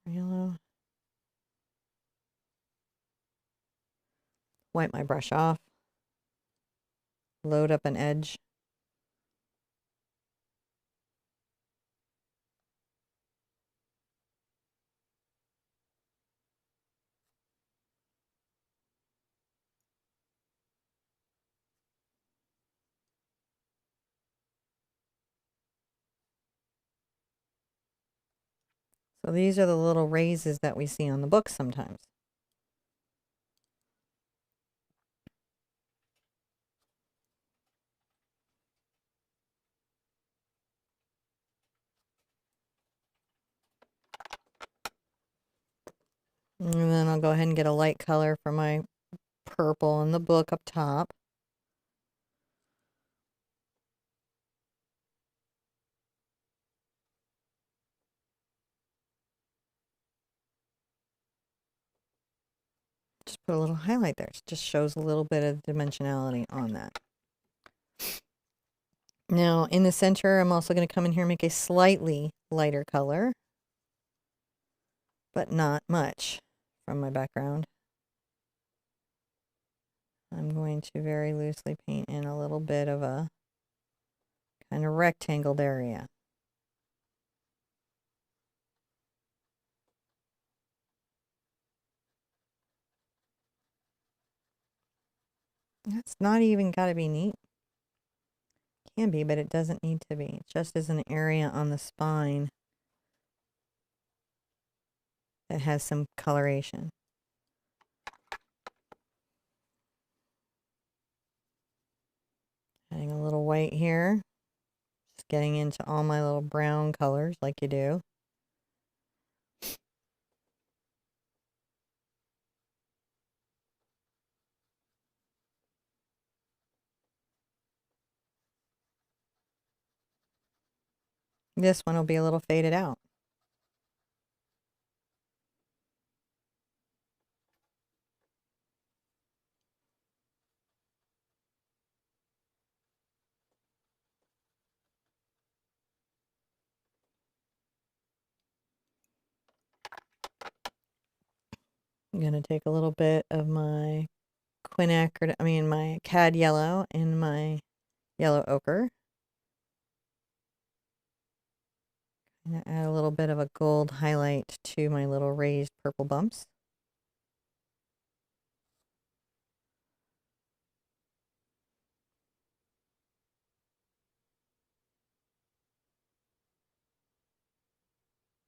Yellow. Wipe my brush off. Load up an edge. So these are the little raises that we see on the book sometimes. And then I'll go ahead and get a light color for my purple in the book up top. Just put a little highlight there. It just shows a little bit of dimensionality on that. Now, in the center, I'm also going to come in here and make a slightly lighter color, but not much from my background. I'm going to very loosely paint in a little bit of a kind of rectangled area. That's not even got to be neat. Can be, but it doesn't need to be. It just is an area on the spine that has some coloration. Adding a little white here. Just getting into all my little brown colors like you do. This one will be a little faded out. I'm going to take a little bit of my my cad yellow and my yellow ochre. I'm going to add a little bit of a gold highlight to my little raised purple bumps.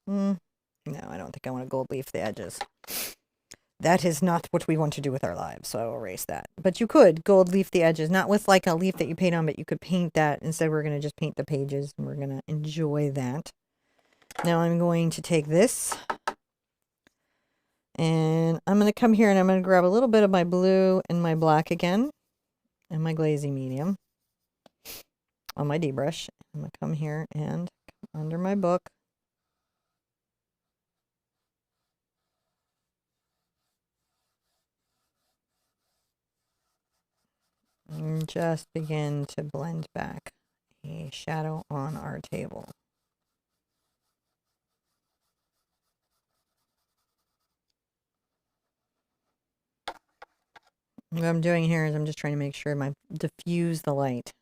No, I don't think I want to gold leaf the edges. That is not what we want to do with our lives, so I'll erase that. But you could gold leaf the edges, not with like a leaf that you paint on, but you could paint that. Instead, we're going to just paint the pages, and we're going to enjoy that. Now I'm going to take this, and I'm going to come here, and I'm going to grab a little bit of my blue and my black again, and my glazing medium on my D-brush. I'm going to come here and under my book. And just begin to blend back a shadow on our table. What I'm doing here is I'm just trying to make sure I diffuse the light.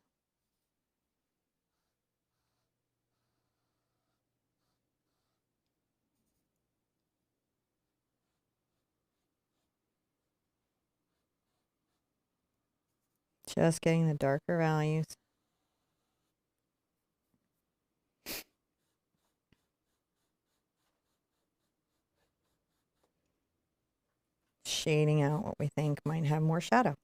Just getting the darker values. Shading out what we think might have more shadow.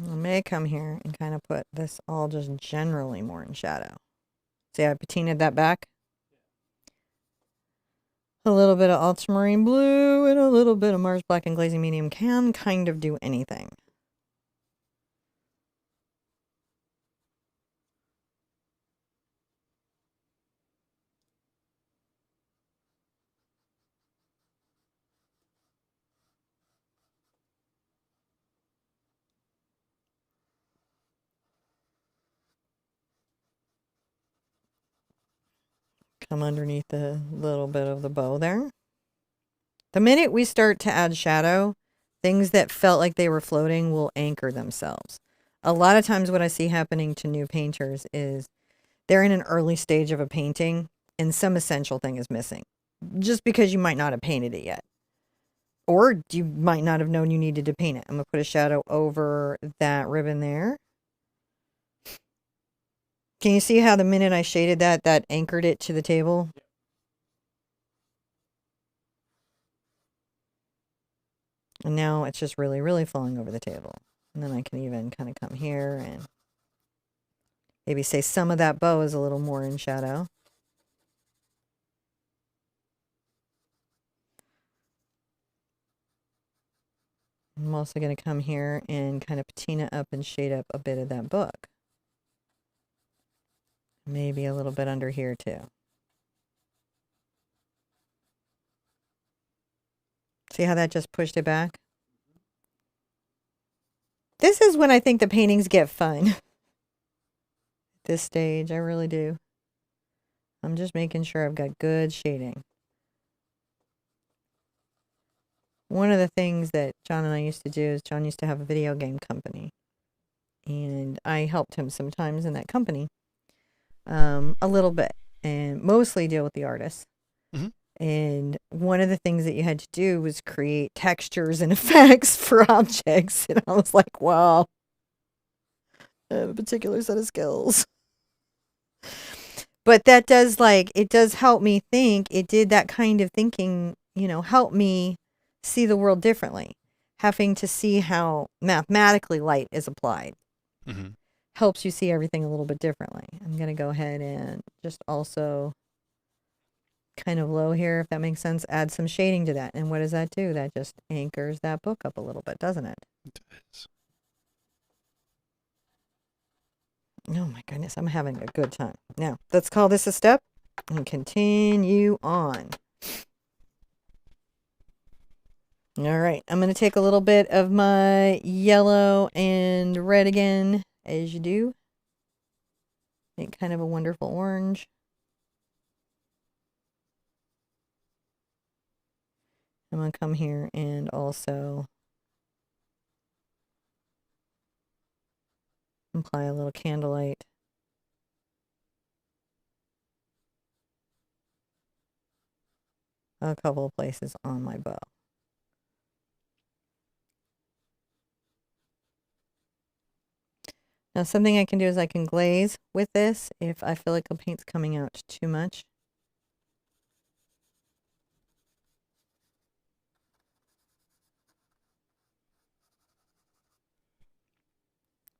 I may come here and kind of put this all just generally more in shadow. See how I patinaed that back? A little bit of ultramarine blue and a little bit of Mars black and glazing medium can kind of do anything. Come underneath a little bit of the bow there. The minute we start to add shadow, things that felt like they were floating will anchor themselves. A lot of times what I see happening to new painters is they're in an early stage of a painting and some essential thing is missing. Just because you might not have painted it yet. Or you might not have known you needed to paint it. I'm going to put a shadow over that ribbon there. Can you see how the minute I shaded that, that anchored it to the table? And now it's just really, really falling over the table. And then I can even kind of come here and maybe say some of that bow is a little more in shadow. I'm also going to come here and kind of patina up and shade up a bit of that book. Maybe a little bit under here too. See how that just pushed it back? This is when I think the paintings get fun. At this stage, I really do. I'm just making sure I've got good shading. One of the things that John and I used to do is John used to have a video game company. And I helped him sometimes in that company. A little bit. And mostly deal with the artists. Mm-hmm. And one of the things that you had to do was create textures and effects for objects. And I was like, wow, I have a particular set of skills. But that does it does help me think. It did that kind of thinking, help me see the world differently. Having to see how mathematically light is applied helps you see everything a little bit differently. I'm going to go ahead and just also kind of low here, if that makes sense, add some shading to that. And what does that do? That just anchors that book up a little bit, doesn't it? It does. Oh my goodness, I'm having a good time. Now, let's call this a step and continue on. All right, I'm going to take a little bit of my yellow and red again, as you do. Make kind of a wonderful orange. I'm going to come here and also apply a little candlelight. A couple of places on my bow. Now something I can do is I can glaze with this if I feel like the paint's coming out too much.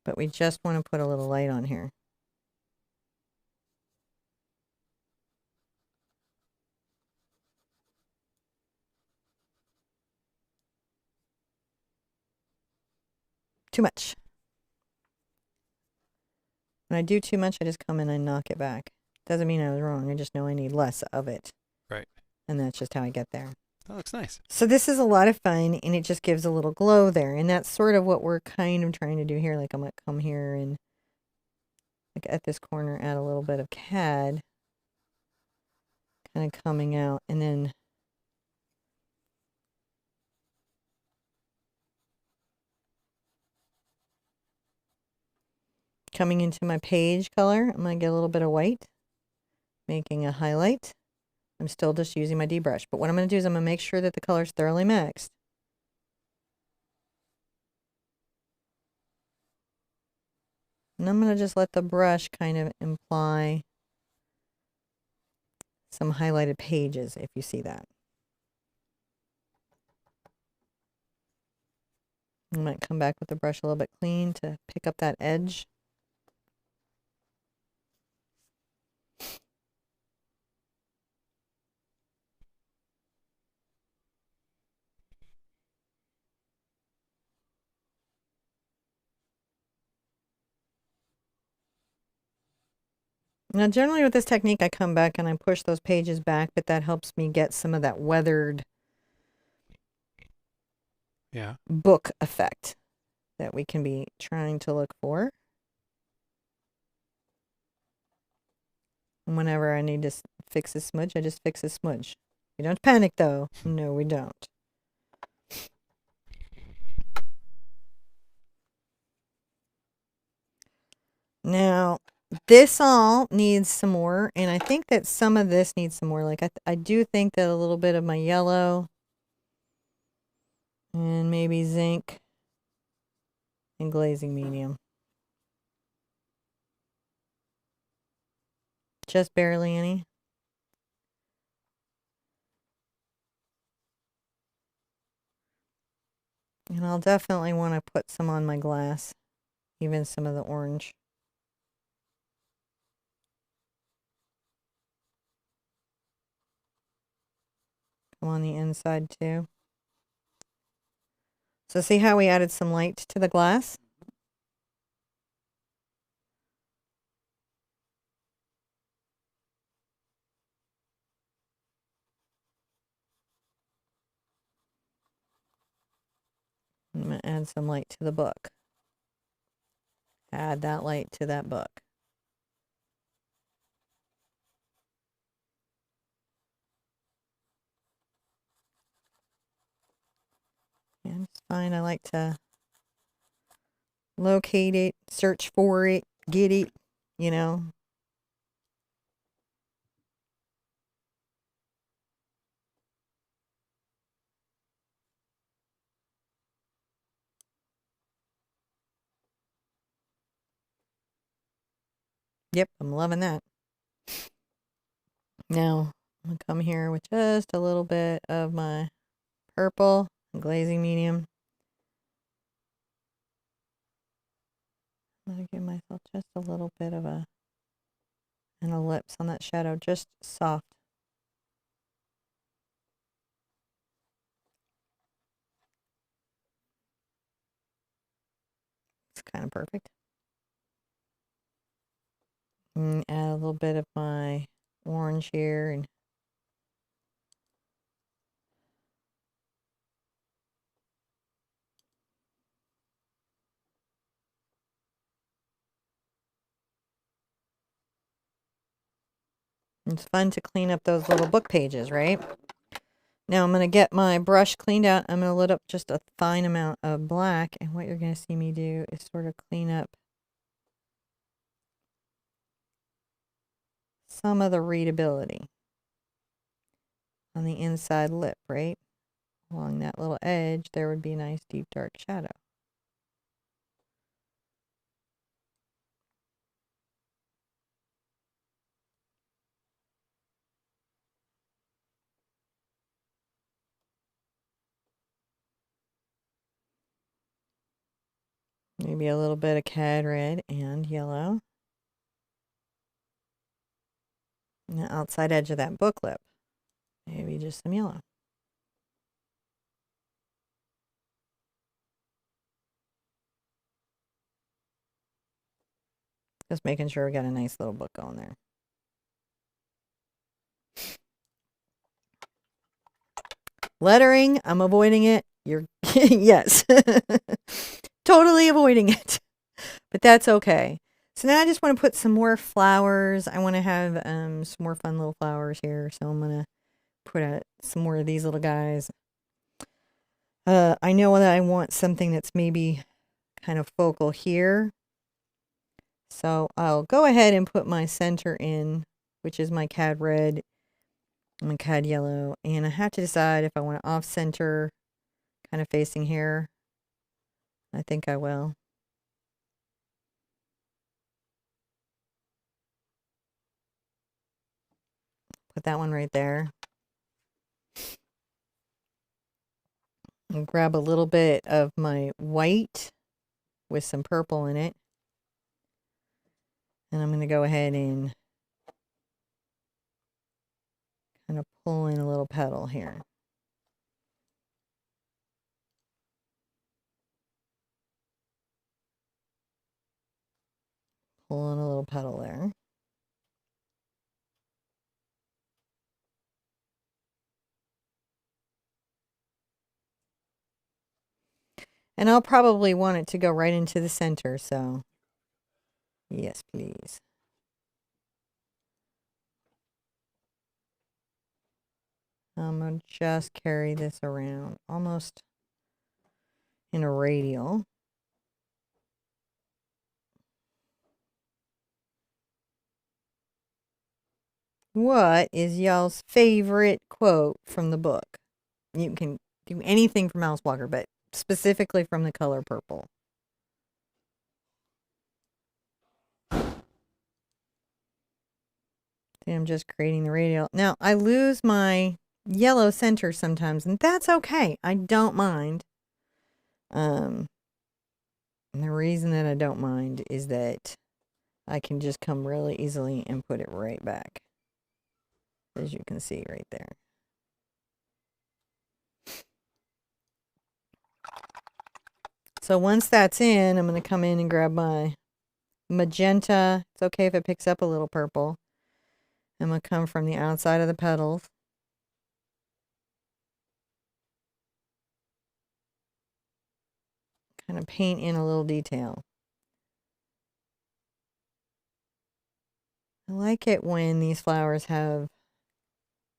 But we just want to put a little light on here. Too much. When I do too much, I just come in and knock it back. Doesn't mean I was wrong. I just know I need less of it. Right. And that's just how I get there. That looks nice. So this is a lot of fun, and it just gives a little glow there. And that's sort of what we're kind of trying to do here. Like I'm going to come here and like at this corner add a little bit of cad. Kind of coming out, and then coming into my page color, I'm going to get a little bit of white, making a highlight. I'm still just using my D brush, but what I'm going to do is I'm going to make sure that the color's thoroughly mixed. And I'm going to just let the brush kind of imply some highlighted pages, if you see that. I might come back with the brush a little bit clean to pick up that edge. Now, generally with this technique, I come back and I push those pages back, but that helps me get some of that weathered book effect that we can be trying to look for. And whenever I need to fix a smudge, I just fix a smudge. We don't panic, though. No, we don't. Now, this all needs some more, and I think that some of this needs some more. Like, I do think that a little bit of my yellow and maybe zinc and glazing medium. Just barely any. And I'll definitely want to put some on my glass, even some of the orange. Come on the inside too. So see how we added some light to the glass? I'm going to add some light to the book. Add that light to that book. Yeah, it's fine. I like to locate it, search for it, get it, you know. Yep, I'm loving that. Now, I'm going to come here with just a little bit of my purple glazing medium. I'm going to give myself just a little bit of an ellipse on that shadow, just soft. It's kind of perfect. And add a little bit of my orange here and It's fun to clean up those little book pages, right? Now I'm going to get my brush cleaned out. I'm going to load up just a fine amount of black. And what you're going to see me do is sort of clean up some of the readability on the inside lip, right? Along that little edge, there would be a nice deep dark shadow. Maybe a little bit of cad red and yellow. And the outside edge of that book lip. Maybe just some yellow. Just making sure we got a nice little book going there. Lettering, I'm avoiding it. You're, yes. Totally avoiding it. But that's okay. So now I just want to put some more flowers. I want to have some more fun little flowers here. So I'm going to put some more of these little guys. I know that I want something that's maybe kind of focal here. So I'll go ahead and put my center in, which is my cad red and my cad yellow. And I have to decide if I want to off center, kind of facing here. I think I will. Put that one right there. And grab a little bit of my white with some purple in it. And I'm going to go ahead and kind of pull in a little petal here. Pull in a little petal there. And I'll probably want it to go right into the center, so yes, please. I'm going to just carry this around, almost in a radial. What is y'all's favorite quote from the book? You can do anything from Alice Walker, but specifically from The Color Purple. See, I'm just creating the radial. Now, I lose my yellow center sometimes, and that's okay. I don't mind. And the reason that I don't mind is that I can just come really easily and put it right back, as you can see right there. So once that's in, I'm going to come in and grab my magenta. It's okay if it picks up a little purple. I'm going to come from the outside of the petals. Kind of paint in a little detail. I like it when these flowers have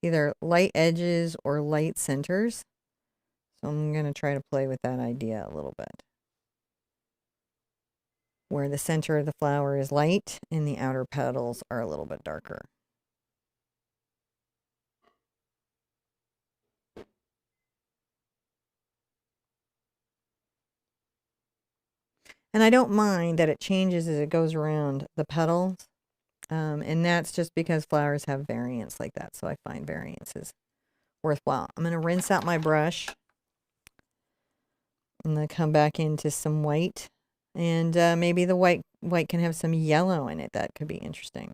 either light edges or light centers. So I'm going to try to play with that idea a little bit. Where the center of the flower is light and the outer petals are a little bit darker. And I don't mind that it changes as it goes around the petals. And that's just because flowers have variance like that. So I find variance is worthwhile. I'm going to rinse out my brush. I'm going to come back into some white. And maybe the white can have some yellow in it. That could be interesting.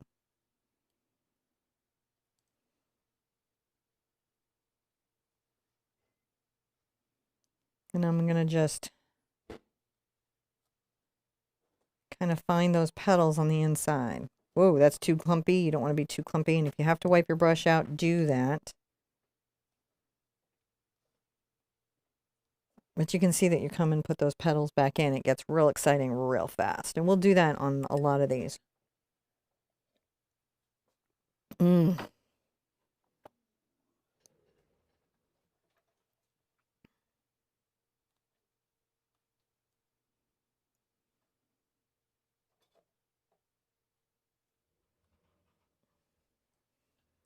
And I'm going to just kind of find those petals on the inside. Whoa, that's too clumpy. You don't want to be too clumpy. And if you have to wipe your brush out, do that. But you can see that you come and put those petals back in. It gets real exciting real fast. And we'll do that on a lot of these. Mm.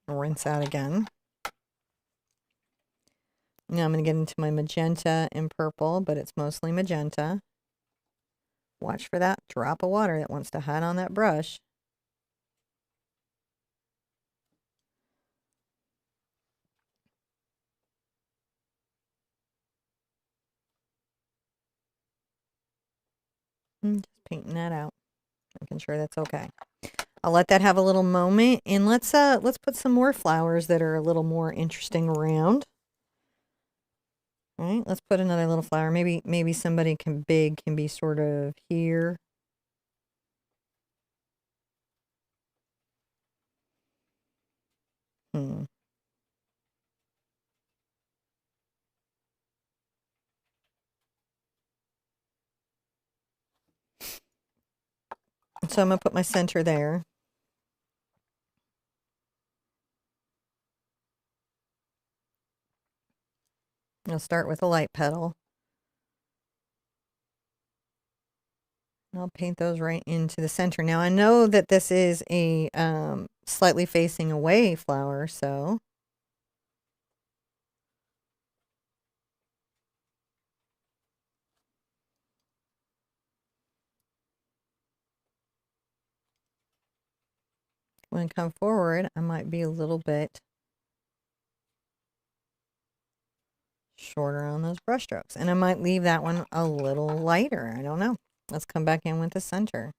Rinse out again. Now I'm going to get into my magenta and purple, but it's mostly magenta. Watch for that drop of water that wants to hide on that brush. Just painting that out, making sure that's okay. I'll let that have a little moment, and let's put some more flowers that are a little more interesting around. All right, let's put another little flower. Maybe somebody can be sort of here. Hmm. So I'm gonna put my center there. I'll start with a light petal. I'll paint those right into the center. Now I know that this is a slightly facing away flower, so when I come forward, I might be a little bit shorter on those brush strokes. And I might leave that one a little lighter. I don't know. Let's come back in with the center.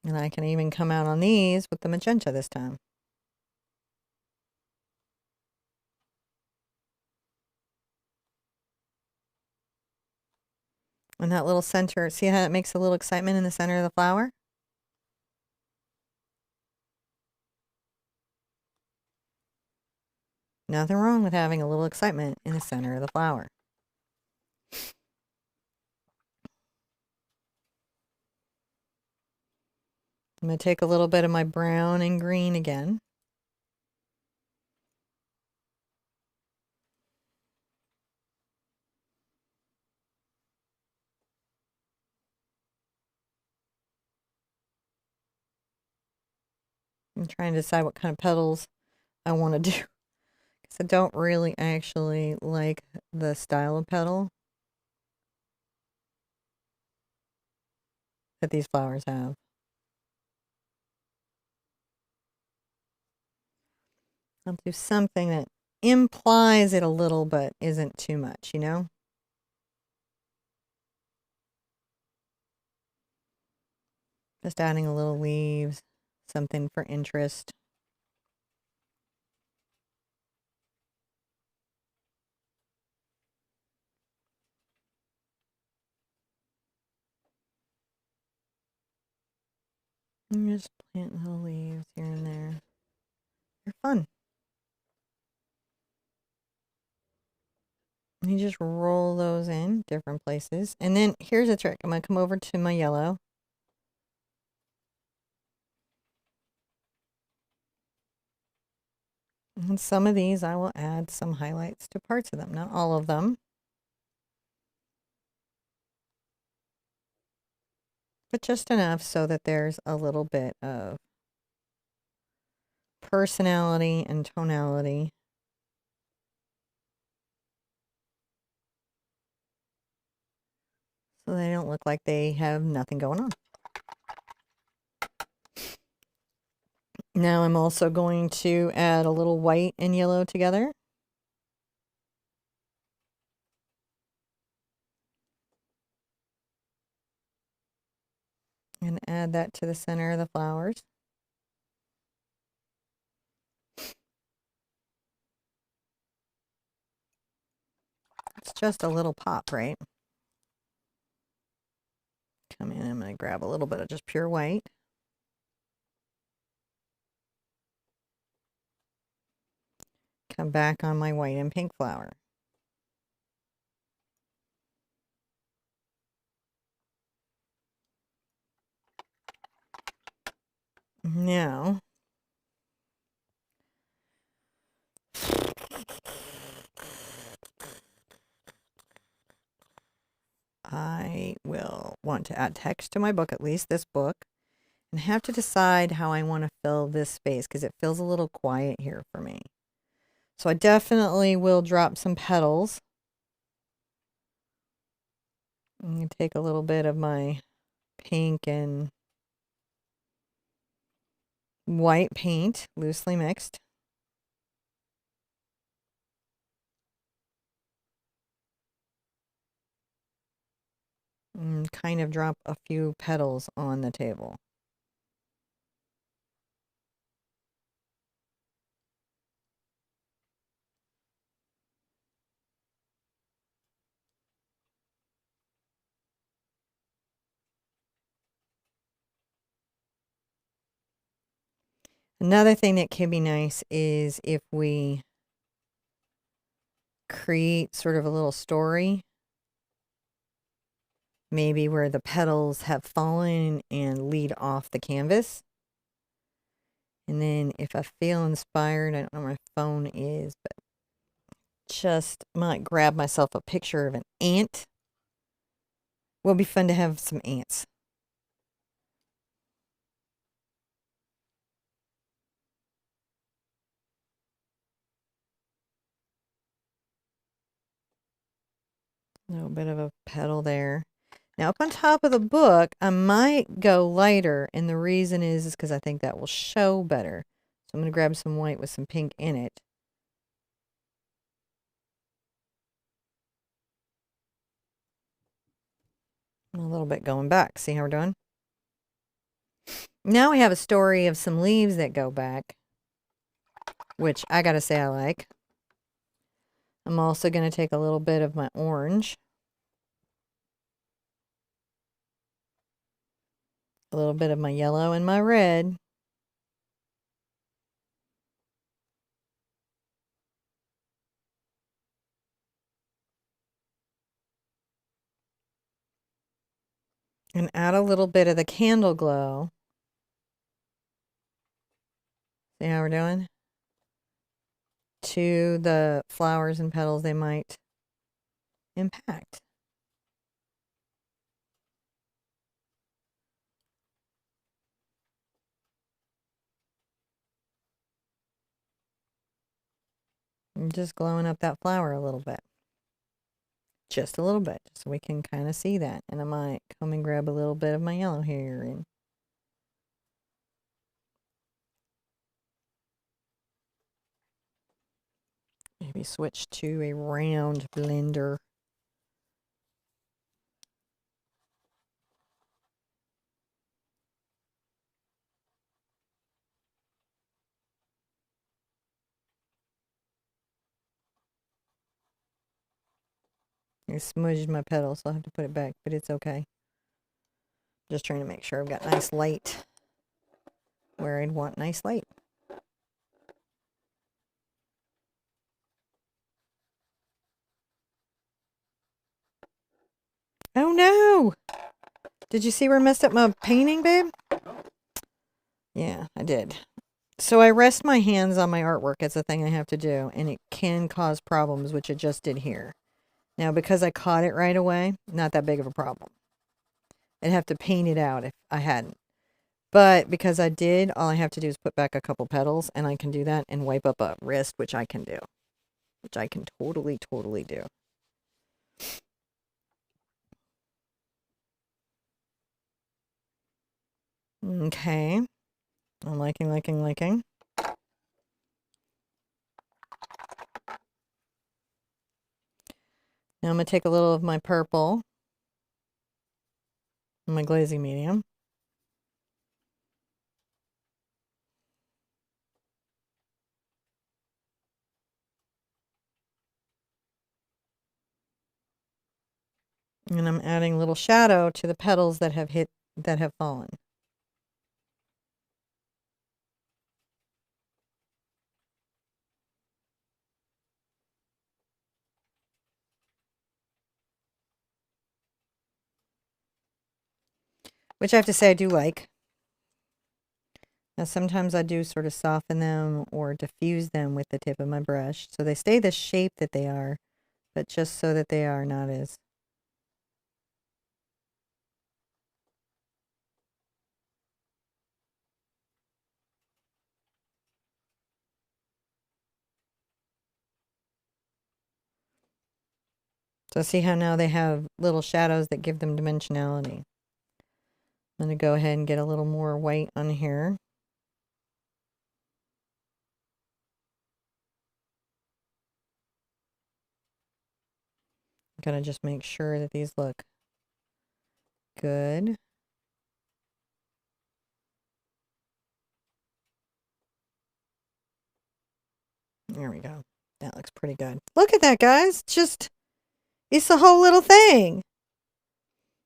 And I can even come out on these with the magenta this time. And that little center, see how it makes a little excitement in the center of the flower? Nothing wrong with having a little excitement in the center of the flower. I'm going to take a little bit of my brown and green again. I'm trying to decide what kind of petals I want to do. Because I don't really actually like the style of petal that these flowers have. I'll do something that implies it a little but isn't too much, you know? Just adding a little leaves, something for interest. And just plant little leaves here and there. They're fun. And you just roll those in different places. And then here's a trick. I'm going to come over to my yellow. And some of these I will add some highlights to parts of them, not all of them. But just enough so that there's a little bit of personality and tonality. So they don't look like they have nothing going on. Now I'm also going to add a little white and yellow together. And add that to the center of the flowers. It's just a little pop, right? Come in, I'm going to grab a little bit of just pure white. Come back on my white and pink flower. Now, I will want to add text to my book, at least this book, and have to decide how I want to fill this space because it feels a little quiet here for me. So I definitely will drop some petals. I'm going to take a little bit of my pink and white paint, loosely mixed. And kind of drop a few petals on the table. Another thing that can be nice is if we create sort of a little story, maybe where the petals have fallen and lead off the canvas. And then if I feel inspired, I don't know where my phone is, but just might grab myself a picture of an ant. Will be fun to have some ants. A little bit of a petal there. Now up on top of the book, I might go lighter, and the reason is because I think that will show better. So I'm going to grab some white with some pink in it. And a little bit going back. See how we're doing? Now we have a story of some leaves that go back, which I gotta say I like. I'm also going to take a little bit of my orange, a little bit of my yellow and my red, and add a little bit of the candle glow. See how we're doing? To the flowers and petals they might impact. I'm just glowing up that flower a little bit. Just a little bit, so we can kind of see that. And I might come and grab a little bit of my yellow here and maybe switch to a round blender. I smudged my petal, so I'll have to put it back, but it's okay. Just trying to make sure I've got nice light where I'd want nice light. Oh no! Did you see where I messed up my painting, babe? Yeah, I did. So I rest my hands on my artwork. It's a thing I have to do, and it can cause problems, which it just did here. Now, because I caught it right away, not that big of a problem. I'd have to paint it out if I hadn't. But because I did, all I have to do is put back a couple petals, and I can do that and wipe up a wrist, which I can do. Which I can totally, totally do. Okay. I'm liking. Now I'm going to take a little of my purple, my glazing medium. And I'm adding a little shadow to the petals that have fallen. Which I have to say I do like. Now sometimes I do sort of soften them or diffuse them with the tip of my brush so they stay the shape that they are, but just so that they are not as so see how now they have little shadows that give them dimensionality. I'm going to go ahead and get a little more white on here. I'm going to just make sure that these look good. There we go. That looks pretty good. Look at that, guys. It's the whole little thing.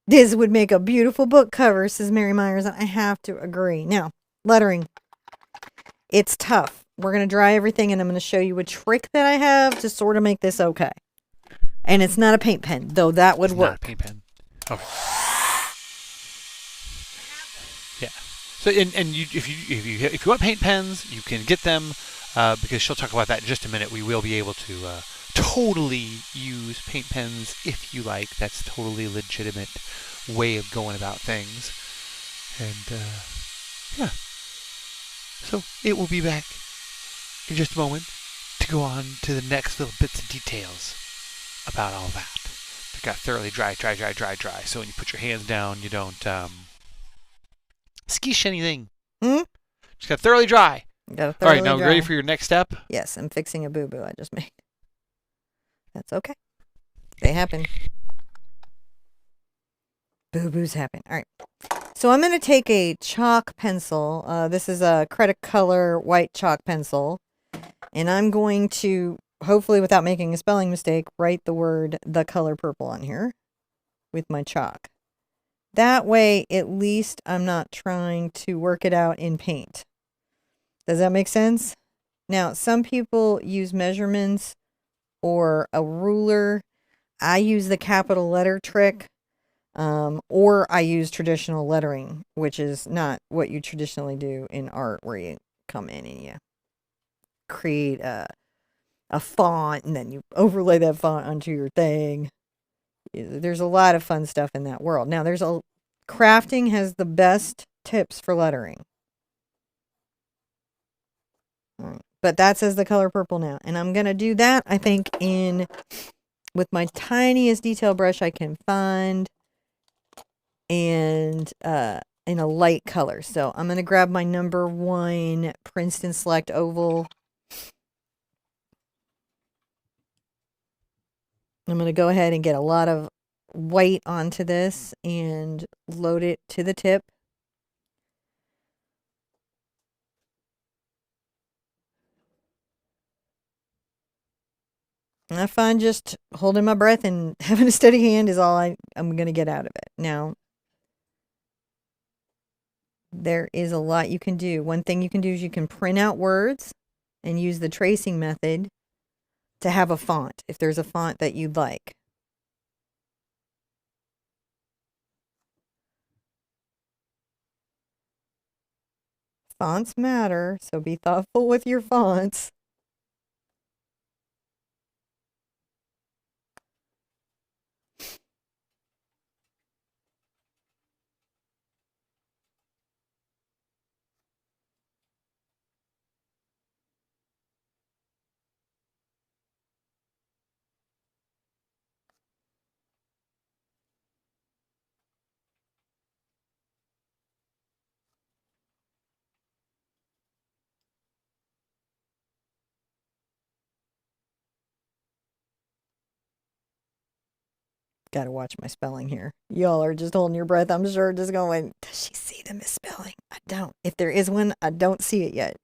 This would make a beautiful book cover, says Mary Myers, and I have to agree. Now, lettering. It's tough. We're going to dry everything, and I'm going to show you a trick that I have to sort of make this okay. And it's not a paint pen, though that would work. Not a paint pen. Okay. Yeah. So if you want paint pens, you can get them because she'll talk about that in just a minute. We will be able to totally use paint pens if you like. That's a totally legitimate way of going about things. And yeah. So it will be back in just a moment to go on to the next little bits and details about all that. They've got thoroughly dry. So when you put your hands down, you don't squish anything. Just got thoroughly dry. All right, now ready for your next step? Yes, I'm fixing a boo-boo I just made. That's okay. They happen. Boo-boos happen. All right. So I'm going to take a chalk pencil. This is a Credit Color white chalk pencil. And I'm going to, hopefully without making a spelling mistake, write the word The Color Purple on here with my chalk. That way, at least I'm not trying to work it out in paint. Does that make sense? Now, some people use measurements or a ruler. I use the capital letter trick. Or I use traditional lettering, which is not what you traditionally do in art, where you come in and you create a font and then you overlay that font onto your thing. There's a lot of fun stuff in that world. Now, crafting has the best tips for lettering. All right. But that says The Color Purple now. And I'm going to do that, I think, with my tiniest detail brush I can find. And in a light color. So I'm going to grab my number 1 Princeton Select Oval. I'm going to go ahead and get a lot of white onto this and load it to the tip. And I find just holding my breath and having a steady hand is all I'm going to get out of it. Now, there is a lot you can do. One thing you can do is you can print out words and use the tracing method to have a font, if there's a font that you'd like. Fonts matter, so be thoughtful with your fonts. Got to watch my spelling here. Y'all are just holding your breath, I'm sure, just going, does she see the misspelling? I don't. If there is one, I don't see it yet.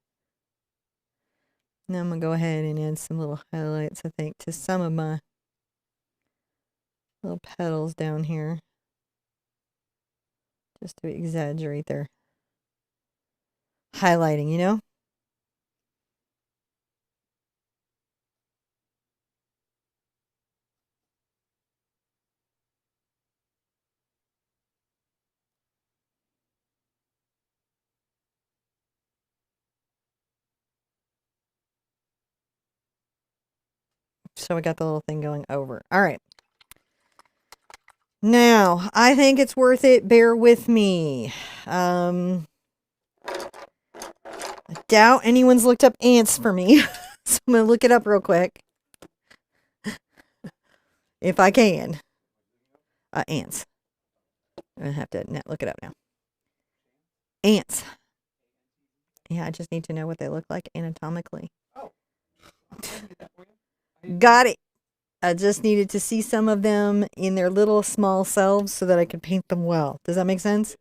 Now I'm going to go ahead and add some little highlights, I think, to some of my little petals down here. Just to exaggerate their highlighting, you know? So we got the little thing going over. All right. Now, I think it's worth it. Bear with me. I doubt anyone's looked up ants for me. So I'm going to look it up real quick. If I can. Ants. I'm going to have to look it up now. Ants. Yeah, I just need to know what they look like anatomically. Got it. I just needed to see some of them in their little small selves so that I could paint them well. Does that make sense?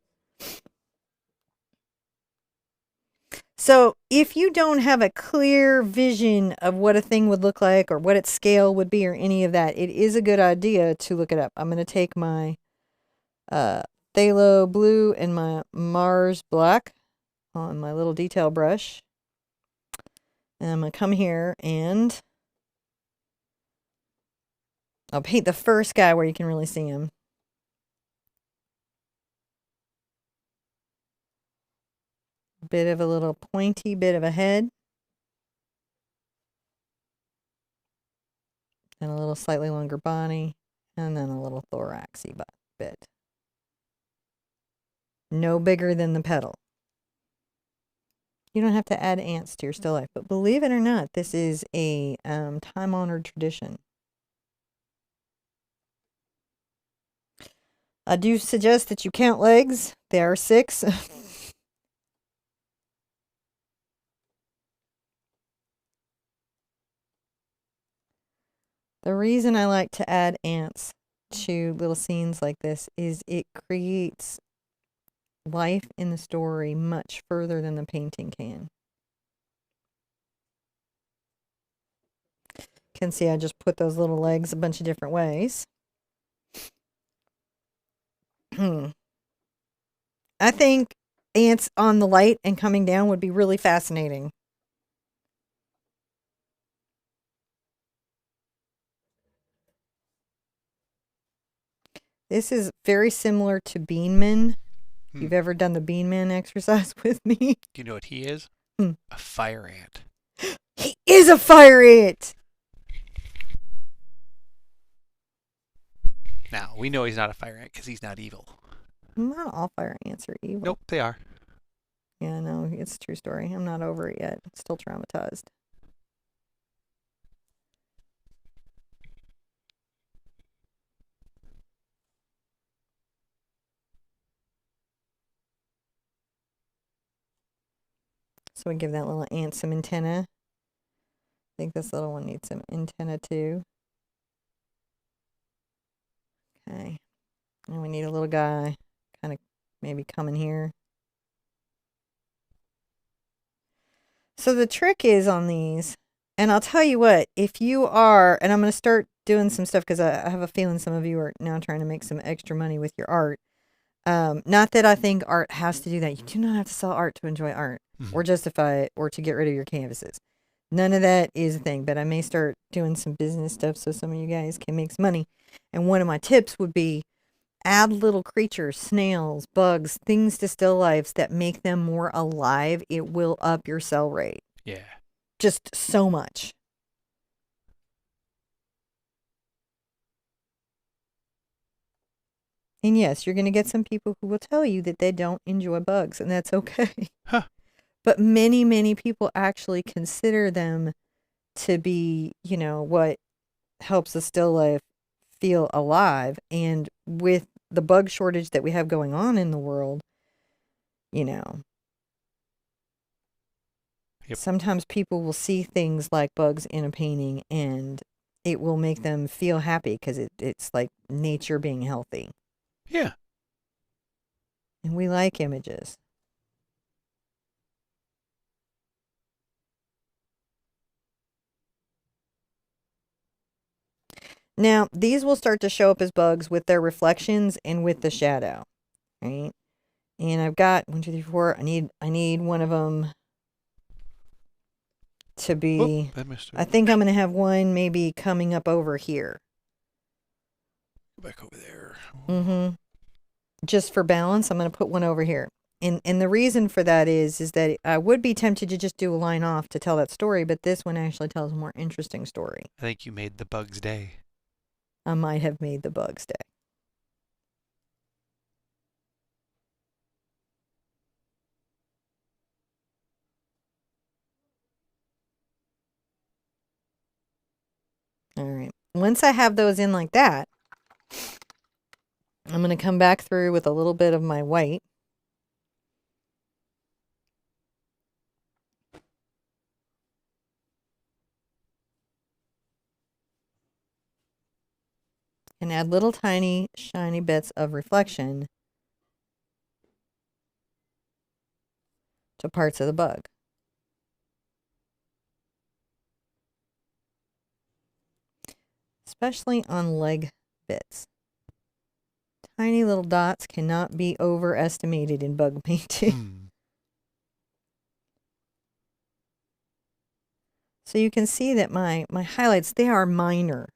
So if you don't have a clear vision of what a thing would look like or what its scale would be or any of that, it is a good idea to look it up. I'm going to take my Phthalo Blue and my Mars Black on my little detail brush. And I'm going to come here and I'll paint the first guy where you can really see him. Bit of a little pointy bit of a head. And a little slightly longer body. And then a little thoraxy bit. No bigger than the petal. You don't have to add ants to your still life. But believe it or not, this is a time-honored tradition. I do suggest that you count legs. There are 6. The reason I like to add ants to little scenes like this is it creates life in the story much further than the painting can. You can see I just put those little legs a bunch of different ways. I think ants on the light and coming down would be really fascinating. This is very similar to Beanman. If you've ever done the Beanman exercise with me. Do you know what he is? A fire ant. He is a fire ant! Now, we know he's not a fire ant because he's not evil. Not all fire ants are evil. Nope, they are. Yeah, no, it's a true story. I'm not over it yet. I'm still traumatized. So we give that little ant some antenna. I think this little one needs some antenna too. Okay. And we need a little guy kind of maybe coming here. So the trick is on these, and I'll tell you what, if you are, and I'm going to start doing some stuff because I have a feeling some of you are now trying to make some extra money with your art. Not that I think art has to do that. You do not have to sell art to enjoy art or justify it or to get rid of your canvases. None of that is a thing, but I may start doing some business stuff so some of you guys can make some money. And one of my tips would be add little creatures, snails, bugs, things to still lifes that make them more alive. It will up your sell rate. Yeah. Just so much. And yes, you're going to get some people who will tell you that they don't enjoy bugs, and that's okay. Huh. But many, many people actually consider them to be, you know, what helps the still life feel alive. And with the bug shortage that we have going on in the world, you know, sometimes people will see things like bugs in a painting and it will make them feel happy because it's like nature being healthy. Yeah. And we like images. Now, these will start to show up as bugs with their reflections and with the shadow, right? And I've got 1, 2, 3, 4. I need one of them to be. I think I'm going to have one maybe coming up over here. Go back over there. Mm-hmm. Just for balance, I'm going to put one over here. And the reason for that is that I would be tempted to just do a line off to tell that story, but this one actually tells a more interesting story. I think you made the bug's day. I might have made the bug's day. All right. Once I have those in like that, I'm going to come back through with a little bit of my white. And add little tiny shiny bits of reflection to parts of the bug. Especially on leg bits. Tiny little dots cannot be overestimated in bug painting. So you can see that my highlights, they are minor.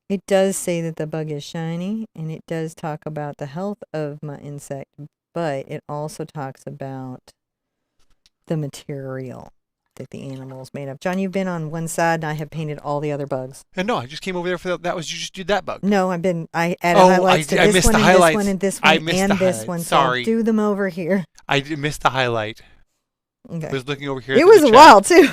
It does say that the bug is shiny, and it does talk about the health of my insect, but it also talks about the material that the animal is made of. John, you've been on one side, and I have painted all the other bugs. And no, I just came over there for that. You just did that bug. No, I added highlights to this one, and this one, and this one, and this one. Sorry. So I'll do them over here. I missed the highlight. Okay. I was looking over here. It was a while, too.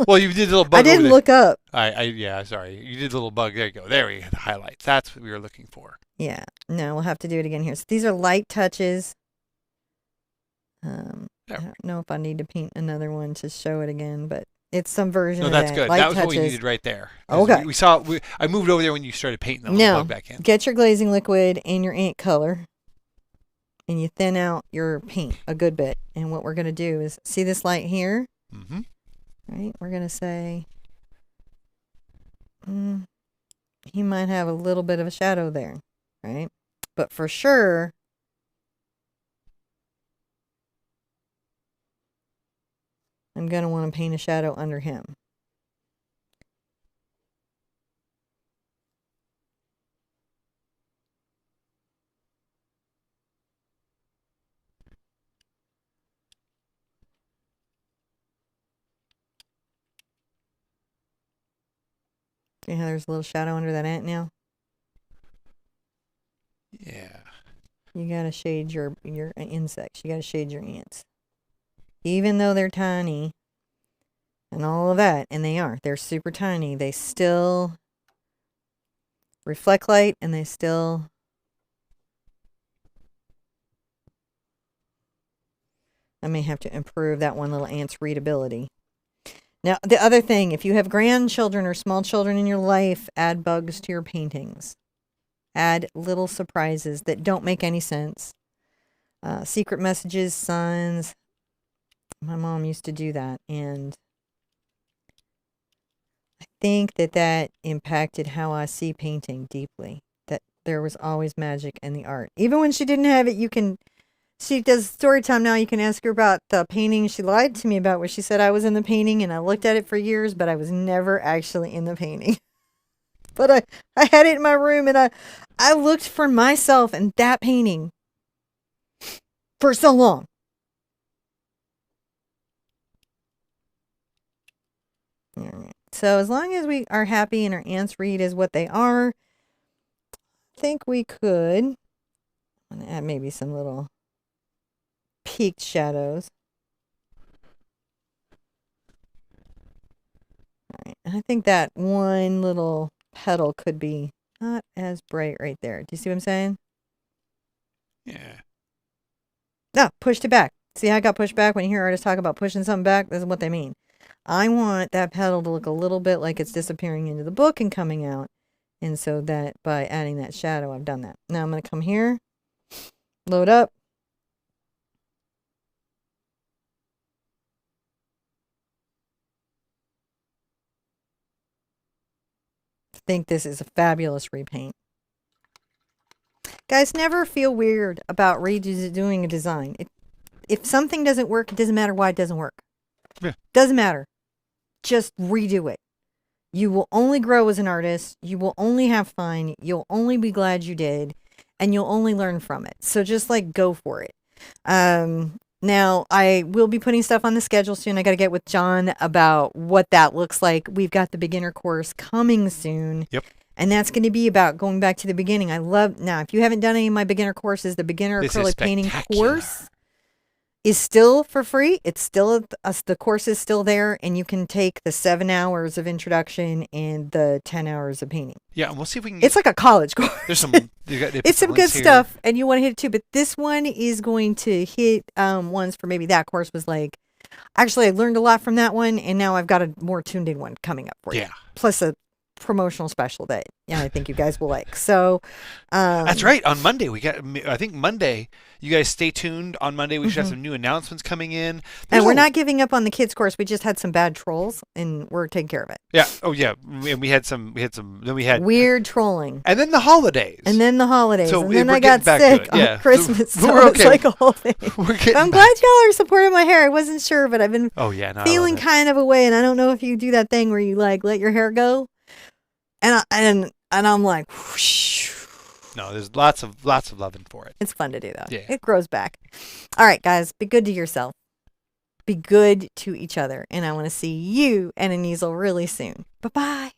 Well, you did a little bug. I didn't look up. Yeah, sorry. You did a little bug. There you go. There we go. The highlights. That's what we were looking for. Yeah. No, we'll have to do it again here. So these are light touches. I don't know if I need to paint another one to show it again, but it's some version of that. No, that's good. Light that was touches. what we needed right there. Okay. I moved over there when you started painting the little bug back in. Get your glazing liquid and your ink color, and you thin out your paint a good bit. And what we're going to do is, see this light here? Mm-hmm. Right? We're going to say, he might have a little bit of a shadow there, right? But for sure, I'm going to want to paint a shadow under him. See how there's a little shadow under that ant now? Yeah. You got to shade your insects. You got to shade your ants. Even though they're tiny and all of that, and they're super tiny, they still reflect light, and they still I may have to improve that one little ant's readability. Now, the other thing, if you have grandchildren or small children in your life, add bugs to your paintings. Add little surprises that don't make any sense. Secret messages, signs. My mom used to do that, and I think that impacted how I see painting deeply. That there was always magic in the art. Even when she didn't have it, she does story time now. You can ask her about the painting she lied to me about, where she said I was in the painting and I looked at it for years, but I was never actually in the painting. But I had it in my room, and I looked for myself in that painting for so long. All right. So as long as we are happy and our ants read as what they are, I think we could. I'm going to add maybe some little peaked shadows. All right. And I think that one little petal could be not as bright right there. Do you see what I'm saying? Yeah. No, pushed it back. See how I got pushed back? When you hear artists talk about pushing something back, this is what they mean. I want that petal to look a little bit like it's disappearing into the book and coming out. And so that by adding that shadow, I've done that. Now I'm going to come here, load up. I think this is a fabulous repaint. Guys, never feel weird about redoing a design. If something doesn't work, it doesn't matter why it doesn't work. Yeah. Doesn't matter. Just redo it. You will only grow as an artist. You will only have fun. You'll only be glad you did. and you'll only learn from it. So just like go for it. Now I will be putting stuff on the schedule soon. I got to get with John about what that looks like. We've got the beginner course coming soon. Yep. And that's going to be about going back to the beginning. Now, if you haven't done any of my beginner courses, the beginner This is acrylic painting spectacular. course is still for free. It's still, the course is still there, and you can take the 7 hours of introduction and the 10 hours of painting. Yeah, and we'll see if we can. It's like a college course. There's some. They put It's the some good links here. stuff, and you want to hit it too. But this one is going to hit ones for maybe that course was like, actually, I learned a lot from that one, and now I've got a more tuned in one coming up for you. Yeah. Plus a promotional special that I think you guys will like. So That's right. On Monday, I think Monday, you guys stay tuned. On Monday, we should have some new announcements coming in. And we're not giving up on the kids course. We just had some bad trolls, and we're taking care of it. Yeah. Oh, yeah. And we had some. Then we had Weird trolling. And then the holidays. And then the holidays. So and then we're I got getting back to sick it. on Yeah. Christmas. So We're okay. it's like a whole thing. We're getting I'm back. glad y'all are supporting my hair. I wasn't sure, but I've been Oh yeah. No, I feeling love it. kind of a way, and I don't know if you do that thing where you like let your hair go. And I'm like, whoosh. No, there's lots of loving for it. It's fun to do though. Yeah. It grows back. All right, guys, be good to yourself. Be good to each other. And I want to see you and an easel really soon. Bye-bye.